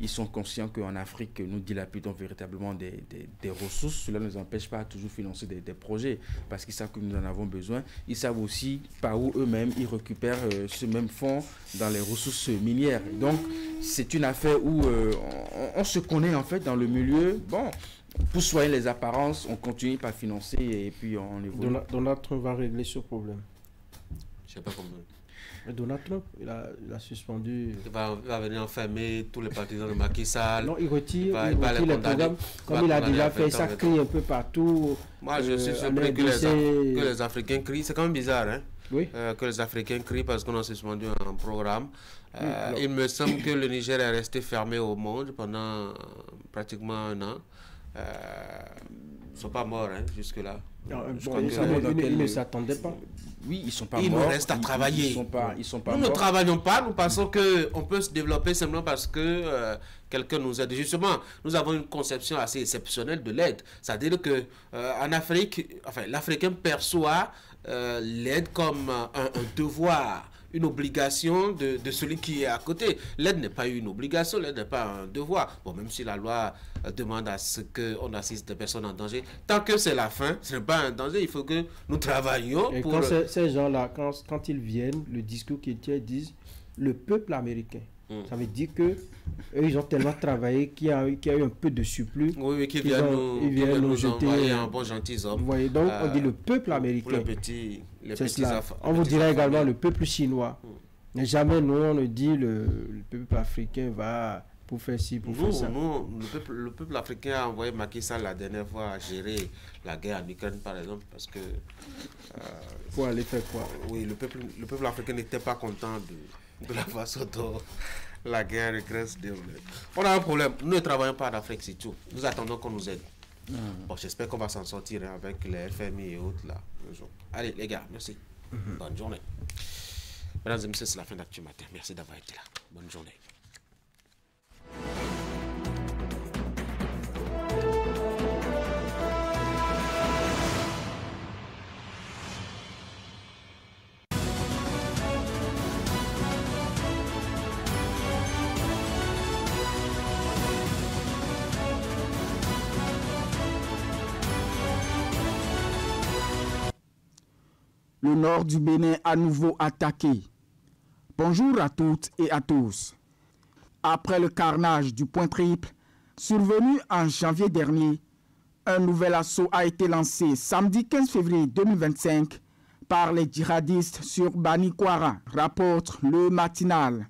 ils sont conscients qu'en Afrique, nous dilapidons véritablement des ressources, cela ne nous empêche pas à toujours financer des projets, parce qu'ils savent que nous en avons besoin. Ils savent aussi par où eux-mêmes ils récupèrent ce même fonds dans les ressources minières. Donc, c'est une affaire où on se connaît en fait dans le milieu. Bon, pour soigner les apparences, on continue par financer et puis on évolue. Donald Trump va régler ce problème. Je sais pas comment. Donald Trump, il a suspendu... Il va venir enfermer tous les partisans de Macky Sall. Non, il retire les programmes, comme il a déjà fait, ça crie un peu partout. Moi, je suis surpris que les Africains crient. C'est quand même bizarre, hein? Oui. Que les Africains crient parce qu'on a suspendu un programme. Il me semble que le Niger est resté fermé au monde pendant pratiquement 1 an. Ils ne sont pas morts jusque-là. Ils ne s'attendaient pas. Oui, ils sont pas morts. Il nous reste à travailler. Ils sont pas nous morts. Ne travaillons pas, nous pensons qu'on peut se développer simplement parce que quelqu'un nous aide. Justement, nous avons une conception assez exceptionnelle de l'aide. C'est-à-dire qu'en Afrique, l'Africain perçoit l'aide comme un devoir, une obligation de celui qui est à côté. L'aide n'est pas une obligation, l'aide n'est pas un devoir. Bon, même si la loi demande à ce qu'on assiste des personnes en danger, tant que c'est la fin, ce n'est pas un danger, il faut que nous travaillions. Et quand ces gens-là, quand ils viennent, le discours qu'ils tiennent, disent le peuple américain. Ça veut dire que ils ont tellement travaillé qu'il y a eu un peu de surplus. Oui, qu'ils viennent nous jeter un bon gentilhomme. Vous voyez, donc on dit le peuple américain. C'est cela. On vous dirait également le peuple chinois. Mais jamais nous on ne dit le peuple africain va pour faire ci, pour faire ça. Le peuple africain a envoyé Macky Sall la dernière fois à gérer la guerre en Ukraine, par exemple, parce que... pour aller faire quoi? Oui, le peuple africain n'était pas content de la façon dont la guerre ukrainienne se déroule. On a un problème. Nous ne travaillons pas en Afrique, c'est tout. Nous attendons qu'on nous aide. Bon, j'espère qu'on va s'en sortir avec les FMI et autres là. Allez les gars, merci. Bonne journée. Mesdames et messieurs, c'est la fin d'Actu Matin. Merci d'avoir été là. Bonne journée. Le nord du Bénin à nouveau attaqué. Bonjour à toutes et à tous. Après le carnage du Point Triple, survenu en janvier dernier, un nouvel assaut a été lancé samedi 15 février 2025 par les djihadistes sur Bani Kwara, rapporte le matinal.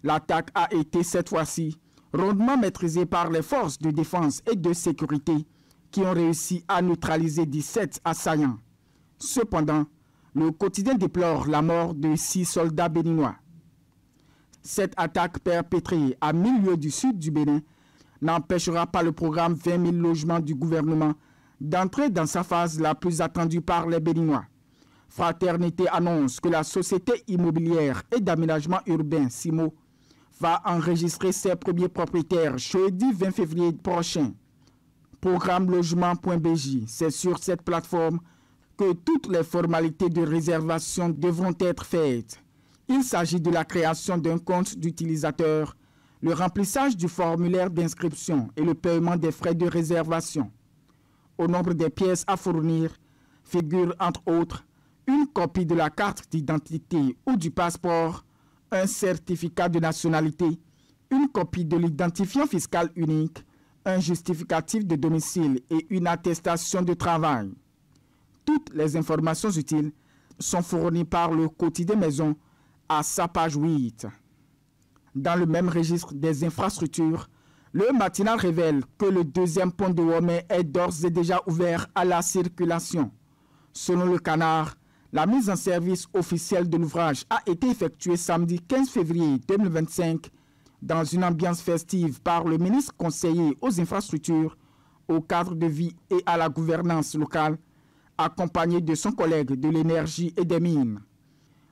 L'attaque a été cette fois-ci rondement maîtrisée par les forces de défense et de sécurité qui ont réussi à neutraliser 17 assaillants. Cependant, le quotidien déplore la mort de 6 soldats béninois. Cette attaque perpétrée à 1000 lieues du sud du Bénin n'empêchera pas le programme 20 000 logements du gouvernement d'entrer dans sa phase la plus attendue par les Béninois. Fraternité annonce que la société immobilière et d'aménagement urbain SIMO va enregistrer ses premiers propriétaires jeudi 20 février prochain. Programme logement.bj, c'est sur cette plateforme que toutes les formalités de réservation devront être faites. Il s'agit de la création d'un compte d'utilisateur, le remplissage du formulaire d'inscription et le paiement des frais de réservation. Au nombre des pièces à fournir figure entre autres une copie de la carte d'identité ou du passeport, un certificat de nationalité, une copie de l'identifiant fiscal unique, un justificatif de domicile et une attestation de travail. Toutes les informations utiles sont fournies par le quotidien Maison à sa page 8. Dans le même registre des infrastructures, le matinal révèle que le deuxième pont de Womé est d'ores et déjà ouvert à la circulation. Selon le Canard, la mise en service officielle de l'ouvrage a été effectuée samedi 15 février 2025 dans une ambiance festive par le ministre conseiller aux infrastructures, au cadre de vie et à la gouvernance locale, accompagné de son collègue de l'énergie et des mines.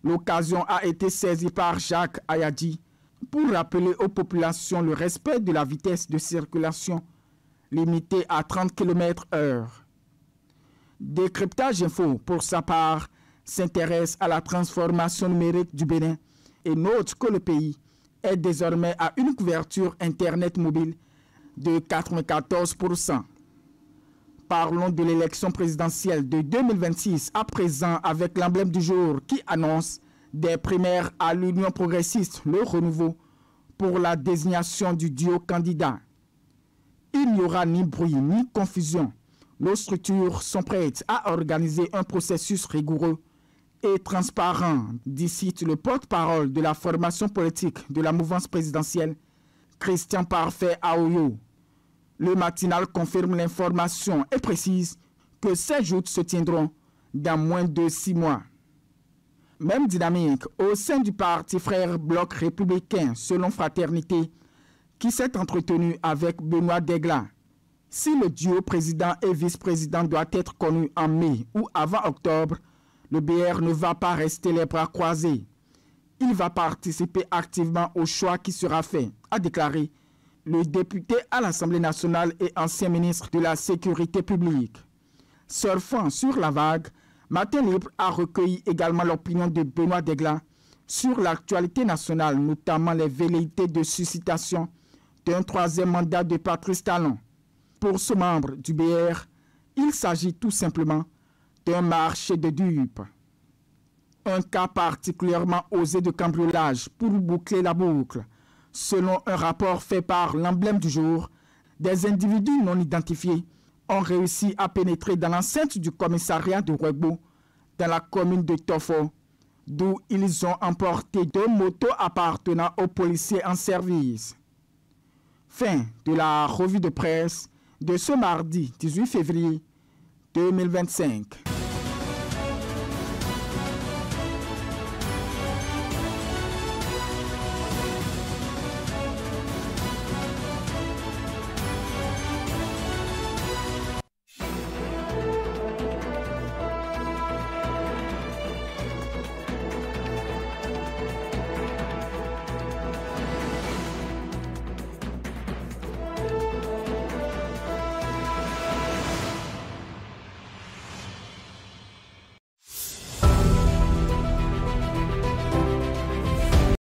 L'occasion a été saisie par Jacques Ayadi pour rappeler aux populations le respect de la vitesse de circulation limitée à 30 km/h. Décryptage Info, pour sa part, s'intéresse à la transformation numérique du Bénin et note que le pays est désormais à une couverture Internet mobile de 94%. Parlons de l'élection présidentielle de 2026 à présent avec l'emblème du jour qui annonce des primaires à l'Union progressiste, le renouveau, pour la désignation du duo candidat. Il n'y aura ni bruit ni confusion. Nos structures sont prêtes à organiser un processus rigoureux et transparent, dit le porte-parole de la formation politique de la mouvance présidentielle, Christian Parfait Aoyo. Le matinal confirme l'information et précise que ces joutes se tiendront dans moins de 6 mois. Même dynamique au sein du parti Frères Bloc républicain selon Fraternité qui s'est entretenu avec Benoît Degla. Si le duo président et vice-président doit être connu en mai ou avant octobre, le BR ne va pas rester les bras croisés. Il va participer activement au choix qui sera fait, a déclaré le député à l'Assemblée nationale et ancien ministre de la Sécurité publique. Surfant sur la vague, Matin Libre a recueilli également l'opinion de Benoît Degla sur l'actualité nationale, notamment les velléités de suscitation d'un 3e mandat de Patrice Talon. Pour ce membre du BR, il s'agit tout simplement d'un marché de dupes. Un cas particulièrement osé de cambriolage pour boucler la boucle. Selon un rapport fait par l'emblème du jour, des individus non identifiés ont réussi à pénétrer dans l'enceinte du commissariat de Ouegbo, dans la commune de Tofo, d'où ils ont emporté 2 motos appartenant aux policiers en service. Fin de la revue de presse de ce mardi 18 février 2025.